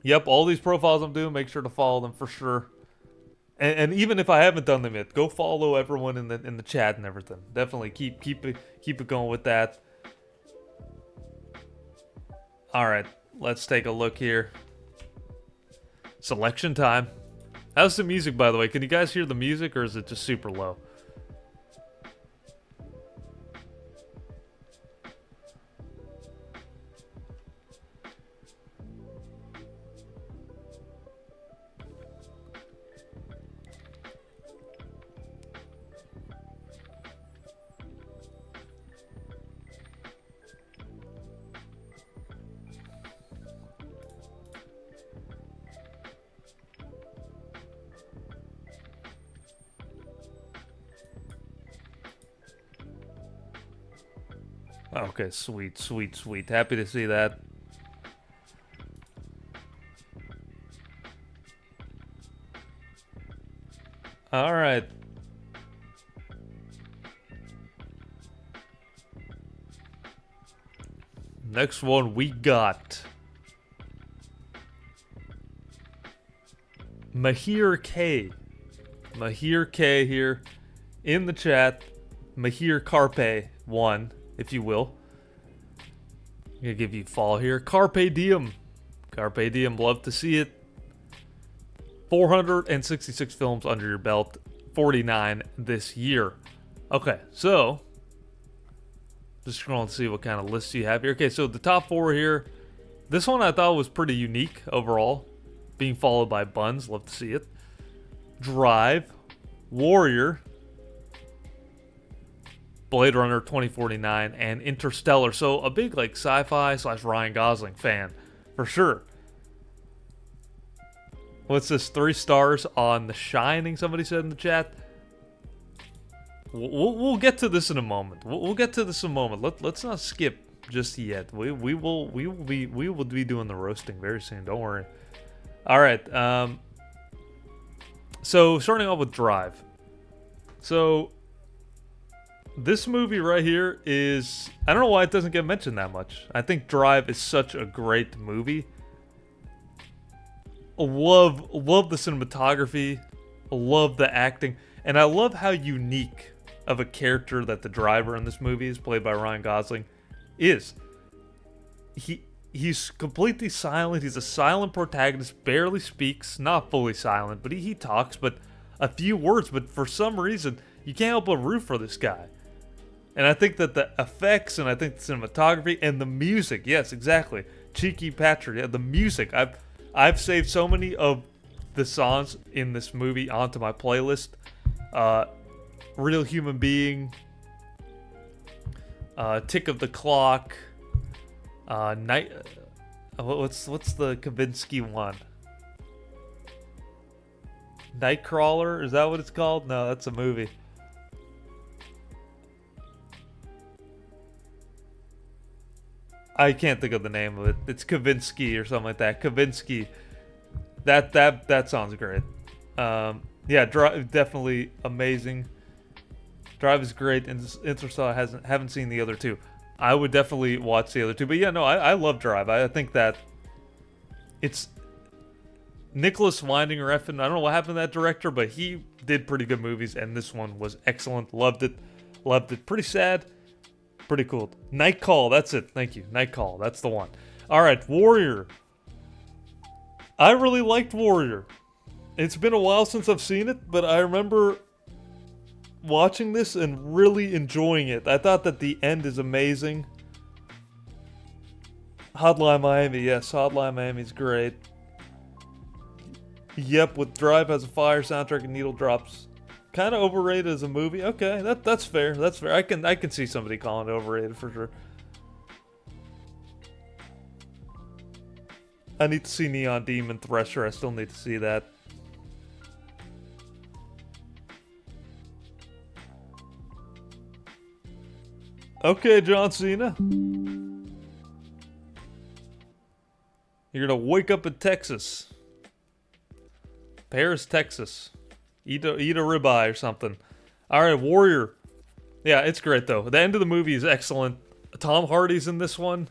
Yep, all these profiles I'm doing, make sure to follow them for sure. And even if I haven't done them yet, go follow everyone in the chat and everything. Definitely keep it going with that. All right, let's take a look here. Selection time. How's the music, by the way? Can you guys hear the music, or is it just super low? Okay, sweet. Happy to see that. All right. Next one we got Mahir K. Mahir K here in the chat. Mahir Carpe 1, if you will. gonna give you fall here. Carpe diem. Carpe diem. Love to see it. 466 films under your belt. 49 this year. Okay, so just scrolling to see what kind of lists you have here. Okay, so the top 4 here. This one I thought was pretty unique overall. Being followed by Buns. Love to see it. Drive. Warrior. Blade Runner 2049, and Interstellar. So a big like sci-fi / Ryan Gosling fan for sure. What's this? 3 stars on The Shining, somebody said in the chat. We'll get to this in a moment. We'll get to this in a moment. Let's not skip just yet. We will be doing the roasting very soon. Don't worry. All right. So starting off with Drive. So this movie right here is, I don't know why it doesn't get mentioned that much. I think Drive is such a great movie. Love the cinematography, love the acting, and I love how unique of a character that the driver in this movie is, played by Ryan Gosling, is. He's completely silent. He's a silent protagonist, barely speaks, not fully silent, but he talks, but a few words, but for some reason, you can't help but root for this guy. And I think that the effects, and I think the cinematography, and the music, yes, exactly. Cheeky Patrick, yeah, the music. I've saved so many of the songs in this movie onto my playlist. Real Human Being, Tick of the Clock, Night. What's the Kavinsky one? Nightcrawler? Is that what it's called? No, that's a movie. I can't think of the name of it. It's Kavinsky or something like that. Kavinsky. That sounds great. Yeah, Drive, definitely amazing. Drive is great. Interstellar haven't seen the other 2. I would definitely watch the other 2. But yeah, no, I love Drive. I think that it's Nicholas Winding Refn. I don't know what happened to that director, but he did pretty good movies, and this one was excellent. Loved it. Pretty sad. Pretty cool. Night Call, that's it. Thank you. Night Call, that's the one. Alright, Warrior. I really liked Warrior. It's been a while since I've seen it, but I remember watching this and really enjoying it. I thought that the end is amazing. Hotline Miami, yes, Hotline Miami's great. Yep, with Drive has a fire soundtrack and needle drops. Kind of overrated as a movie. Okay, that's fair. That's fair. I can see somebody calling it overrated for sure. I need to see Neon Demon Thresher. I still need to see that. Okay, John Cena. You're gonna wake up in Texas. Paris, Texas. Eat a ribeye or something. Alright, Warrior. Yeah, it's great though. The end of the movie is excellent. Tom Hardy's in this one.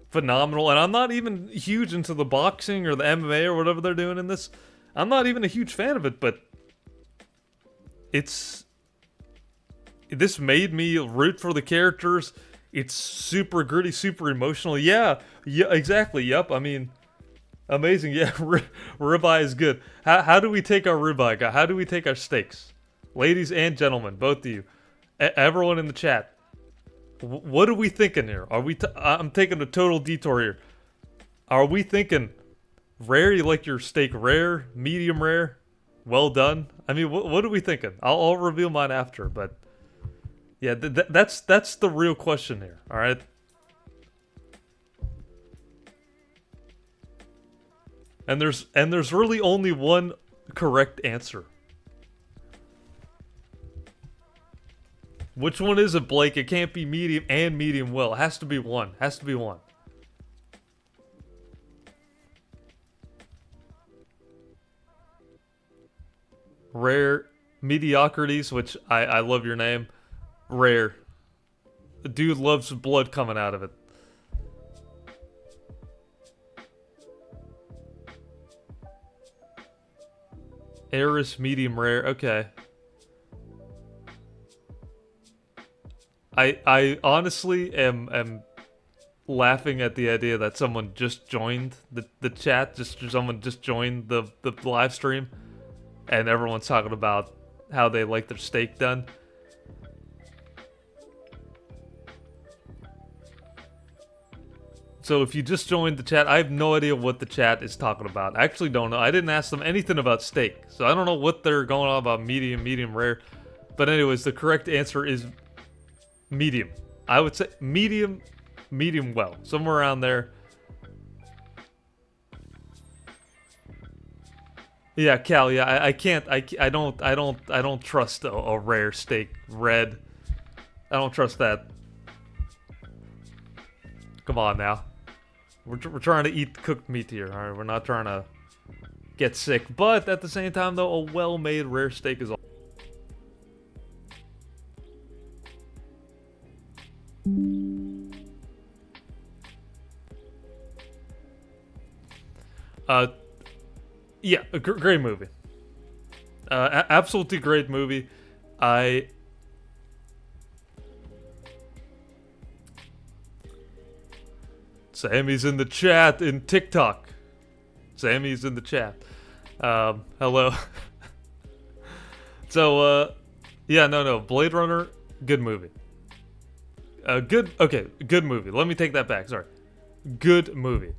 Phenomenal. And I'm not even huge into the boxing or the MMA or whatever they're doing in this. I'm not even a huge fan of it, but this made me root for the characters. It's super gritty, super emotional. Yeah, exactly. Yep. I mean, amazing. Yeah, ribeye is good. How do we take our ribeye, guy? How do we take our steaks? Ladies and gentlemen, both of you. Everyone in the chat. What are we thinking here? I'm taking a total detour here. Are we thinking rare? You like your steak rare, medium rare, well done? I mean, what are we thinking? I'll reveal mine after, but yeah, that's the real question here. All right. And there's really only one correct answer. Which one is it, Blake? It can't be medium and medium well. It has to be one. Has to be one. Rare mediocrities, which I love your name. Rare. The dude loves blood coming out of it. Heiress, medium rare. Okay. I honestly am laughing at the idea that someone just joined the chat, someone just joined the live stream, and everyone's talking about how they like their steak done. So if you just joined the chat, I have no idea what the chat is talking about. I actually don't know. I didn't ask them anything about steak, so I don't know what they're going on about medium rare. But anyways, the correct answer is medium. I would say medium well, somewhere around there. Yeah, Cal. Yeah, I can't. I don't trust a rare steak red. I don't trust that. Come on now. We're trying to eat cooked meat here, alright? We're not trying to get sick. But at the same time, though, a well-made rare steak is all. Yeah, a great movie. Absolutely great movie. Sammy's in the chat in TikTok. Sammy's in the chat. Hello. So, yeah, no. Blade Runner, good movie. Good movie. Let me take that back. Sorry. Good movie.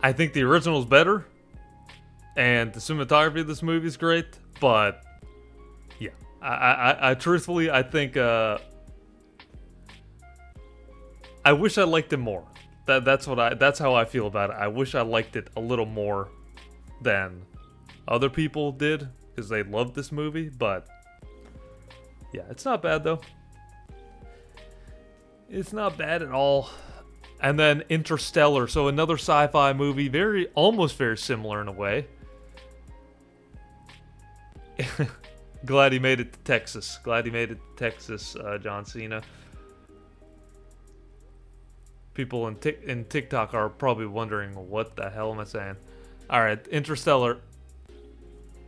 I think the original is better, and the cinematography of this movie is great. But yeah, I truthfully, I think I wish I liked it more. That's how I feel about it. I wish I liked it a little more than other people did, because they loved this movie. But yeah, it's not bad though. It's not bad at all. And then Interstellar, so another sci-fi movie, almost very similar in a way. Glad he made it to Texas. John Cena. People in TikTok are probably wondering, what the hell am I saying? Alright, Interstellar.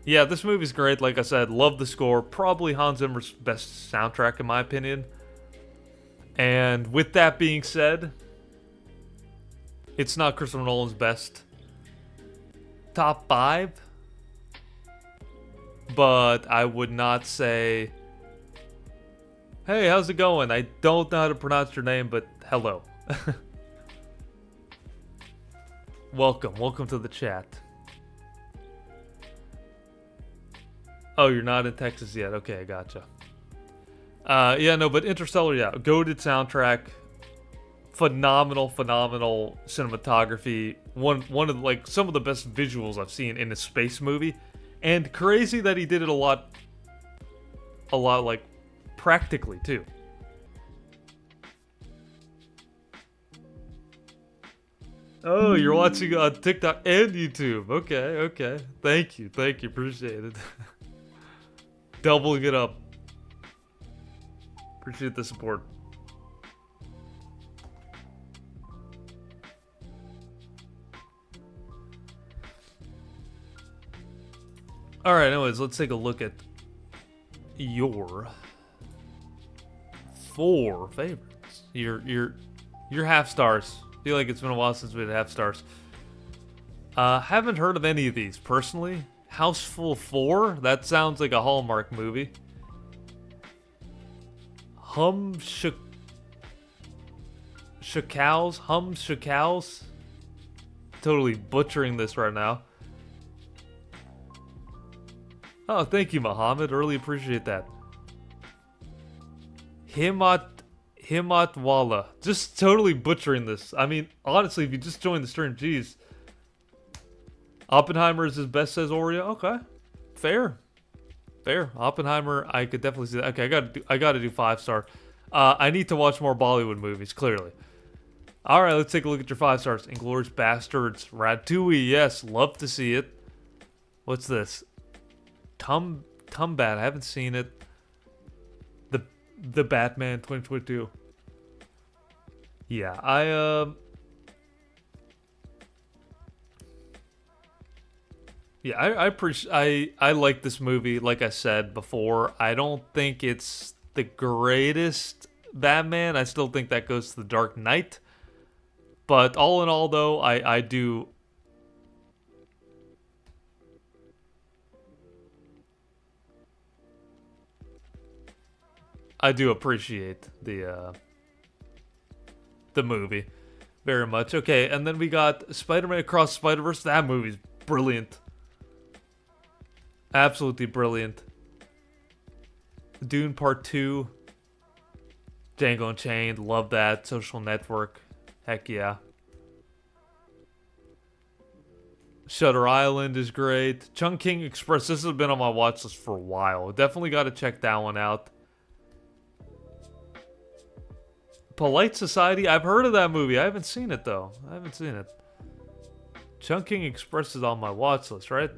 Yeah, this movie's great, like I said. Love the score. Probably Hans Zimmer's best soundtrack, in my opinion. And with that being said, it's not Christopher Nolan's best top 5, but I would not say, hey, how's it going? I don't know how to pronounce your name, but hello. Welcome to the chat. Oh, you're not in Texas yet. Okay, I gotcha. Yeah, no, but Interstellar, yeah, goated soundtrack. Phenomenal cinematography. One of like some of the best visuals I've seen in a space movie, and crazy that he did it a lot like practically too. Oh, you're watching on TikTok and YouTube. Okay. Thank you, appreciate it. Doubling it up. Appreciate the support. Alright, anyways, let's take a look at your 4 favorites. Your half stars. Feel like it's been a while since we had half stars. Haven't heard of any of these personally. Houseful 4? That sounds like a Hallmark movie. Shakals? Totally butchering this right now. Oh, thank you, Muhammad. Really appreciate that. Himatwala. Just totally butchering this. I mean, honestly, if you just joined the stream, geez. Oppenheimer is his best, says Oreo. Okay. Fair. Oppenheimer, I could definitely see that. Okay, I gotta do 5-star. I need to watch more Bollywood movies, clearly. Alright, let's take a look at your 5 stars. Inglourious Bastards. Ratatouille, yes. Love to see it. What's this? Tumbat, I haven't seen it. The Batman 2022. Yeah, I like this movie. Like I said before, I don't think it's the greatest Batman. I still think that goes to The Dark Knight. But all in all, though, I do... I do appreciate the movie very much. Okay, and then we got Spider-Man Across the Spider-Verse. That movie's brilliant. Absolutely brilliant. Dune Part 2. Django Unchained. Love that. Social Network. Heck yeah. Shutter Island is great. Chungking Express. This has been on my watch list for a while. Definitely got to check that one out. Polite Society. I've heard of that movie. I haven't seen it, though. I haven't seen it. Chungking Express is on my watch list, right?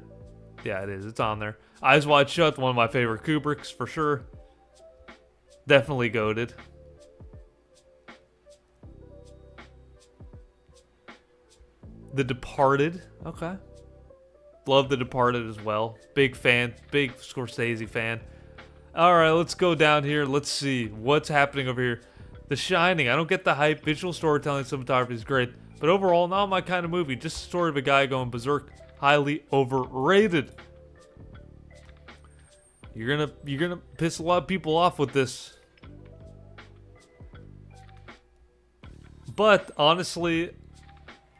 Yeah, it is. It's on there. Eyes Wide Shut. One of my favorite Kubricks, for sure. Definitely goated. The Departed. Okay. Love The Departed as well. Big fan. Big Scorsese fan. Alright, let's go down here. Let's see what's happening over here. The Shining. I don't get the hype. Visual storytelling, cinematography is great. But overall, not my kind of movie. Just a story of a guy going berserk. Highly overrated. You're gonna piss a lot of people off with this. But honestly,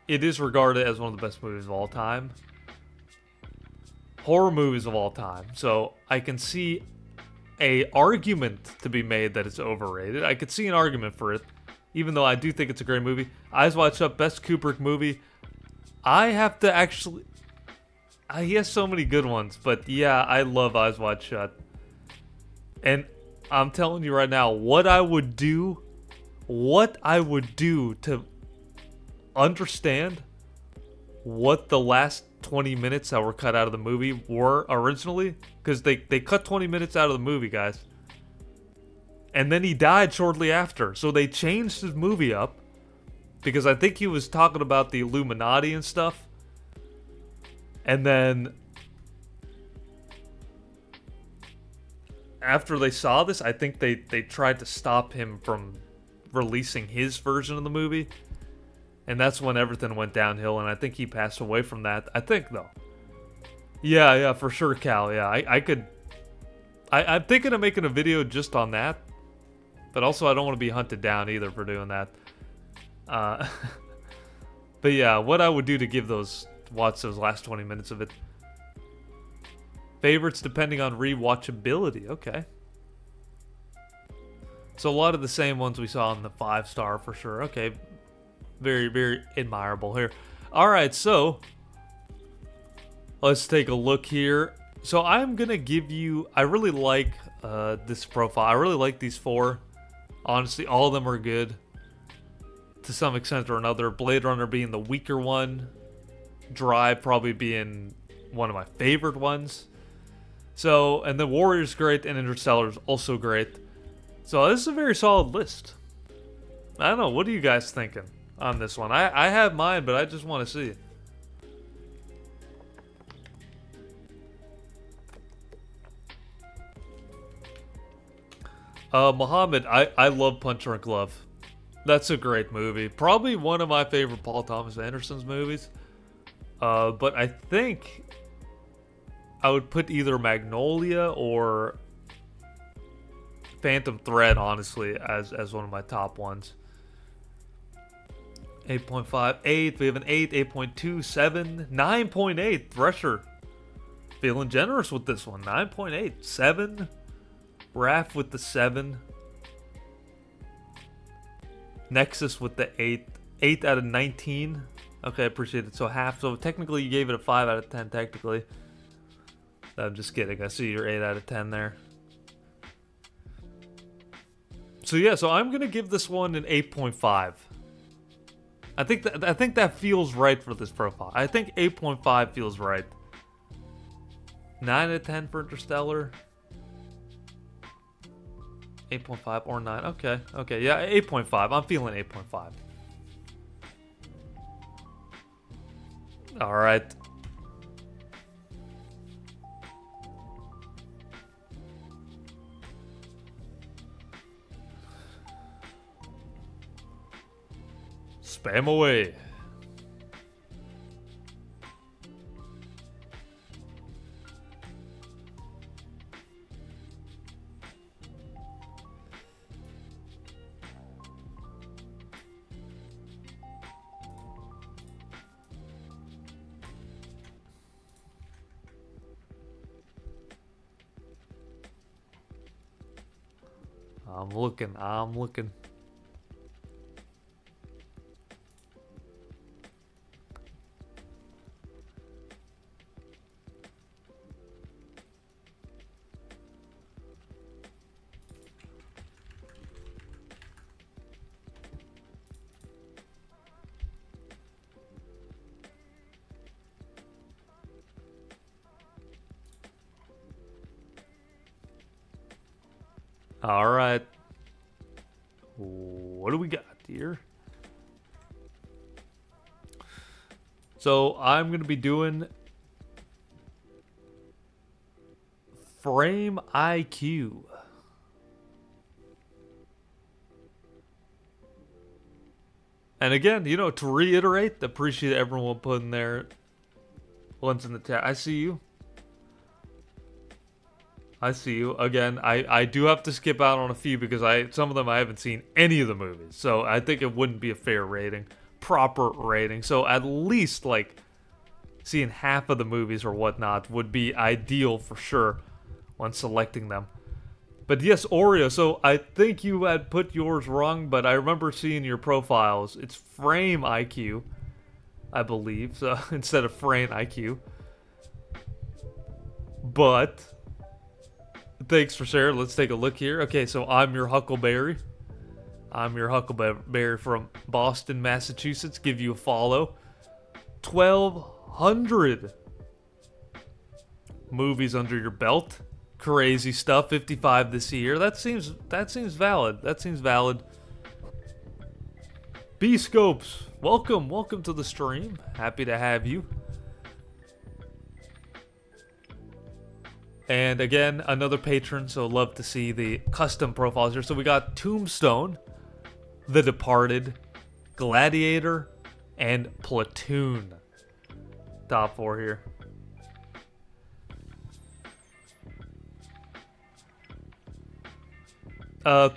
it is regarded as one of the best movies of all time. Horror movies of all time. So I can see a argument to be made that it's overrated. I could see an argument for it, even though I do think it's a great movie. Eyes Wide Shut, best Kubrick movie. I have to actually... he has so many good ones, but yeah, I love Eyes Wide Shut. And I'm telling you right now, what I would do to understand what the last 20 minutes that were cut out of the movie were originally, because they cut 20 minutes out of the movie, guys. And then he died shortly after, so they changed his movie up, because I think he was talking about the Illuminati and stuff. And then after they saw this, I think they tried to stop him from releasing his version of the movie. And that's when everything went downhill, and I think he passed away from that. I think, though. Yeah, for sure, Cal. Yeah, I'm thinking of making a video just on that. But also, I don't want to be hunted down either for doing that. But yeah, what I would do to watch those last 20 minutes of it. Favorites depending on rewatchability. Okay. So a lot of the same ones we saw in the 5-star for sure. Okay. Very, very admirable here. Alright, so let's take a look here. So I'm going to give you... I really like this profile. I really like these 4. Honestly, all of them are good to some extent or another. Blade Runner being the weaker one. Drive probably being one of my favorite ones. So, and the Warrior's great, and Interstellar's also great. So this is a very solid list. I don't know, what are you guys thinking on this one? I have mine, but I just want to see. Muhammad, I love Punch Drunk Love. That's a great movie. Probably one of my favorite Paul Thomas Anderson's movies. But I think I would put either Magnolia or Phantom Thread, honestly, as one of my top ones. 8.5, 8, we have an 8, 8.2, 7, 9.8, Thresher. Feeling generous with this one, 9.8, 7, Raph with the 7, Nexus with the 8, 8 out of 19. Okay, appreciate it. So half, so technically you gave it a 5 out of 10, technically. I'm just kidding, I see your 8 out of 10 there. So yeah, so I'm gonna give this one an 8.5. I think that feels right for this profile. I think 8.5 feels right. 9 out of 10 for Interstellar. 8.5 or 9. Okay, yeah, 8.5. I'm feeling 8.5. All right. Spam away. I'm looking. All right. What do we got here? So I'm going to be doing Frame IQ. And again, you know, to reiterate, appreciate everyone putting their ones in the chat. I see you. I see you. Again, I do have to skip out on a few because some of them I haven't seen any of the movies. So I think it wouldn't be a fair rating. Proper rating. So at least like seeing half of the movies or whatnot would be ideal for sure when selecting them. But yes, Oreo, so I think you had put yours wrong, but I remember seeing your profiles. It's Frame IQ, I believe, so instead of Frame IQ. But thanks for sharing. Let's take a look here. Okay, so I'm your Huckleberry. I'm your Huckleberry from Boston, Massachusetts. Give you a follow. 1,200 movies under your belt. Crazy stuff. 55 this year. That seems valid. That seems valid. B Scopes, welcome to the stream. Happy to have you. And again, another patron, so love to see the custom profiles here. So we got Tombstone, The Departed, Gladiator, and Platoon. Top 4 here.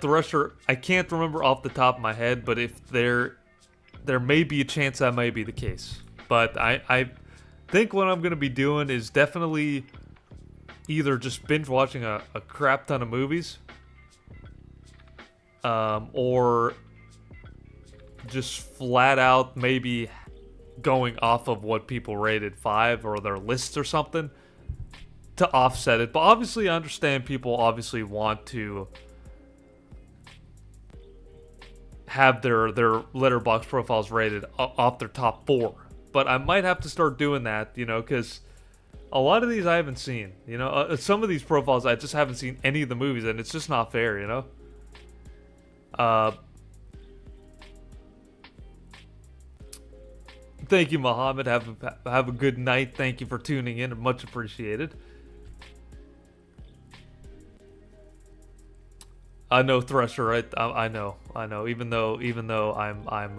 Thresher, I can't remember off the top of my head, but if there may be a chance that may be the case. But I think what I'm going to be doing is definitely either just binge watching a crap ton of movies, or just flat out maybe going off of what people rated 5 or their lists or something to offset it. But obviously I understand people obviously want to have their Letterboxd profiles rated off their top 4. But I might have to start doing that, you know, because a lot of these I haven't seen. You know, some of these profiles I just haven't seen any of the movies, and it's just not fair, you know? Thank you, Mohammed. Have a good night. Thank you for tuning in. Much appreciated. I know Thresher, right? I know. Even though I'm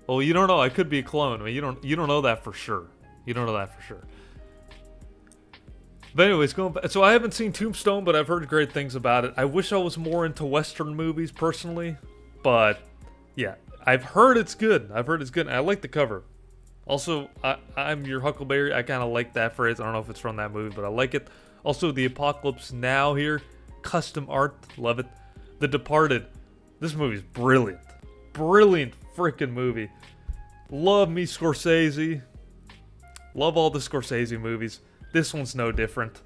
well, you don't know. I could be a clone. I mean, you don't know that for sure. You don't know that for sure. But anyways, going back, so I haven't seen Tombstone, but I've heard great things about it. I wish I was more into Western movies personally, but yeah, I've heard it's good. And I like the cover. Also, I'm your Huckleberry. I kind of like that phrase. I don't know if it's from that movie, but I like it. Also, The Apocalypse Now here. Custom art, love it. The Departed, this movie's brilliant. Brilliant freaking movie. Love me Scorsese. Love all the Scorsese movies. This one's no different.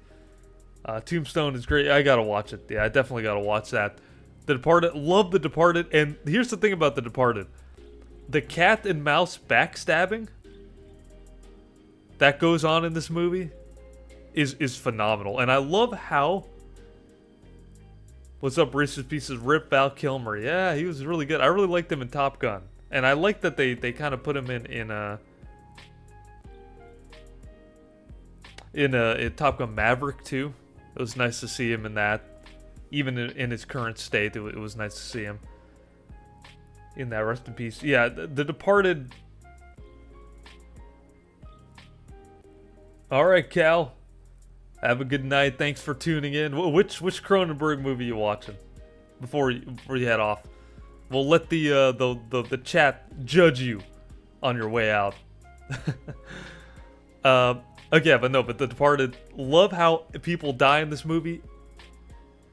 Tombstone is great. I gotta watch it. Yeah, I definitely gotta watch that. The Departed, love The Departed. And here's the thing about The Departed. The cat and mouse backstabbing that goes on in this movie is phenomenal. And I love how... What's up, Reese's Pieces? Rip Val Kilmer. Yeah, he was really good. I really liked him in Top Gun. And I like that they kind of put him in Top Gun Maverick, too. It was nice to see him in that. Even in his current state, it was nice to see him. in that. Rest in peace. Yeah, The Departed. All right, Cal. Have a good night. Thanks for tuning in. Which Cronenberg movie you watching? Before you head off, we'll let the chat judge you on your way out. Okay, but The Departed. Love how people die in this movie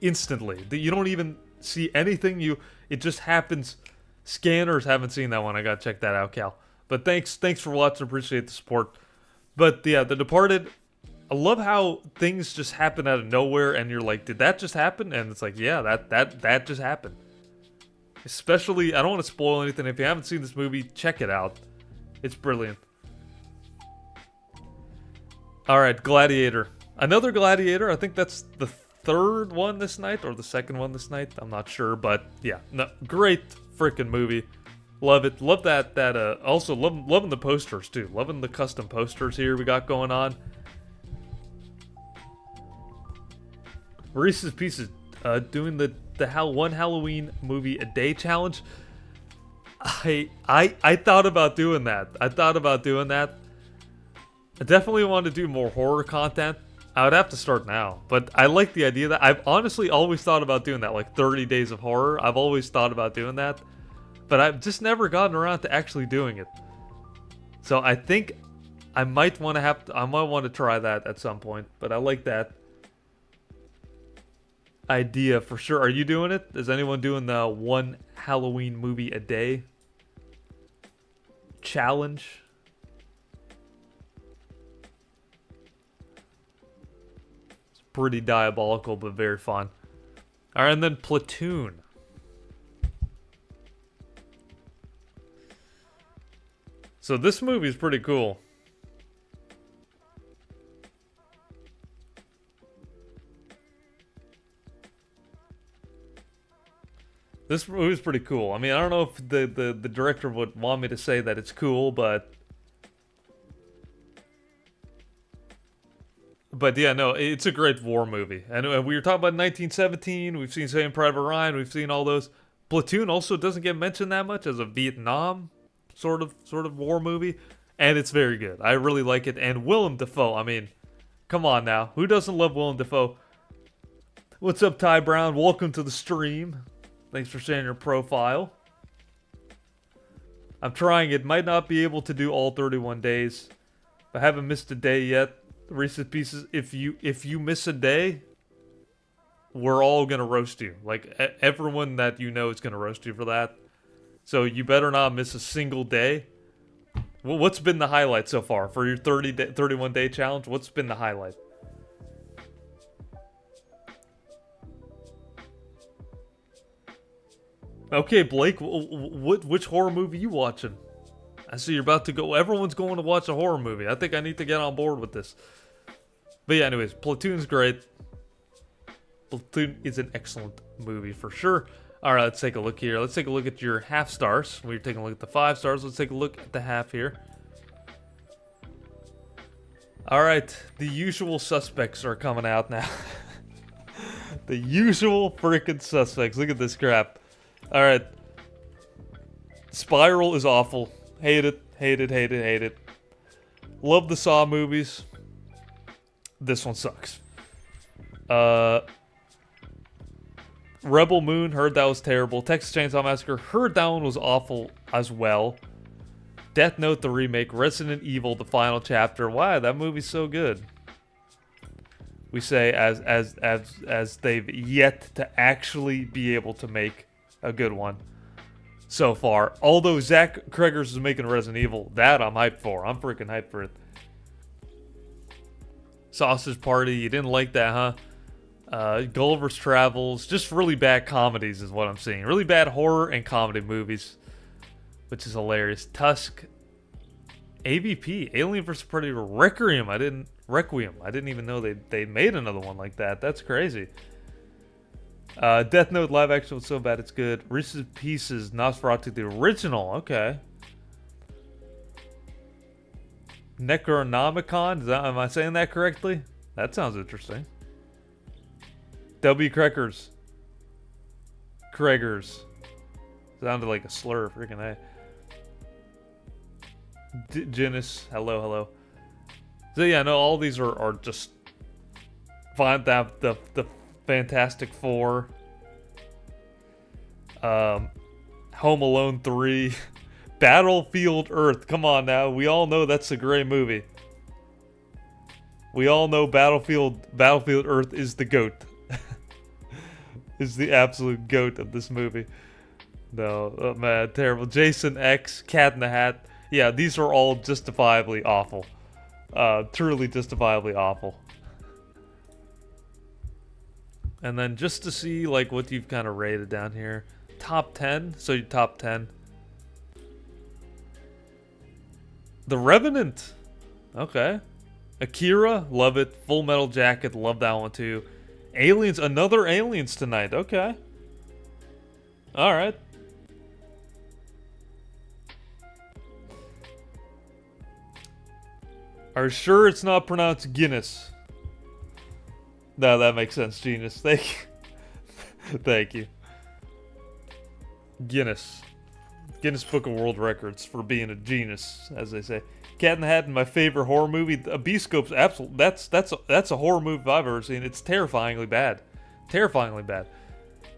instantly. You don't even see anything. It just happens. Scanners haven't seen that one. I gotta check that out, Cal. But thanks for watching. Appreciate the support. But yeah, The Departed. I love how things just happen out of nowhere, and you're like, did that just happen? And it's like, yeah, that just happened. Especially, I don't want to spoil anything. If you haven't seen this movie, check it out. It's brilliant. All right, Gladiator. Another Gladiator. I think that's the third one this night, or the second one this night. I'm not sure, but yeah, no, great freaking movie. Love it. Love that. Also, loving the posters too. Loving the custom posters here we got going on. Reese's Pieces doing the one Halloween movie a day challenge. I thought about doing that. I definitely want to do more horror content. I would have to start now, but I like the idea that I've honestly always thought about doing that, like 30 days of horror. I've always thought about doing that, but I've just never gotten around to actually doing it. So I think I might want to try that at some point, but I like that idea for sure. Are you doing it? Is anyone doing the one Halloween movie a day challenge? It's pretty diabolical, but very fun. All right, and then Platoon. So this movie is pretty cool. This movie is pretty cool. I mean, I don't know if the director would want me to say that it's cool, but yeah, no, it's a great war movie. And we were talking about 1917. We've seen Saving Private Ryan. We've seen all those. Platoon also doesn't get mentioned that much as a Vietnam sort of war movie, and it's very good. I really like it. And Willem Dafoe. I mean, come on now, who doesn't love Willem Dafoe? What's up, Ty Brown? Welcome to the stream. Thanks for sharing your profile. I'm trying it. Might not be able to do all 31 days. I haven't missed a day yet. Reese's Pieces, if you miss a day, we're all going to roast you. Like, everyone that you know is going to roast you for that. So you better not miss a single day. Well, what's been the highlight so far for your 31 day challenge? What's been the highlight? Okay, Blake, which horror movie you watching? I see you're about to go. Everyone's going to watch a horror movie. I think I need to get on board with this. But yeah, anyways, Platoon's great. Platoon is an excellent movie for sure. All right, let's take a look here. Let's take a look at your half stars. We're taking a look at the 5 stars. Let's take a look at the half here. All right, the usual suspects are coming out now. The usual freaking suspects. Look at this crap. All right. Spiral is awful. Hate it. Hate it. Hate it. Hate it. Love the Saw movies. This one sucks. Rebel Moon, heard that was terrible. Texas Chainsaw Massacre, heard that one was awful as well. Death Note, the remake. Resident Evil, the final chapter. Wow, that movie's so good. We say as they've yet to actually be able to make a good one so far. Although Zach Cregers is making Resident Evil, that I'm hyped for. I'm freaking hyped for it. Sausage Party, you didn't like that, huh? Gulliver's Travels, just really bad comedies is what I'm seeing. Really bad horror and comedy movies, which is hilarious. Tusk, AVP, Alien vs. Predator, Requiem. I didn't even know they made another one like that. That's crazy. Death Note live action was so bad it's good. Reese's Pieces, Nosferatu, the original. Okay. Necronomicon, am I saying that correctly? That sounds interesting. W. Cregers. Sounded like a slur, freaking A. Ginnis, hello, hello. So yeah, no, all these are just fine. That the Fantastic Four, Home Alone 3, Battlefield Earth. Come on now, we all know that's a great movie. We all know Battlefield Earth is the GOAT. Is the absolute GOAT of this movie. No, oh man, terrible. Jason X, Cat in the Hat. Yeah, these are all justifiably awful. Truly justifiably awful. And then just to see like what you've kind of rated down here. Top 10? So your top 10. The Revenant. Okay. Akira, love it. Full Metal Jacket, love that one too. Aliens, another Aliens tonight. Okay. Alright. Are you sure it's not pronounced Guinness? No, that makes sense, genius. Thank you. Thank you. Guinness. Guinness Book of World Records for being a genius, as they say. Cat in the Hat, my favorite horror movie. Beast-Scope's absolute. That's a horror movie I've ever seen. It's terrifyingly bad. Terrifyingly bad.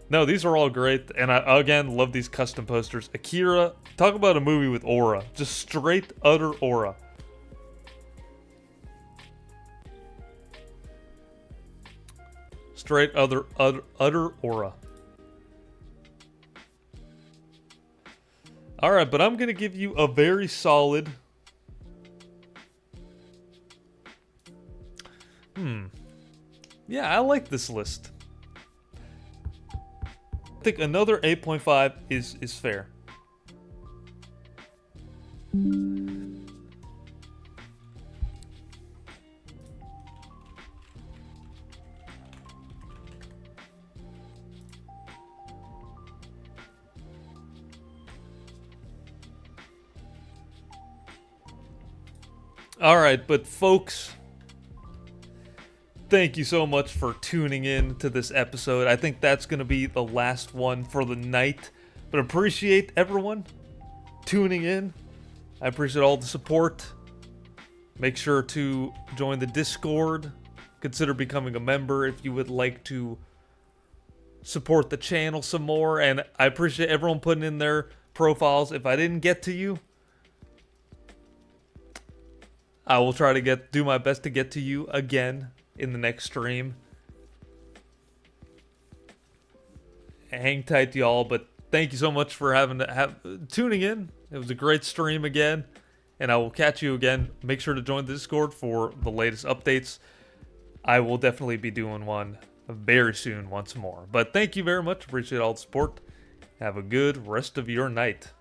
No, these are all great, and I again love these custom posters. Akira, talk about a movie with aura. Just straight, utter aura. Straight utter aura. Alright, but I'm gonna give you a very solid... Yeah, I like this list. I think another 8.5 is fair. Alright, but folks, thank you so much for tuning in to this episode. I think that's going to be the last one for the night. But appreciate everyone tuning in. I appreciate all the support. Make sure to join the Discord. Consider becoming a member if you would like to support the channel some more. And I appreciate everyone putting in their profiles. If I didn't get to you, I will try to do my best to get to you again in the next stream. Hang tight, y'all. But thank you so much for tuning in. It was a great stream again, and I will catch you again. Make sure to join the Discord for the latest updates. I will definitely be doing one very soon once more. But thank you very much. Appreciate all the support. Have a good rest of your night.